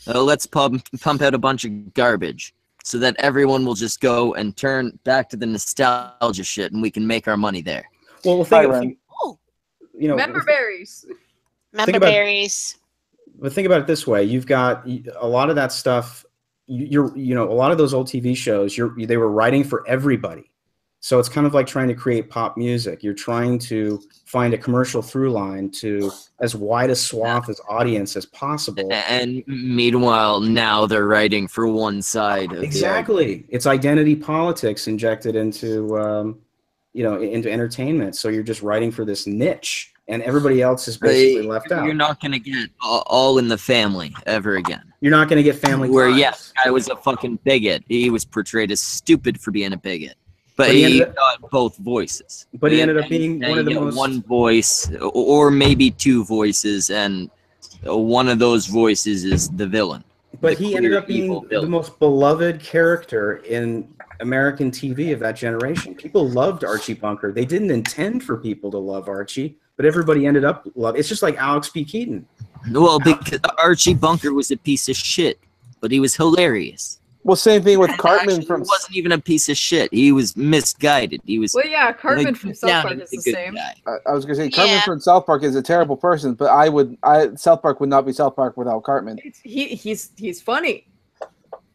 Let's pump out a bunch of garbage so that everyone will just go and turn back to the nostalgia shit, and we can make our money there. Well, member berries. Member berries. But think about it this way: you've got a lot of that stuff. A lot of those old TV shows. They were writing for everybody, so it's kind of like trying to create pop music. You're trying to find a commercial through line to as wide a swath as audience as possible. And meanwhile, now they're writing for one side. Exactly, it's identity politics injected into into entertainment. So you're just writing for this niche. And everybody else is basically left out. You're not going to get All in the Family ever again. You're not going to get Family Where, Ties. yes, I was a fucking bigot. He was portrayed as stupid for being a bigot. But he got both voices. But he ended up being one of the most... one voice, or maybe two voices, and one of those voices is the villain. But he ended up being the most beloved character in American TV of that generation. People loved Archie Bunker. They didn't intend for people to love Archie, but everybody ended up loving. It's just like Alex P. Keaton. Well, because Archie Bunker was a piece of shit, but he was hilarious. Well, same thing with Cartman. He wasn't even a piece of shit. He was misguided. He was. Well, yeah, Cartman from South Park is the same. I was gonna say Cartman from South Park is a terrible person, but South Park would not be South Park without Cartman. He's funny.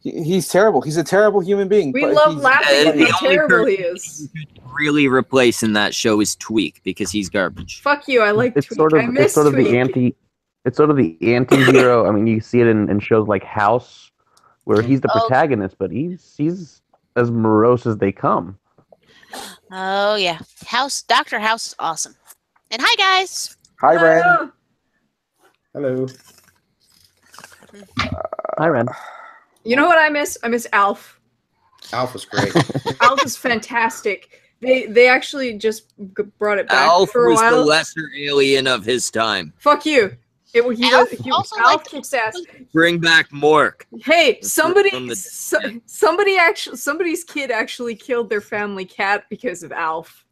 He's terrible. He's a terrible human being. We love laughing at how terrible he is. Really replacing that show is Tweak because he's garbage. Fuck you. I like Tweak. It's sort of the anti-hero. I mean, you see it in shows like House, where he's the protagonist, but he's as morose as they come. Oh yeah, Dr. House is awesome. And hi guys. Hi Ren. Hello. Hi Ren. You know what I miss? I miss Alf. Alf was great. Alf is fantastic. They actually just brought it back Alf for a was while. the lesser alien of his time. Fuck you. Alf kicks ass. Bring back Mork. Hey, From the- somebody's kid actually killed their family cat because of Alf.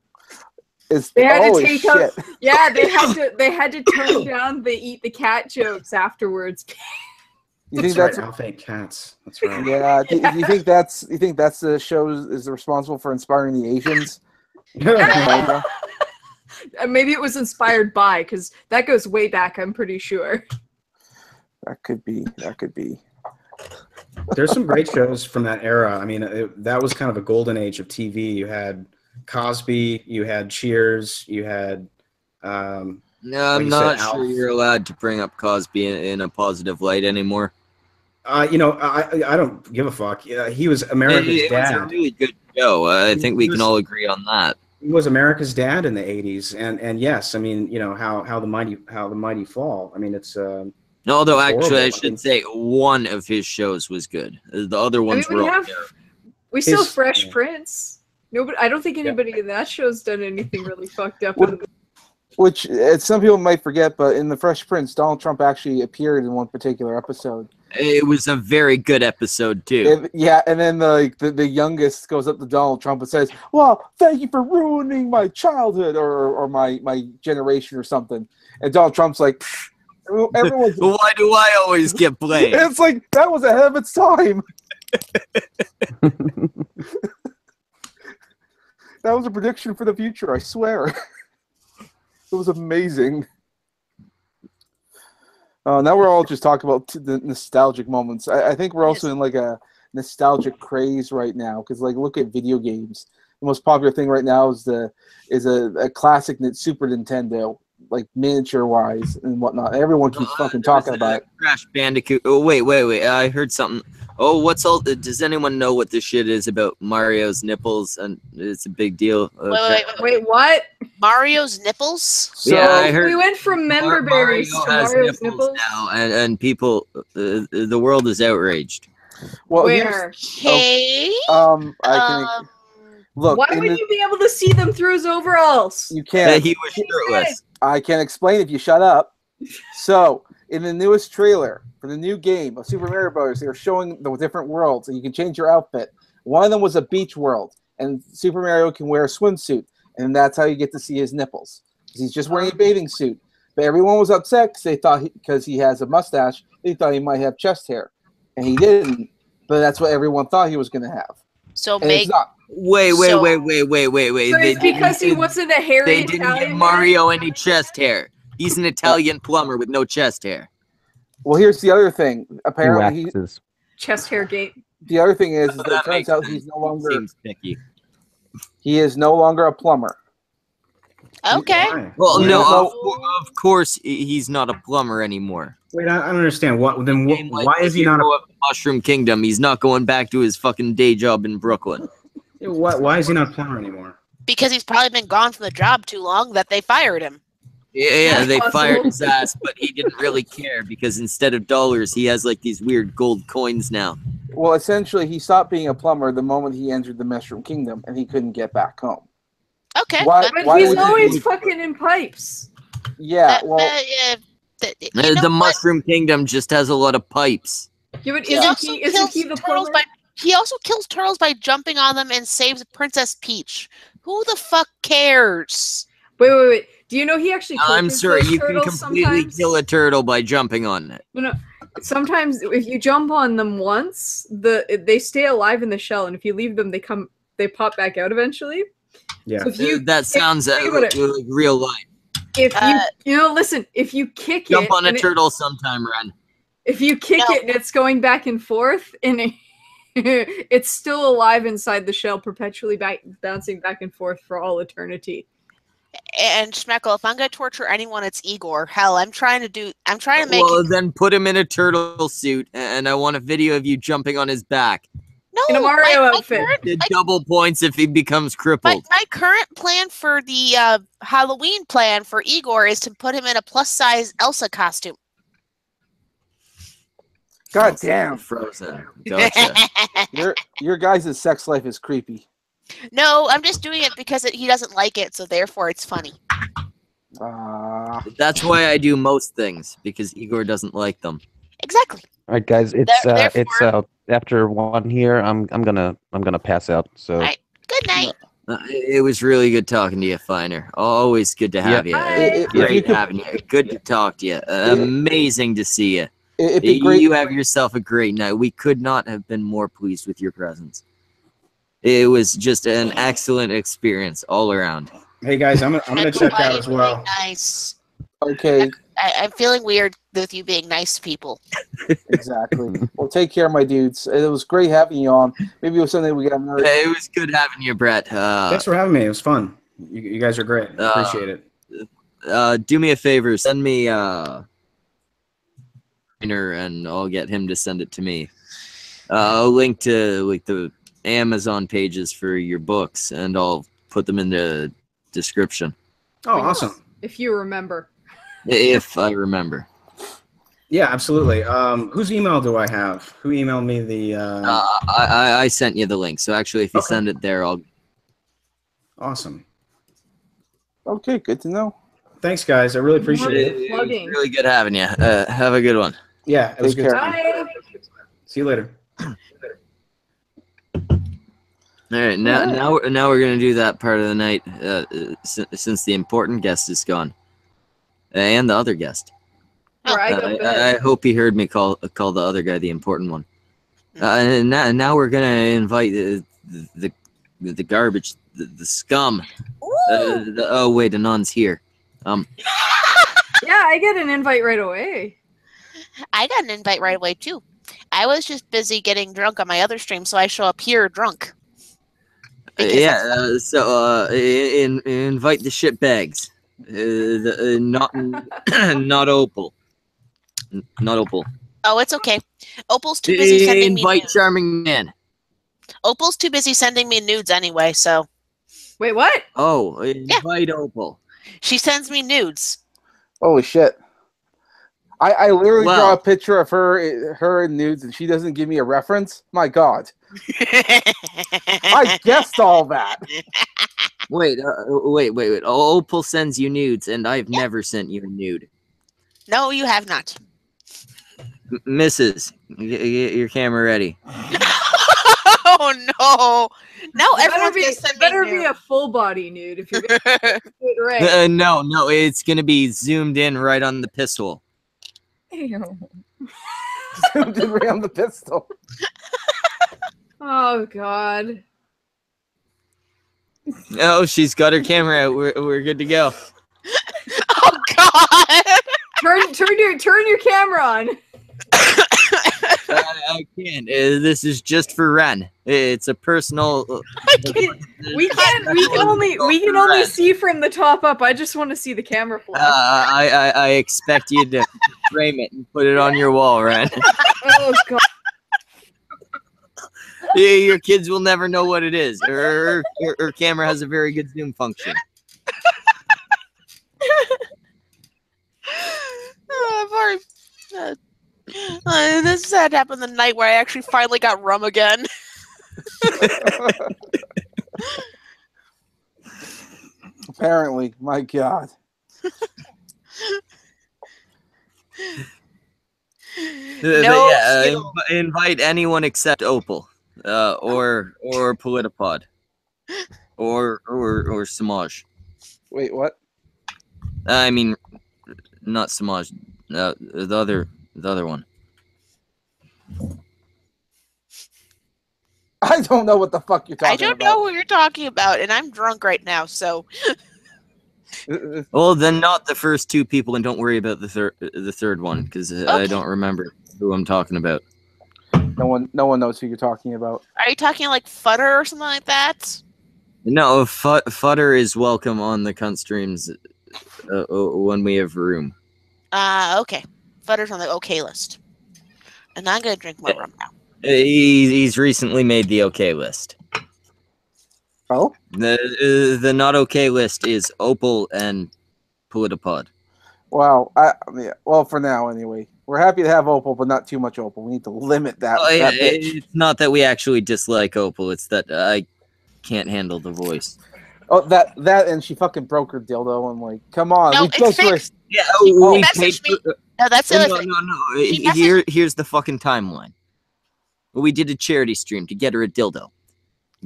It's, They had to holy take shit. out. Yeah, they had to tone down the eat the cat jokes afterwards. You think That's that's right. Alf ate cats. That's right. yeah? You think that's the show is responsible for inspiring the Asians? Maybe it was inspired by, because that goes way back. I'm pretty sure. That could be. There's some great shows from that era. I mean, that was kind of a golden age of TV. You had Cosby, you had Cheers, you had. No, Like I'm you not said, sure Alf. you're allowed to bring up Cosby in a positive light anymore. I don't give a fuck. He was America's It was a dad. really good show. I think we He can was- all agree on that. He was America's dad in the '80s, and yes, I mean, how the mighty fall. I mean, it's Although It's actually, I horrible. I should mean- say one of his shows was good. The other ones we were all have terrible. we still His- Fresh yeah. Prince. Nobody. I don't think anybody in that show's done anything really fucked up. Well, Which some people might forget, but in the Fresh Prince, Donald Trump actually appeared in one particular episode. It was a very good episode too. And then the youngest goes up to Donald Trump and says, "Well, thank you for ruining my childhood or my generation or something." And Donald Trump's like, "Pfft, everyone's." Why do I always get blamed? It's like that was ahead of its time. That was a prediction for the future, I swear. It was amazing. Now we're all just talking about the nostalgic moments. I think we're also in like a nostalgic craze right now because, like, look at video games. The most popular thing right now is a classic Super Nintendo, like miniature wise and whatnot. Everyone keeps fucking talking about it. Crash Bandicoot. Oh wait! I heard something. Oh, what's all? Does anyone know what this shit is about Mario's nipples? And it's a big deal. Wait, what? Mario's nipples? So, Yeah, I heard. We went from member berries to has Mario's nipples. now, and people, the world is outraged. well, Where? Okay. I can look. Why would you be able to see them through his overalls? You can't. He was shirtless. I can explain if you shut up. So, in the newest trailer for the new game of Super Mario Bros., they're showing the different worlds, and you can change your outfit. One of them was a beach world, and Super Mario can wear a swimsuit, and that's how you get to see his nipples. He's just wearing a bathing suit. But everyone was upset because they thought because he has a mustache, they thought he might have chest hair, and he didn't. But that's what everyone thought he was going to have. So And make it's not. Wait. So They it's because he wasn't a hairy They didn't Italian give man? Mario any chest hair. He's an Italian plumber with no chest hair. Well, here's the other thing. Apparently, waxes. Chest hair gate. the other thing is that it That turns makes out sense. he's no longer Seems picky. he is no longer a plumber. okay. Why? Well, Why no, not? of course he's not a plumber anymore. Wait, I don't understand. What then? Like Why the is he not? hero of the Mushroom Kingdom? He's not going back to his fucking day job in Brooklyn. Why is he not a plumber anymore? Because he's probably been gone from the job too long that they fired him. Yeah, they Possible. fired his ass, but he didn't really care because instead of dollars, he has like these weird gold coins now. Well, essentially, he stopped being a plumber the moment he entered the Mushroom Kingdom, and he couldn't get back home. Okay. Why- But why he's would you always do- fucking in pipes. Yeah, well, you know The what? Mushroom Kingdom just has a lot of pipes. Yeah, but He isn't also he, isn't kills he the turtles plumber? he also kills turtles by jumping on them and saves Princess Peach. Who the fuck cares? Wait. Do you know he actually I'm tortures sorry, those you can turtles completely sometimes? kill a turtle by jumping on it. No. Sometimes if you jump on them once, they stay alive in the shell, and if you leave them, they pop back out eventually. Yeah. So if you That sounds think about it. like real life. if listen, if you kick Jump it, on a and turtle sometime, Ren. if you kick No. it and it's going back and forth, and it's still alive inside the shell, perpetually bouncing back and forth for all eternity. And Schmeckle, if I'm gonna torture anyone, it's Igor. Hell, I'm trying to make Well, then put him in a turtle suit, and I want a video of you jumping on his back. no in a Mario my outfit. The double points if he becomes crippled. My current plan for the Halloween plan for Igor is to put him in a plus-size Elsa costume. God damn, Frozen. Gotcha. your guys' sex life is creepy. No, I'm just doing it because he doesn't like it, so therefore it's funny. That's why I do most things, because Igor doesn't like them. Exactly. All right, guys. It's after 1 here. I'm gonna pass out. So All right. Good night. It was really good talking to you, Finer. Always good to have you. Bye. Great having you. Good to talk to you. Amazing to see you. It'd be great. You have yourself a great night. We could not have been more pleased with your presence. It was just an excellent experience all around. Hey guys, I'm gonna check out as well. Really nice. Okay, I'm feeling weird with you being nice to people. exactly. Well, take care, my dudes. It was great having you on. Maybe it was something we got another. It was good having you, Brett. Thanks for having me. It was fun. You guys are great. Appreciate it. Do me a favor. Send me and I'll get him to send it to me. I'll link to like the Amazon pages for your books, and I'll put them in the description. Oh, awesome. If you remember. If I remember. Yeah, absolutely. Whose email do I have? Who emailed me the? I sent you the link. So actually, if you Okay. send it there, I'll. Awesome. Okay, good to know. Thanks, guys. I really appreciate it. It was Plugging. really good having you. Have a good one. Yeah, it was Take good. care. Time. Bye. See you later. All right, now we're gonna do that part of the night since the important guest is gone, and the other guest. Where I go bed. I hope he heard me call the other guy the important one. And now we're gonna invite the garbage, the scum. Oh wait, Anon's here. Yeah, I get an invite right away. I got an invite right away too. I was just busy getting drunk on my other stream, so I show up here drunk. Because So invite the shit bags. Not not Opal. Not Opal. Oh, it's okay. Opal's too busy sending me Invite nudes. Charming Man. Opal's too busy sending me nudes anyway, so Wait, what? Oh, invite Opal. she sends me nudes. Holy shit! I literally draw Well- a picture of her in nudes, and she doesn't give me a reference. My God! I guessed all that. Wait. Opal sends you nudes, and I've never sent you a nude. No, you have not. Mrs., get your camera ready. Oh no! Now everyone's gonna send me better be nudes. a full body nude if you're gonna do it right. No, it's gonna be zoomed in right on the pistol. Zoomed in right on the pistol. Oh God. Oh, she's got her camera out. We're good to go. Oh God! Turn your camera on. I can't. This is just for Ren. It's a personal. We can only see from the top up. I just want to see the camera flash. I expect you to frame it and put it on your wall, Ren. Oh God. Your kids will never know what it is. Her camera has a very good zoom function. This had happened the night where I actually finally got rum again. Apparently, my God. Invite anyone except Opal, or Politipod, or Samaj. Wait, what? I mean, not Samaj. The other one. I don't know what the fuck you're talking I don't about. know who you're talking about, and I'm drunk right now, so Well, then not the first two people, and don't worry about the third one, because I Okay. don't remember who I'm talking about. No one knows who you're talking about. are you talking like Futter or something like that? No, Futter is welcome on the cunt streams when we have room. Okay. Futter's on the okay list. And I'm gonna drink more rum now. He's recently made the okay list. Oh? The not okay list is Opal and Politipod. Well, well, for now anyway. We're happy to have Opal, but not too much Opal. We need to limit that. Oh, yeah, that bitch. it's not that we actually dislike Opal. It's that can't handle the voice. Oh, that and she fucking broke her dildo. I'm like, come on, No, we it's paid for it. fixed. Yeah, She we messaged paid me. No, that's the no, other thing. no. She messaged- Here's the fucking timeline. We did a charity stream to get her a dildo.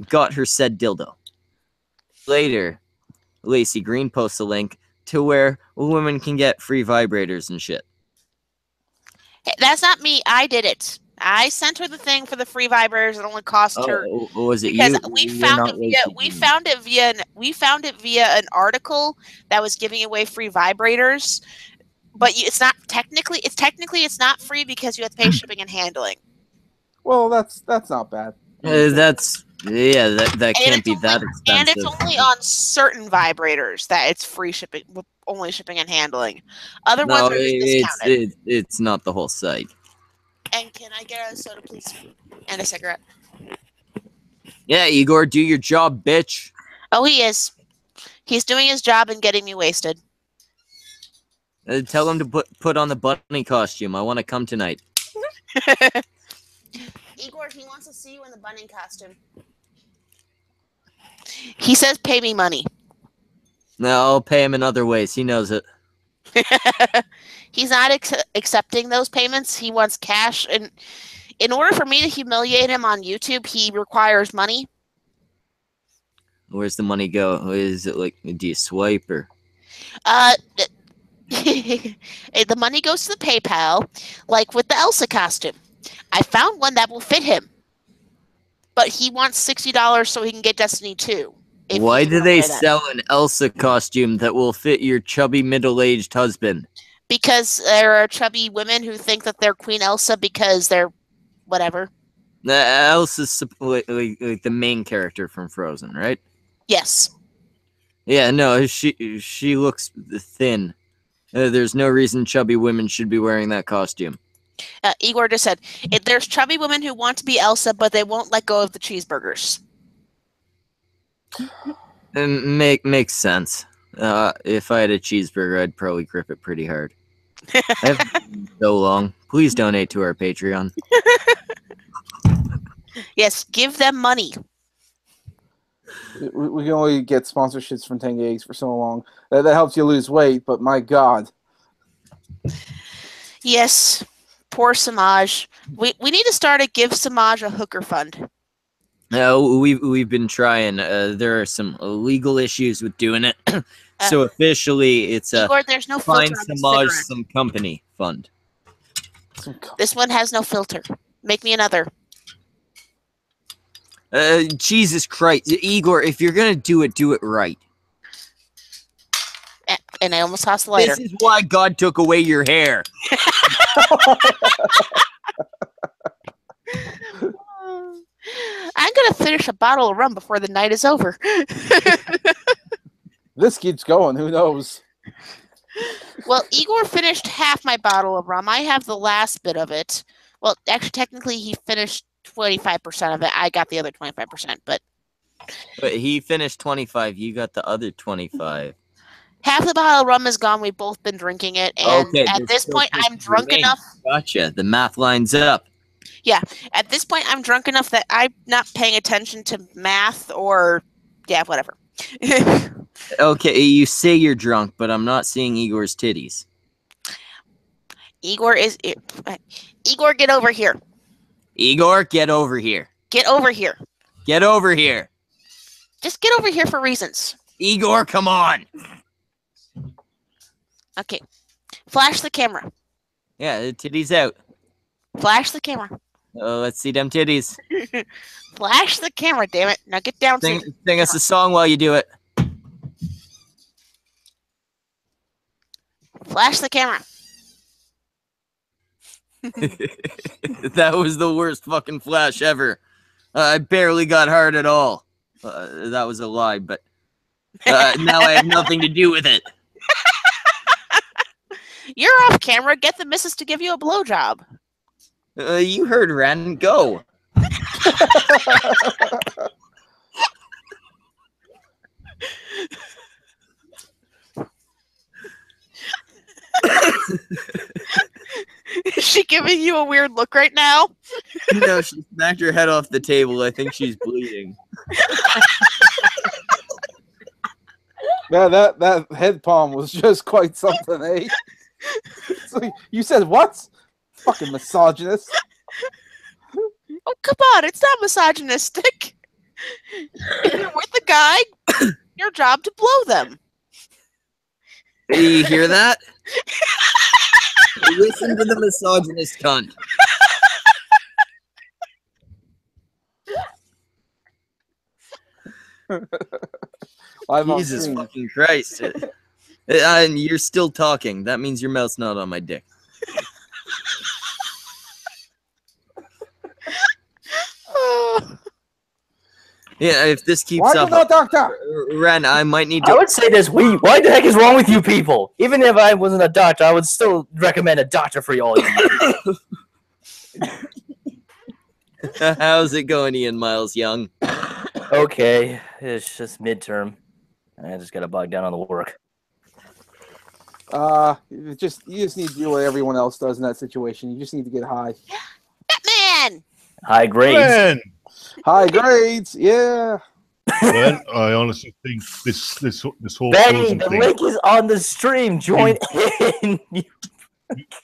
Got her said dildo. Later, Lacey Green posts a link to where women can get free vibrators and shit. Hey, that's not me. I did it. I sent her the thing for the free vibrators. It only cost her Was it because you? we You're found not it via Lacey we found it via an article that was giving away free vibrators. But it's not free because you have to pay shipping and handling. Well, that's not bad. That can't be that expensive. And it's only on certain vibrators that it's free shipping, only shipping and handling. Other ones are just discounted. It's not the whole site. And can I get a soda, please? And a cigarette. Yeah, Igor, do your job, bitch. Oh, he is. He's doing his job and getting me wasted. Tell him to put on the bunny costume. I want to come tonight. Igor, he wants to see you in the bunny costume. He says, "Pay me money." No, I'll pay him in other ways. He knows it. He's not accepting those payments. He wants cash, and in order for me to humiliate him on YouTube, he requires money. Where's the money go? Is it like, do you swipe or? The money goes to the PayPal, like with the Elsa costume. I found one that will fit him, but he wants $60 so he can get Destiny 2. Why do they sell an Elsa costume that will fit your chubby middle-aged husband? Because there are chubby women who think that they're Queen Elsa because they're whatever. Elsa's like the main character from Frozen, right? Yes. Yeah, no, she looks thin. There's no reason chubby women should be wearing that costume. Igor just said, there's chubby women who want to be Elsa, but they won't let go of the cheeseburgers. Makes sense. If I had a cheeseburger, I'd probably grip it pretty hard. I've been so long. Please donate to our Patreon. Yes, give them money. We can only get sponsorships from 10 gigs for so long. That helps you lose weight, but my God. Yes, poor Samaj. We need to start a Give Samaj a Hooker Fund. No, we've been trying. There are some legal issues with doing it. So officially, it's a Igor, there's no Find filter on Samaj the Some Company fund. This one has no filter. Make me another. Jesus Christ, Igor! If you're gonna do it right. And I almost tossed the lighter. This is why God took away your hair. I'm gonna finish a bottle of rum before the night is over. This keeps going. Who knows? Well, Igor finished half my bottle of rum. I have the last bit of it. Well, actually, technically, he finished 25% of it. I got the other 25%, but he finished 25. You got the other 25. half the bottle of rum is gone. We've both been drinking it, and Okay, at this point, I'm drunk enough. Gotcha. The math lines up. Yeah, at this point, I'm drunk enough that I'm not paying attention to math or, yeah, whatever. Okay, you say you're drunk, but I'm not seeing Igor's titties. Igor, get over here. Igor, get over here. Get over here. Get over here. Just get over here for reasons. Igor, come on. Okay. Flash the camera. Yeah, the titties out. Flash the camera. Let's see them titties. Flash the camera, damn it. Now get down. Sing us a song while you do it. Flash the camera. That was the worst fucking flash ever. I barely got hard at all. That was a lie, but now I have nothing to do with it. You're off camera. Get the missus to give you a blowjob. You heard Ren. Go. Is she giving you a weird look right now? No, she smacked her head off the table. I think she's bleeding. Man, that head palm was just quite something, eh? So you said what? Fucking misogynist. Oh, come on. It's not misogynistic. If you're with a guy, your job to blow them. Do you hear that? Listen to the misogynist cunt. Jesus fucking Christ. And you're still talking. That means your mouth's not on my dick. Yeah, if this keeps up, doctor? Ren, I might need to. I would say this: why the heck is wrong with you people? Even if I wasn't a doctor, I would still recommend a doctor for all you. How's it going, Ian Miles Young? Okay, it's just midterm. I just gotta bog down on the work. You just need to do what everyone else does in that situation. You just need to get high. Batman! High grades. Ren! High grades, yeah. Ren, I honestly think this whole Benny, frozen the thing. link is on the stream. Join in.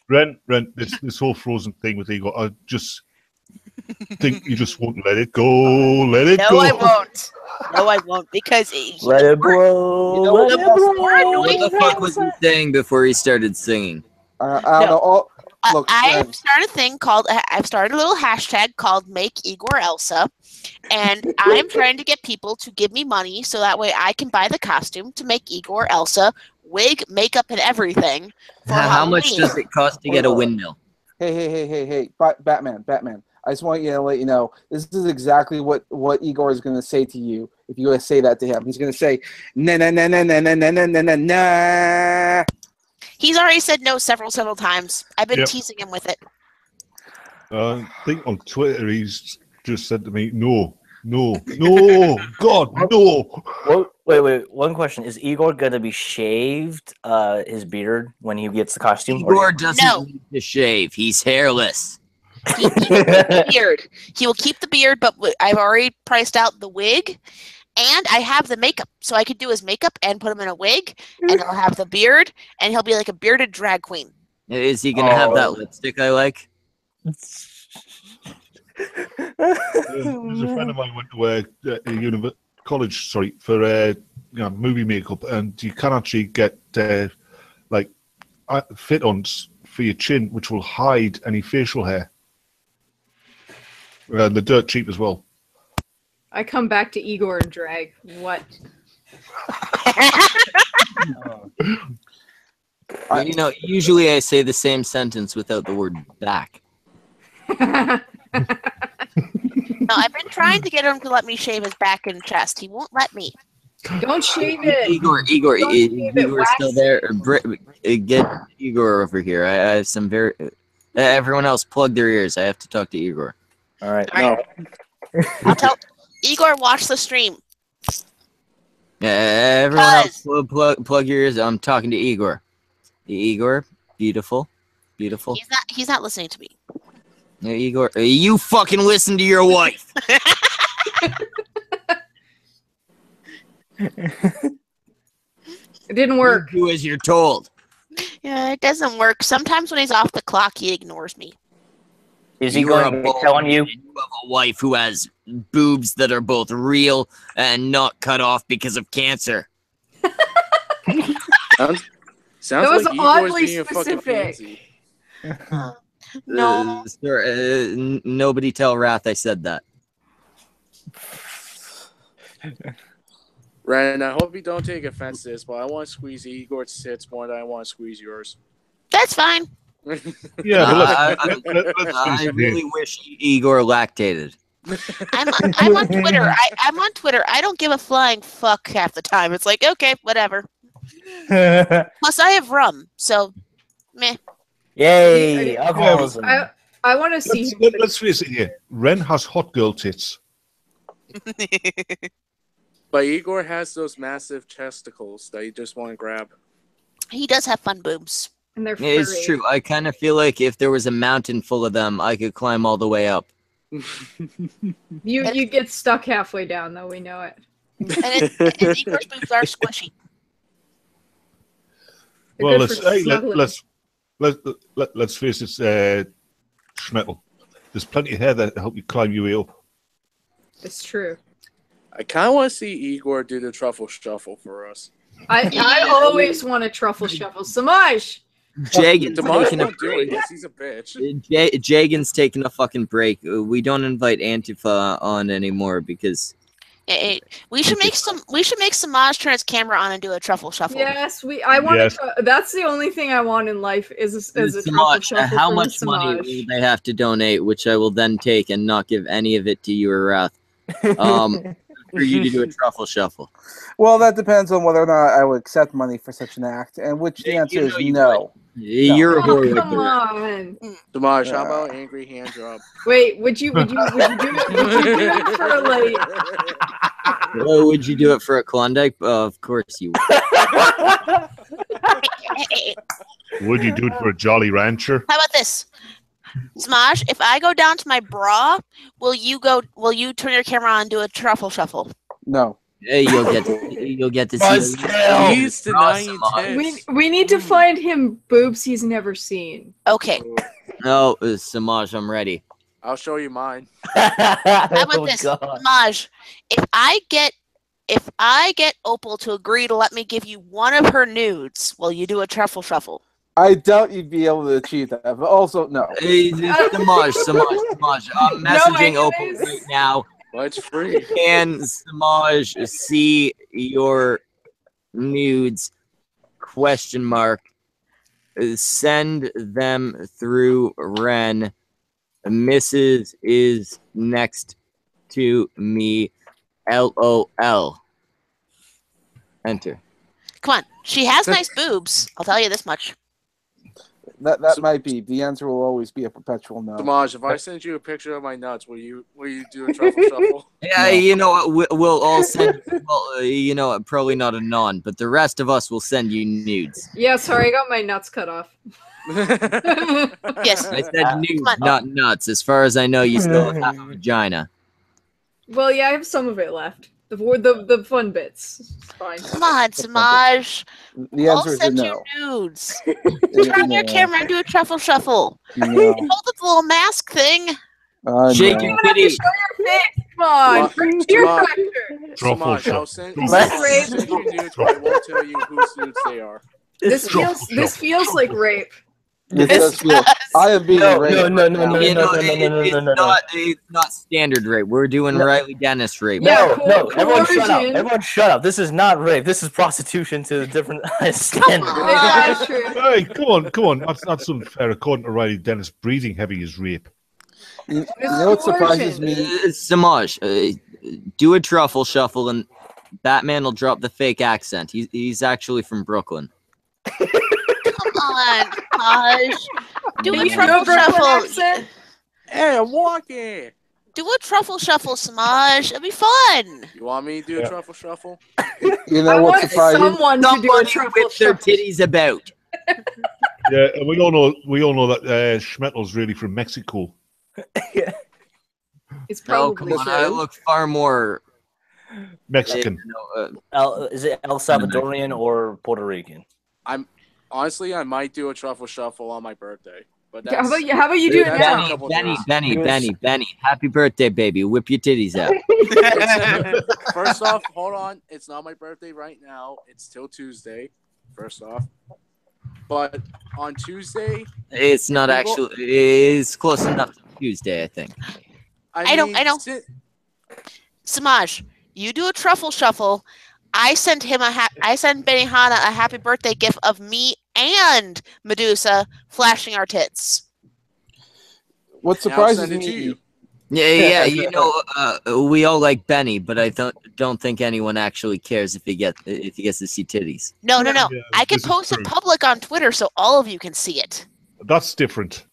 Ren, this whole frozen thing with Igor, I just think you just won't let it go. Let it go. No, I won't. No, I won't, because Let it blow. You know let it blow. What the fuck was he saying before he started singing? I don't know. Look, I've started a little hashtag called Make Igor Elsa, and I'm trying to get people to give me money so that way I can buy the costume to make Igor Elsa, wig, makeup, and everything. For How much Halloween. does it cost to get a windmill? Hey, Batman. I just want you to let you know, this is exactly what Igor is going to say to you if you say that to him. He's going to say, nah. He's already said no several times. I've been Yep. teasing him with it. I think on Twitter he's just said to me, no, God, no. Well, wait. One question: is Igor gonna be shaved? His beard when he gets the costume? Igor doesn't No. need to shave. He's hairless. He keeps the beard. He will keep the beard, but I've already priced out the wig, and I have the makeup, so I could do his makeup and put him in a wig, and he'll have the beard, and he'll be like a bearded drag queen. Is he gonna have that lipstick I like? There's a friend of mine went to college, for movie makeup, and you can actually get fit-ons for your chin, which will hide any facial hair. They're dirt cheap as well. I come back to Igor and drag. What? Usually I say the same sentence without the word back. No, I've been trying to get him to let me shave his back and chest. He won't let me. Don't shave it. Igor, still there? Get Igor over here. I have some very. Everyone else, plug their ears. I have to talk to Igor. All right. All right. I'll tell Igor, watch the stream. Everyone else, plug your ears. I'm talking to Igor. Igor, beautiful. He's not listening to me. Igor, you fucking listen to your wife. It didn't work. Do as you're told. Yeah, it doesn't work. Sometimes when he's off the clock, he ignores me. Is he going to be telling you? You have a wife who has boobs that are both real and not cut off because of cancer. Sounds That was like oddly Igor's being a fucking specific. pansy. No. Nobody tell Wrath I said that. Ryan, I hope you don't take offense to this, but I want to squeeze Igor's tits more than I want to squeeze yours. That's fine. Yeah, I let's really wish Igor lactated. I'm on Twitter. I'm on Twitter. I don't give a flying fuck half the time. It's like, okay, whatever. Plus, I have rum, so meh. Yay! Alcoholism. I want to see. Let's face it here. Ren has hot girl tits. But Igor has those massive chesticles that you just want to grab. He does have fun boobs. And they're furry. It's true. I kind of feel like if there was a mountain full of them, I could climb all the way up. You get stuck halfway down, though. We know it. And Igor's boobs are squishy. They're Well, good for snuggling. let's face it, Schmettel. There's plenty of hair that help you climb your way up. It's true. I kind of want to see Igor do the truffle shuffle for us. I always want a truffle shuffle. Samaj! Jagan's Damage taking a won't do it break. because he's a bitch. Jagan's taking a fucking break. We don't invite Antifa on anymore because We should make Samaj turn his camera on and do a truffle shuffle. Yes, I want Yes. that's the only thing I want in life is a truffle shuffle how from much money Samaj. will they have to donate, which I will then take and not give any of it to you or Wrath, for you to do a truffle shuffle. Well, that depends on whether or not I would accept money for such an act, and which the answer is no. You're a Oh, whore. come on. Damage, how about angry hand job? Wait, would you do it for like Oh, would you do it for a Klondike? Of course you would. Would you do it for a Jolly Rancher? How about this? Samaj, if I go down to my bra, will you turn your camera on and do a truffle shuffle? No. Hey, you'll get to see. He's denying tits. we need to find him boobs he's never seen. Okay. No, Samaj, I'm ready. I'll show you mine. How about this? Samaj, if I get Opal to agree to let me give you one of her nudes, will you do a truffle shuffle? I doubt you'd be able to achieve that, but also no. Hey, Samaj, I'm messaging Opal right now. Well, it's free. Can Samaj see your nudes? ? Send them through Ren. Mrs. is next to me. LOL. Enter. Come on, she has nice boobs. I'll tell you this much. That might be. The answer will always be a perpetual no. Damage, if I send you a picture of my nuts, will you do a truffle shuffle? Yeah, you know what? We'll all send. Well, you know what? Probably not a non, but the rest of us will send you nudes. Yeah, sorry, I got my nuts cut off. Yes. I said nudes, not nuts. As far as I know, you still have a vagina. Well, yeah, I have some of it left. The fun bits. It's fine. Come on, Samaj. The I'll answer is send no. you nudes. Turn your camera and do a truffle shuffle. No. Hold up the little mask thing. Shake No. your titty. Show your face. Come on. Come Fear on. factor. Samaj, I'll send you Rape. nudes, but I won't tell you whose nudes they are. This feels like rape. This does feel. I am being raped. You know, it's not standard rape. We're doing Riley Dennis rape. Yeah, No, everyone shut up. coercion. Everyone shut up. This is not rape. This is prostitution to a different standard. Yeah, that's true. Hey, come on. That's unfair. According to Riley Dennis, breathing heavy is rape. You know what surprises me? Samaj, do a truffle shuffle and Batman will drop the fake accent. He's actually from Brooklyn. Come on, Samaj. Do a Can you do truffle a Brooklyn shuffle. accent? Hey, I'm walking. Do a truffle shuffle, Samaj. It'll be fun. You want me to do a truffle shuffle? You I know what want surprises? someone to do a Somebody truffle whip their shuffle. titties about. Yeah, and we all know that Schmettel's really from Mexico. It's Oh, probably come on. I look far more Mexican. Is it El Salvadorian or Puerto Rican? Honestly, I might do a truffle shuffle on my birthday. But How that's, about you do it That's now? a couple Benny. Happy birthday, baby. Whip your titties out. First off, hold on. It's not my birthday right now. It's till Tuesday. First off. But on Tuesday, It's not actually. It's close enough to Tuesday, I think. I know. Samaj, you do a truffle shuffle. I send Benihana a happy birthday gift of me and Medusa flashing our tits. What and I'll surprises send it to me? you. Yeah. You know, we all like Benny, but I don't think anyone actually cares if he gets to see titties. No. Yeah, I can this is post it true. public on Twitter so all of you can see it. That's different.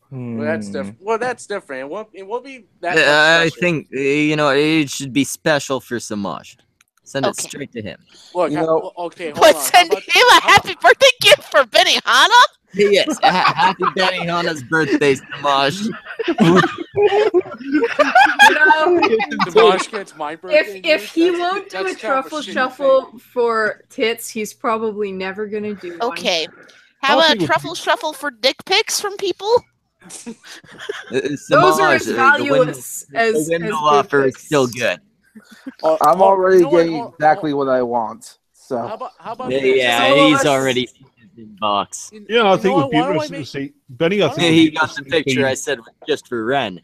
Well, that's different. Well, that's different. It won't be that. I special. think you know it should be special for Samaj. Send it Okay. straight to him. Look, You know- okay, hold But on. send How about- him a happy birthday gift for Benihana? Yes, happy Benihana's birthday, Samash. You know, Dimash gets my birthday. if he gift? won't do a That's kind of truffle shitty shuffle for tits, he's probably never gonna do one. Okay. How I about think a we- truffle shuffle for dick pics from people? Those are as valueless as the window boob offer is pics. still good. I'm already you know what? getting Hold- exactly what I want. So How about Yeah, this? So he's us- already seen his inbox. Yeah, I You think know it would what? be Why don't I interesting to make- see. Benny, I Why think don't it'd He be got the interesting to see- picture I said was just for Ren.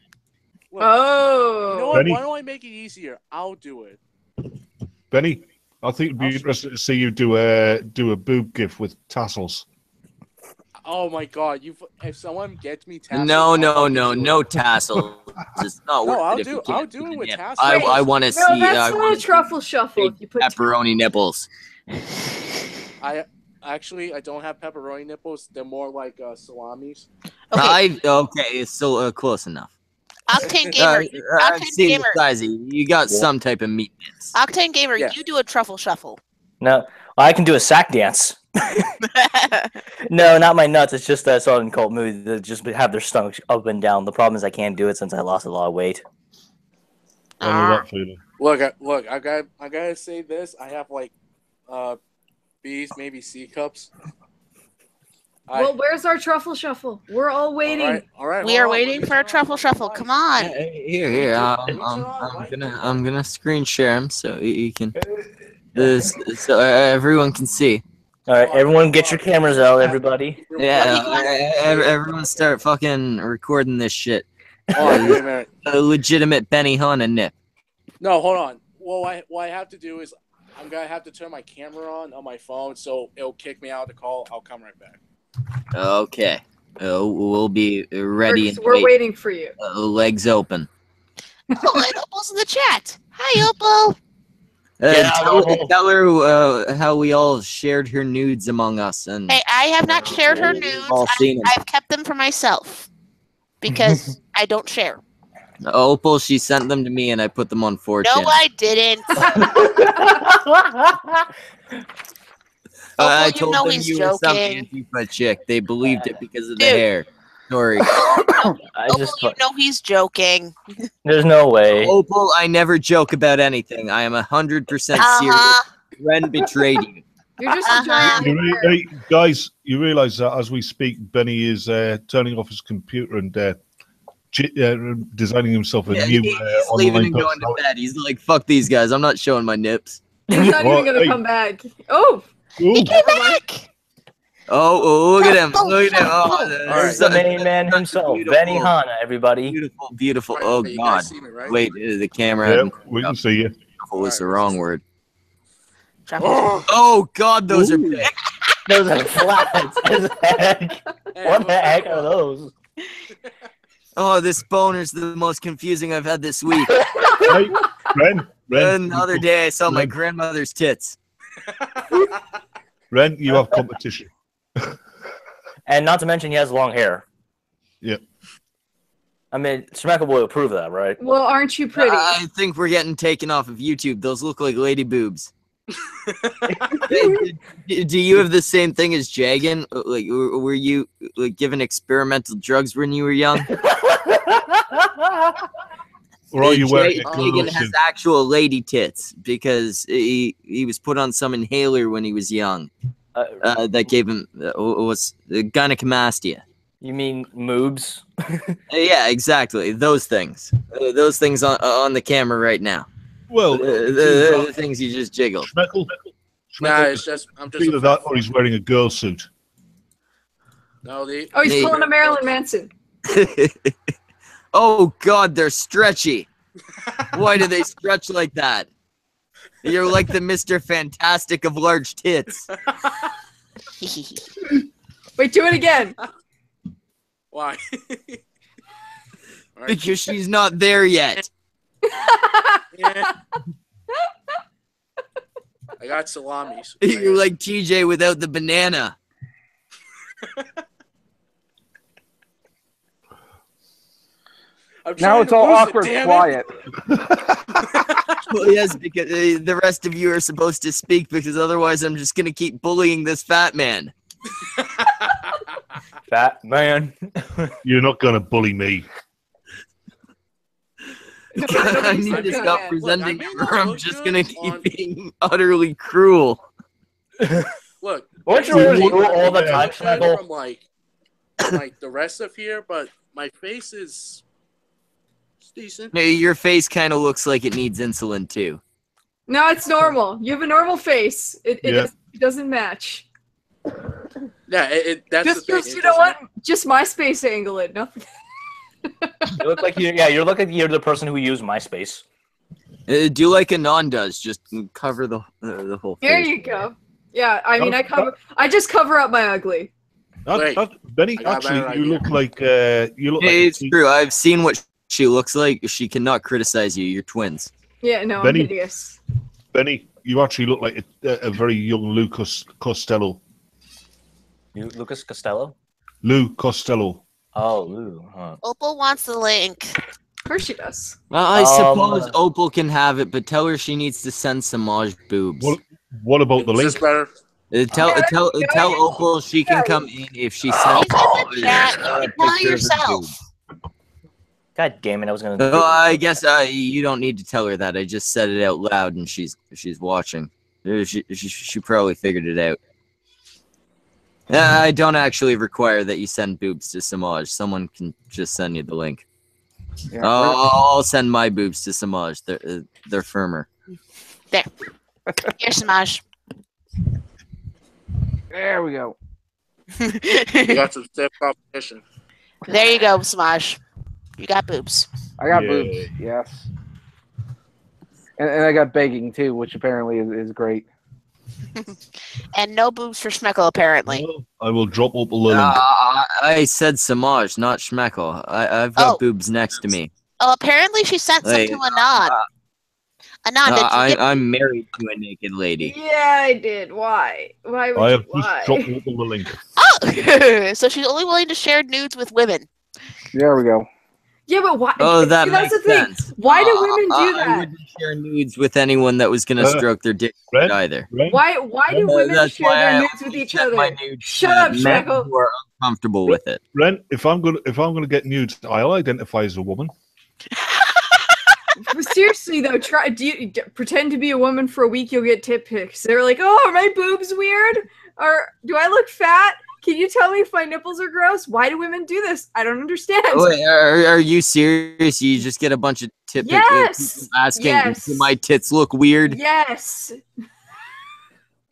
Look, Oh. you know what? Benny? Why don't I make it easier? I'll do it. Benny, I think it'd be interesting to see you do a boob gift with tassels. Oh my god! If someone gets me tassels, No, I'll no tassels. It's not No, worth I'll it if do- you can't I'll do see it the with nip. tassels. I want to No, see. that's not a truffle shuffle. If you put pepperoni nipples. I don't have pepperoni nipples. They're more like salamis. Okay. Okay, it's still close enough. Octane Gamer. I've Octane seen Gamer. the size. You got some type of meat bits. Octane Gamer, Yeah. you do a truffle shuffle. No, I can do a sack dance. No, not my nuts. It's just that I saw it in cult movies. They just have their stomachs up and down. The problem is I can't do it since I lost a lot of weight. I know that feeling. Look, I gotta say this. I have like, B's, maybe C cups. Well, where's our truffle shuffle? We're all waiting. All right. We are waiting for a truffle shuffle. Come on. Here. I'm gonna screen share him so you can, so everyone can see. All right, everyone, get your cameras out, everybody. Yeah, everyone start fucking recording this shit. Hold on, wait a minute. A legitimate Benihana nip. No, hold on. Well, what I have to do is I'm gonna have to turn my camera on my phone, so it'll kick me out of the call. I'll come right back. Okay. We'll be ready. We're waiting for you. Legs open. Oh, and Opal's in the chat. Hi, Opal. Tell her how we all shared her nudes among us, and Hey, I have not shared her nudes. all seen them. I've kept them for myself because I don't share. Opal, she sent them to me, and I put them on 4chan. No, I didn't. I Opal, you told know them he's you were some joking. Antifa chick. They believed it because of the Dude. hair. Sorry. I Opal, just you know he's joking. there's no way. Opal, I never joke about anything. I am 100% serious. Uh-huh. Ren betrayed you. You're just Uh-huh. enjoying the hair. Hey, guys, you realise that as we speak, Benny is turning off his computer and designing himself a Yeah, new he's leaving online and going to personality. bed. He's like, fuck these guys. I'm not showing my nips. He's not Well, even gonna hey. come back. Oh, Ooh, He came back. Oh, look at him. Look at him. Oh, There's the main man himself, Benny Hanna, everybody. Beautiful, beautiful. All right, Oh, you God. guys see me, right? Wait, the camera. yeah, we can see you. Beautiful is the wrong word. Oh, Oh, God, those are big. Those are flats as heck. What the heck are those? Oh, this boner's the most confusing I've had this week. Hey, Ren, Another day I saw my grandmother's tits. Ren, you have competition. And not to mention he has long hair. Yeah. I mean, Smackle will approve of that, right? well, aren't you pretty? I think we're getting taken off of YouTube. Those look like lady boobs. Do you have the same thing as Jagan? Like, were you like given experimental drugs when you were young? Or are you wearing a Jagan girl has suit? actual lady tits because he was put on some inhaler when he was young. That gave him was gynecomastia. You mean moobs? Yeah, exactly. Those things. Those things on the camera right now. Well, The things you just jiggled. Schmeckle. nah, it's just I'm just. Either that or he's wearing a girl suit. No, Oh, he's Hey. pulling a Marilyn Manson. Oh, God, they're stretchy. Why do they stretch like that? You're like the Mr. Fantastic of large tits. Wait, do it again. Why? All right. Because she's not there yet. Yeah. I got salamis. You're like TJ without the banana. I'm now trying it's to all lose it, awkward damn it. quiet. Well, yes, because the rest of you are supposed to speak, because otherwise I'm just gonna keep bullying this fat man. Fat man. You're not gonna bully me. I need said to that. stop Look, presenting may it, not or I'm look just good gonna keep on- being utterly cruel. Look, Won't you maybe always not do all the look time, good Schmegel? from like the rest of here, but my face is it's decent. Hey, your face kind of looks like it needs insulin too. No, it's normal. You have a normal face. It Yeah. doesn't match. Yeah, that's Just the thing. you know what? Just my space angle it. Nothing. You look like you look like you're the person who used MySpace. Do like Anon does, just cover the whole face. There you go. Yeah, I mean, No, I just cover up my ugly. Wait, Benny, I got a actually, better you idea. look like a It's true. I've seen what she looks like. She cannot criticize you. You're twins. Yeah, no, Benny- I'm hideous. Benny. You actually look like a very young Lucas Costello. Lucas Costello. Lou Costello. Oh, Lou. Huh. Opal wants the link. Of course she does. Well, I suppose Opal can have it, but tell her she needs to send Samaj boobs. What about the Is link? this better? Tell Opal she can come in if she sends Chat, a you can tell picture of her yourself. boobs. God damn it! I was gonna. No, I guess you don't need to tell her that. I just said it out loud, and she's watching. She probably figured it out. I don't actually require that you send boobs to Samaj. Someone can just send you the link. Yeah, I'll send my boobs to Samaj. They're firmer. Here's Samaj. there we go. You got some stiff competition. There you go, Samaj. You got boobs. I got Yeah. boobs, yes. And I got begging too, which apparently is great. And no boobs for Schmeckle, apparently. Well, I will drop Opal the link. I said Samaj, not Schmeckle. I've got Oh. boobs next to me. Oh, apparently she sent some Wait, to Anon. Anon, did you get... I'm married to a naked lady. Yeah, I did. Why? Why would I you have just dropped Opal the link. Oh! So she's only willing to share nudes with women. There we go. Yeah, but why? Oh, that See, that's makes the thing. sense. Why do women do I that? wouldn't share nudes with anyone that was gonna stroke their dick Red? either. Red? Why do women That's share why their I nudes with only each send other? my nudes Shut to up, men Schmeckle. who are uncomfortable with it. Ren, if I'm gonna get nudes, I'll identify as a woman. Seriously though, pretend to be a woman for a week. You'll get tit pics. They're like, "Oh, are my boobs weird? Or do I look fat? Can you tell me if my nipples are gross? Why do women do this? I don't understand." Wait, are you serious? You just get a bunch of tit pics Yes! asking, Yes! do my tits look weird? Yes.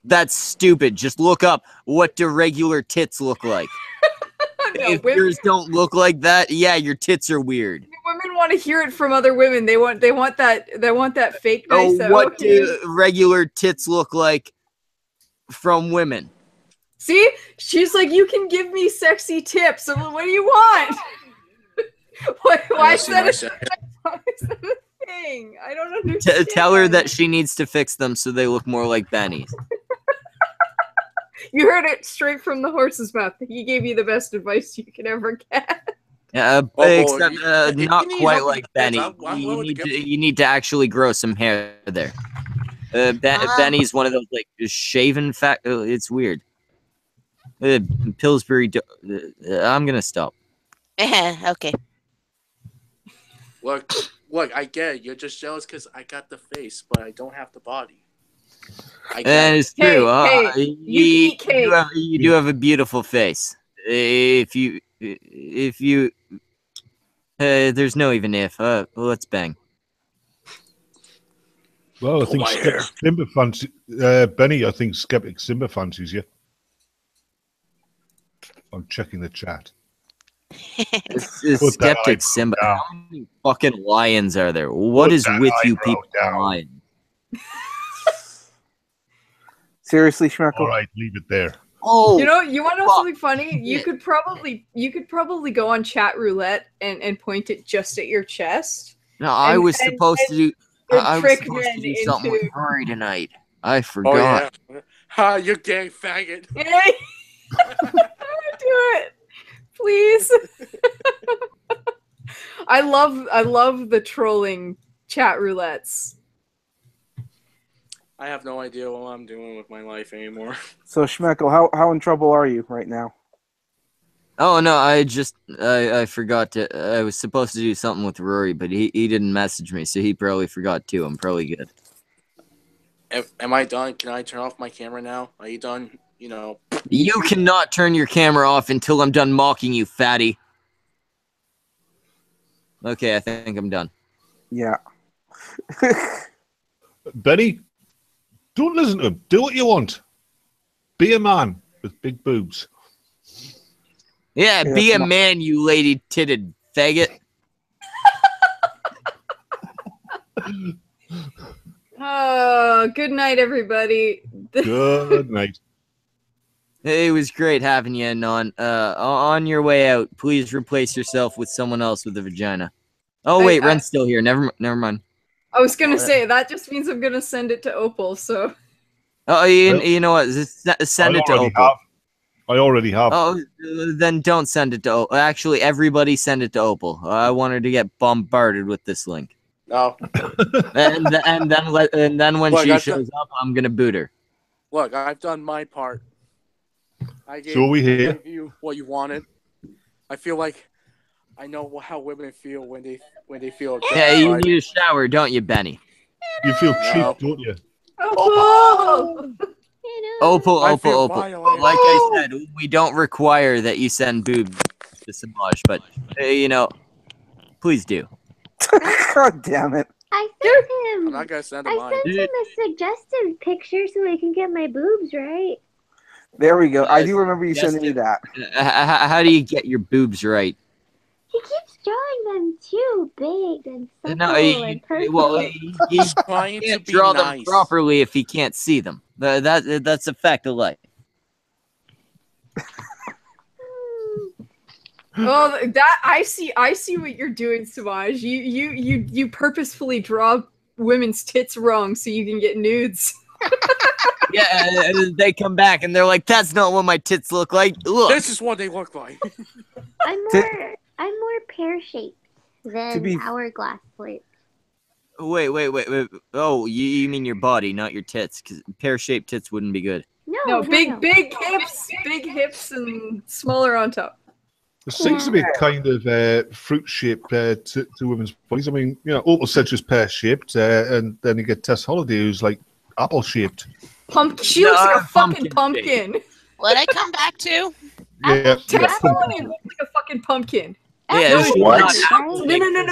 That's stupid. Just look up, what do regular tits look like? No, If yours don't look like that, yeah, your tits are weird. women want to hear it from other women. They want that fake nice. What do regular tits look like from women? See, she's like, you can give me sexy tips. I'm like, what do you want? Why is that a thing? I don't understand. Tell her that she needs to fix them so they look more like Benny's. You heard it straight from the horse's mouth. He gave you the best advice you could ever get. Except if not you need quite help like with kids, Benny. I'm You willing to need give- to you need to actually grow some hair there. Benny's one of those like shaven fat. It's weird. Pillsbury. I'm gonna stop. Okay. Look, I get it. You're just jealous because I got the face, but I don't have the body. I get And it. it's true. Hey, you can eat cake. You do have a beautiful face. If you, there's no even if. Let's bang. Well, I Pull think my hair. Skeptic Simba fancies Benny. I think Skeptic Simba fancies you. I'm checking the chat. This Put that skeptic eyebrow Simba. down. How many fucking lions are there? What Put is that with you eyebrow people down. lying? Seriously, Schmeckle? All right, leave it there. Oh, You want to know fuck. something funny? You could probably go on chat roulette and point it just at your chest. no, I and- was and- supposed to do. and I was trick supposed to men do something with into- Furry tonight. I Oh forgot. yeah. Ha! You gay faggot. Yay! Do it, please. I love the trolling chat roulettes. I have no idea what I'm doing with my life anymore. So Schmeckle, how in trouble are you right now? Oh no, I forgot to. I was supposed to do something with Rory, but he didn't message me, so he probably forgot too. I'm probably good. Am I done? Can I turn off my camera now? Are you done? You know. You cannot turn your camera off until I'm done mocking you, fatty. Okay, I think I'm done. Yeah. Benny, don't listen to him. Do what you want. Be a man with big boobs. Yeah, be a man, you lady-titted faggot. Oh, good night, everybody. Good night. It was great having you, Non. On your way out, please replace yourself with someone else with a vagina. Oh wait, Ren's still here. Never mind. I was gonna say that just means I'm gonna send it to Opal. So. Oh, you know what? Send it to Opal. I already have. Oh, then don't send it to Opal. Actually, everybody send it to Opal. I want her to get bombarded with this link. No. and then when she shows up, I'm gonna boot her. Look, I've done my part. I gave you what you wanted. I feel like I know how women feel when they feel. Yeah, you need a shower, don't you, Benny? You feel cheap, don't you? Opal. Like I said, we don't require that you send Boob to Samaj, but please do. God damn it! I sent him. I'm not gonna send him. I sent him a suggested picture so he can get my boobs right. There we go. I do remember you sending me that. How do you get your boobs right? He keeps drawing them too big and supple and perfect. Well, he can't draw them properly if he can't see them. That's a fact of life. Oh, that I see what you're doing, Samaj. You purposefully draw women's tits wrong so you can get nudes. Yeah, they come back and they're like, "That's not what my tits look like. Look, this is what they look like." I'm more pear shaped than hourglass shaped. Wait. Oh, you mean your body, not your tits? Because pear-shaped tits wouldn't be good. No, big hips, and smaller on top. There seems to be a kind of fruit shape to women's bodies. I mean, Opal said just pear-shaped, and then you get Tess Holiday, who's like apple-shaped. She looks like a fucking pumpkin. What I come back to? Yeah. Tess Holiday looks like a fucking pumpkin. Yeah, what?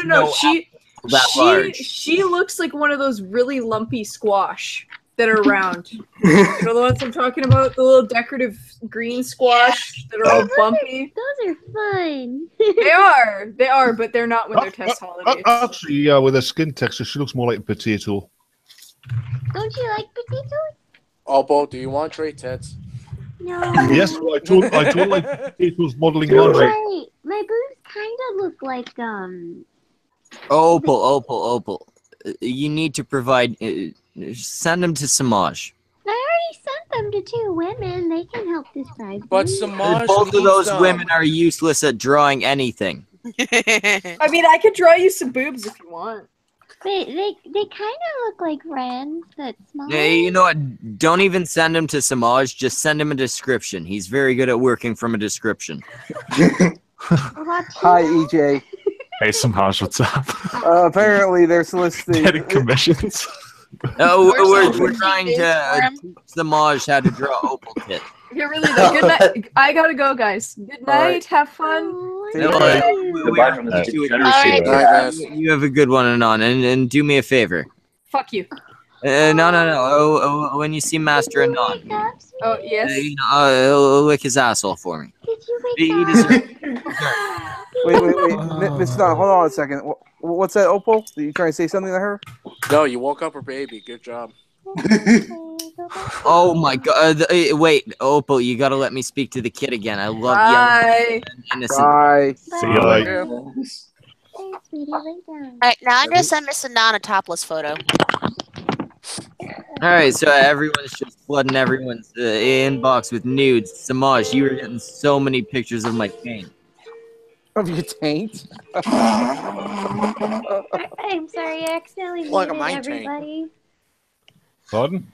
No. She looks like one of those really lumpy squash that are round. You know the ones I'm talking about? The little decorative green squash that are all bumpy. Those are fun. They are, but they're not when they're Tess Holidays. Actually, with her skin texture, she looks more like a potato. Don't you like potatoes? Opal, do you want straight tits? No. Yes, well, I don't like potatoes modeling laundry. My boobs kind of look like Opal. You need to provide. Send them to Samaj. I already sent them to 2 women. They can help describe. But Samaj, both of those women are useless at drawing anything. I mean, I could draw you some boobs if you want. They kind of look like Ren, but small. Yeah, you know what? Don't even send him to Samaj. Just send him a description. He's very good at working from a description. Hi, EJ. Hey, Samaj, what's up? Apparently, they're soliciting getting commissions. Oh, we're trying to teach Samaj how to draw Opal tits. Yeah, really. Good night. I gotta go, guys. Good night. Right. Have fun. Goodbye from this You have a good one, and do me a favor. Fuck you. No. Oh, when you see Master Anon. Oh, yes. Lick his asshole for me. Did you wake Wait. Miss Don, hold on a second. What's that, Opal? Are you trying to say something to her? No, you woke up her baby. Good job. Oh my god. Wait, Opal, you gotta let me speak to the kid again. I love yelling. Innocent. Bye. See you later. Alright, now I'm gonna send Miss Anon a topless photo. Alright, so everyone's just flooding everyone's inbox with nudes. Samaj, you were getting so many pictures of my taint. Of your taint? I'm sorry, I accidentally muted everybody. Pardon?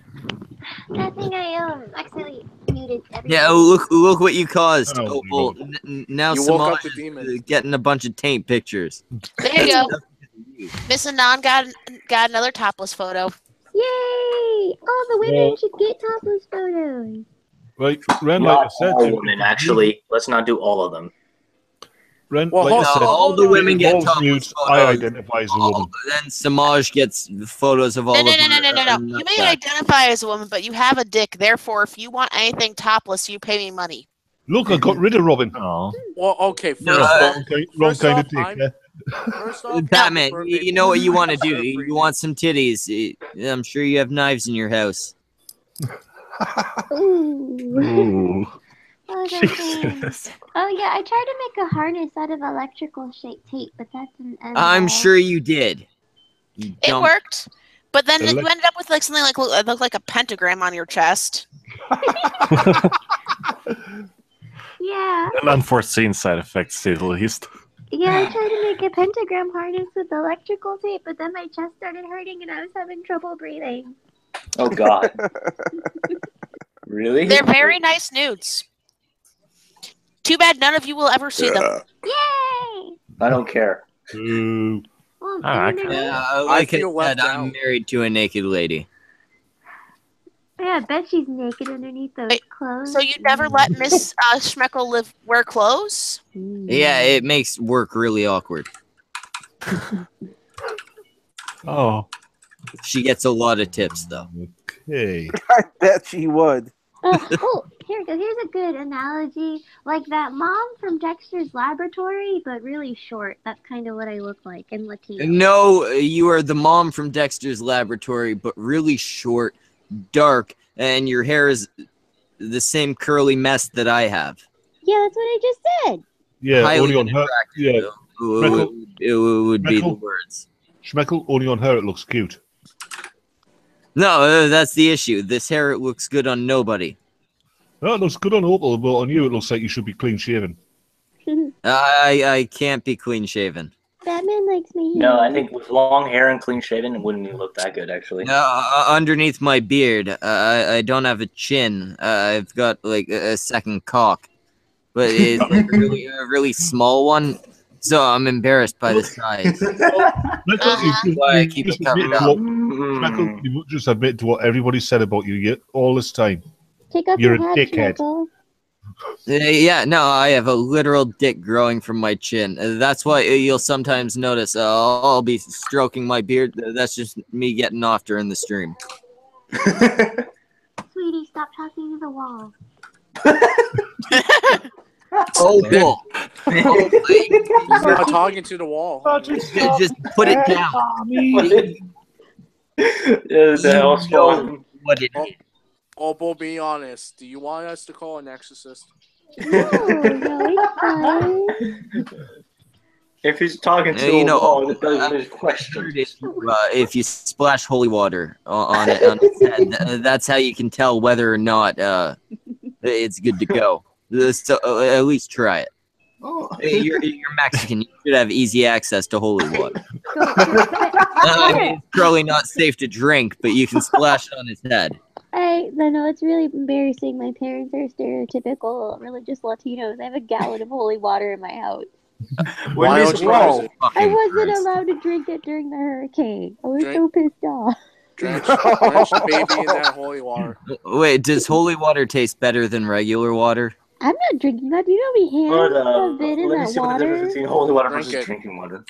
I think I accidentally muted everything. Yeah, look what you caused. Oh, well, now You woke up Samaj the is demon. getting a bunch of taint pictures. There you go. Miss Anon got another topless photo. Yay! All the women Well- should get topless photos. Right, Ren, Not like I said, all women, actually. Let's not do all of them. Ren, Well, like I said, all the women get involves topless nudes, I photos. identify as a woman. Then Samaj gets photos of all No. of her. You may identify as a woman, but you have a dick. Therefore, if you want anything topless, you pay me money. Look, I got rid of Robin. Oh. Well, okay. First No, off, Wrong kind of off, dick. I'm- Yeah. first off, Batman, happy birthday, you know what you want to do. Birthday You want some titties. I'm sure you have knives in your house. Ooh. Ooh. Oh, Jesus. oh yeah, I tried to make a harness out of electrical tape, but that didn't end I'm well. sure you did. You It dumb- worked, but then you Elec- ended up with like something like looked like a pentagram on your chest. Yeah, An unforeseen side effect, to say the least. yeah, I tried to make a pentagram harness with electrical tape, but then my chest started hurting and I was having trouble breathing. Oh, God. Really? They're very nice nudes. Too bad none of you will ever see them. Yay! I don't care. Ooh. Well, Alright. and then like I feel said, left I'm out. married to a naked lady. yeah, I bet she's naked underneath those Wait, clothes. So you never let Miss Schmeckle wear clothes? Yeah, it makes work really awkward. Oh. She gets a lot of tips, though. Okay. I bet she would. Oh, here we go. Here's a good analogy. Like that mom from Dexter's Laboratory, but really short. That's kind of what I look like in Latino. No, you are the mom from Dexter's Laboratory, but really short, dark, and your hair is the same curly mess that I have. Yeah, that's what I just said. Yeah, Highly only on her. Yeah, It would be the Schmeckle. words. Schmeckle, only on her it looks cute. No, that's the issue. This hair looks good on nobody. Oh, it looks good on Opal, but on you it looks like you should be clean shaven. I can't be clean shaven. Batman likes me. No, I think with long hair and clean shaven, it wouldn't even look that good, actually. Underneath my beard, I don't have a chin. I've got like a second cock, but it's like a really small one. So I'm embarrassed by the size. Schmeckle, Why I keep it covered up. Schmeckle, you just admit to what everybody said about you all this time. Take off You're your a hat, dickhead. Schmeckle. Yeah, no, I have a literal dick growing from my chin. That's why you'll sometimes notice I'll be stroking my beard. That's just me getting off during the stream. Sweetie, stop talking to the wall. Oh, cool. He's not talking to the wall. Just put it down. The hell spawn. What it is. Opal, be honest. Do you want us to call an exorcist? No, it's fine. If he's talking to You know, a wall, it doesn't his question. If you splash holy water on its head, that's how you can tell whether or not it's good to go. So at least try it. Oh. You're Mexican. You should have easy access to holy water. I mean, it's probably not safe to drink, but you can splash it on his head. No, it's really embarrassing. My parents are stereotypical religious Latinos. I have a gallon of holy water in my house. Why don't you use it? I wasn't allowed to drink it during the hurricane. I was so pissed off. Drench the baby in that holy water. Wait, does holy water taste better than regular water? I'm not drinking that. Do you know how many hands have been in Let me that see what the difference water? between holy water Drink versus it. drinking water.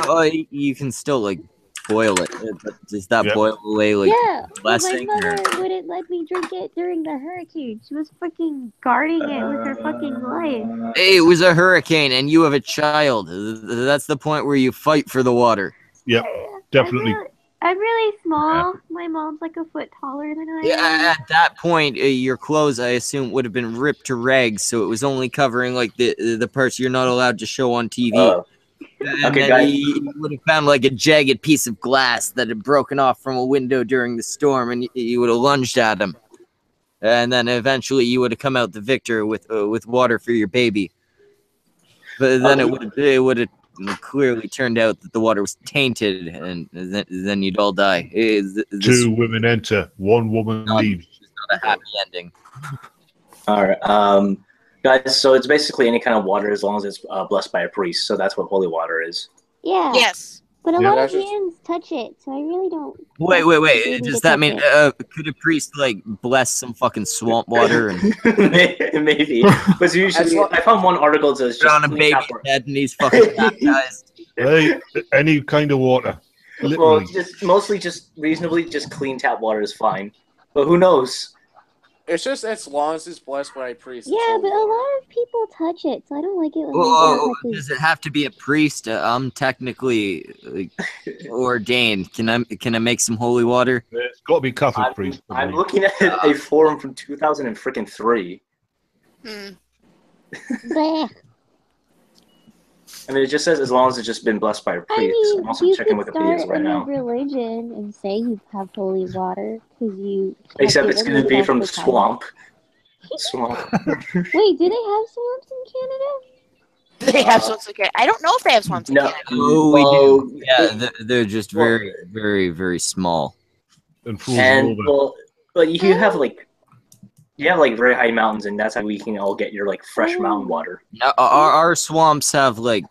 No, you can still like boil it. But does that boil away like Yeah, but my blessing? mother wouldn't let me drink it during the hurricane. She was freaking guarding it with her fucking life. Hey, it was a hurricane, and you have a child. That's the point where you fight for the water. Yep, definitely. I'm really small. My mom's like a foot taller than I am. Yeah, at that point, your clothes, I assume, would have been ripped to rags, so it was only covering like the parts you're not allowed to show on TV. And Okay, then guys. you would have found like a jagged piece of glass that had broken off from a window during the storm, and you would have lunged at him. And then eventually, you would have come out the victor with water for your baby. But then it would have clearly turned out that the water was tainted, and then you'd all die. Two women enter, one woman leaves. Not a happy ending. All right, guys. So it's basically any kind of water as long as it's blessed by a priest. So that's what holy water is. Yeah. Yes. But a Yeah, lot of hands touch it, so I really don't. Wait. Does that mean could a priest like bless some fucking swamp water and Maybe? But usually, I found one article that says put on a clean baby tap water. head and he's fucking baptized? Hey, any kind of water. Well, Literally. mostly just reasonably just clean tap water is fine. But who knows? It's just as long as it's blessed by a priest. Yeah, but a lot of people touch it, so I don't like it when Whoa, people touch does it have to be a priest? I'm technically ordained. Can I make some holy water? It's got to be Catholic priest. I'm looking at a forum from 2003. Bleh. I mean, it just says as long as it's just been blessed by a priest. I mean, I'm also you checking could Wikipedia start right a new now. religion and say you have holy water because you. have Except it's given going to be yourself from the the title. swamp. Swamp. Wait, do they have swamps in Canada? They have swamps in Canada. I don't know if they have swamps in No. Canada. Oh, we do. Yeah, they're just very, very, very small. And well, but you have like very high mountains, and that's how we can all get your like fresh mountain water. Now, our swamps have like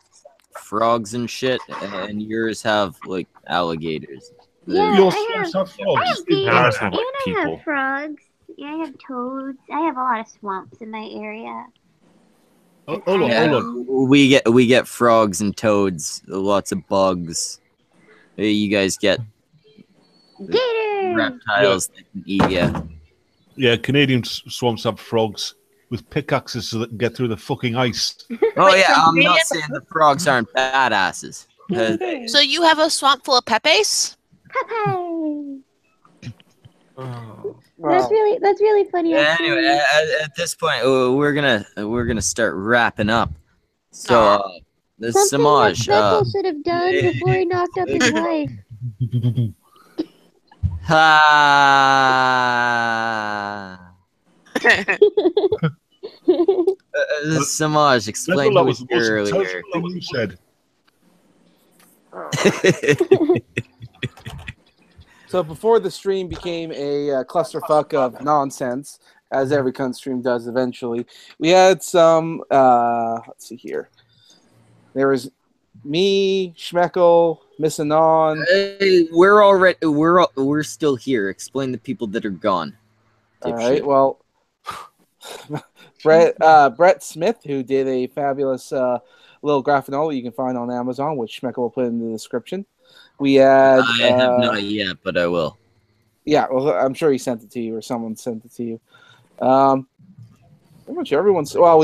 frogs and shit, and yours have like alligators. Yeah, Your I have. swamps have I frogs. have gators, Ours have, and like, I people. have frogs. Yeah, I have toads. I have a lot of swamps in my area. Oh, hold on, Yeah, hold on. we get frogs and toads, lots of bugs. You guys get Gators! reptiles that can eat you. Yeah, Canadian swamps have frogs with pickaxes so they can get through the fucking ice. Oh Wait, yeah, so I'm not Canadian- saying the frogs aren't badasses. So you have a swamp full of pepes? Pepe! Wow. That's really funny. Anyway, at this point, we're gonna start wrapping up. So, the Something that Samaj, Speckle should have done before he knocked up his wife. Samaj, explain That who was was the most here intelligent earlier. thing you said. So before the stream became a clusterfuck of nonsense, as every cunt stream does eventually, we had some. Let's see here. There was me, Schmeckel, Miss Anon. Hey, we're still here. Explain the people that are gone. All right. Well, Brett Smith, who did a fabulous little graphic novel you can find on Amazon, which Schmeckel will put in the description. We had. I have not yet, but I will. Yeah, well, I'm sure he sent it to you, or someone sent it to you. Pretty much everyone's. Well,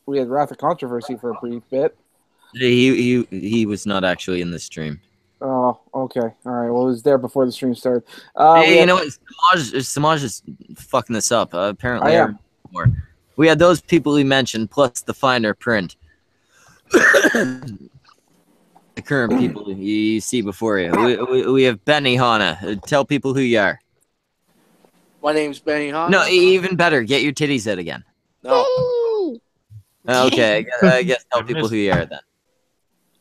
we had Wrath of Controversy for a brief bit. He was not actually in the stream. Oh, okay, all right. Well, it was there before the stream started. Hey, you know what? Samaj is fucking this up. Apparently, I am. We had those people he mentioned, plus the finer print. The current people you see before you. We have Benny Hanna. Tell people who you are. My name's Benny Hanna. No, even better. Get your titties out again. No. Okay, I guess tell people who you are then.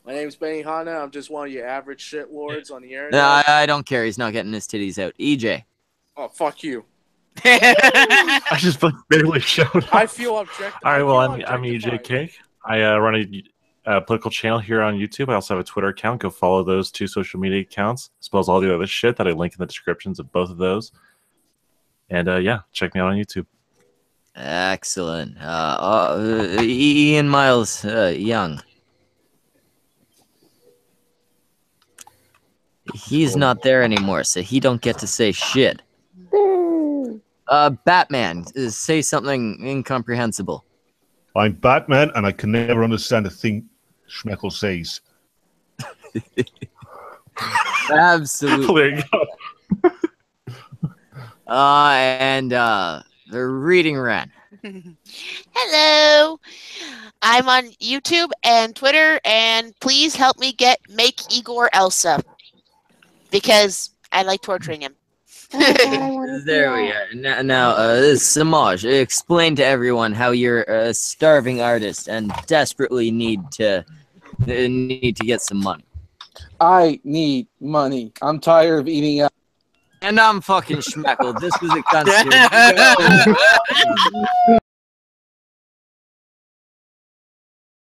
My name's Benny Hanna. I'm just one of your average shitlords on the internet. No, I don't care. He's not getting his titties out. EJ. Oh, fuck you. I just barely showed up. I feel objective. All right, well, I'm EJ Cake. I run a political channel here on YouTube. I also have a Twitter account. Go follow those 2 social media accounts, as well as all the other shit that I link in the descriptions of both of those. And yeah, check me out on YouTube. Excellent. Ian Miles Young. He's not there anymore, so he don't get to say shit. Batman, say something incomprehensible. I'm Batman, and I can never understand a thing Schmeckel says. Absolutely. And the reading run. Hello. I'm on YouTube and Twitter, and please help me make Igor Elsa. Because I like torturing him. There we are. Now, Samaj, explain to everyone how you're a starving artist and desperately need to need to get some money. I need money. I'm tired of eating out. And I'm fucking Schmeckle. This was a concert.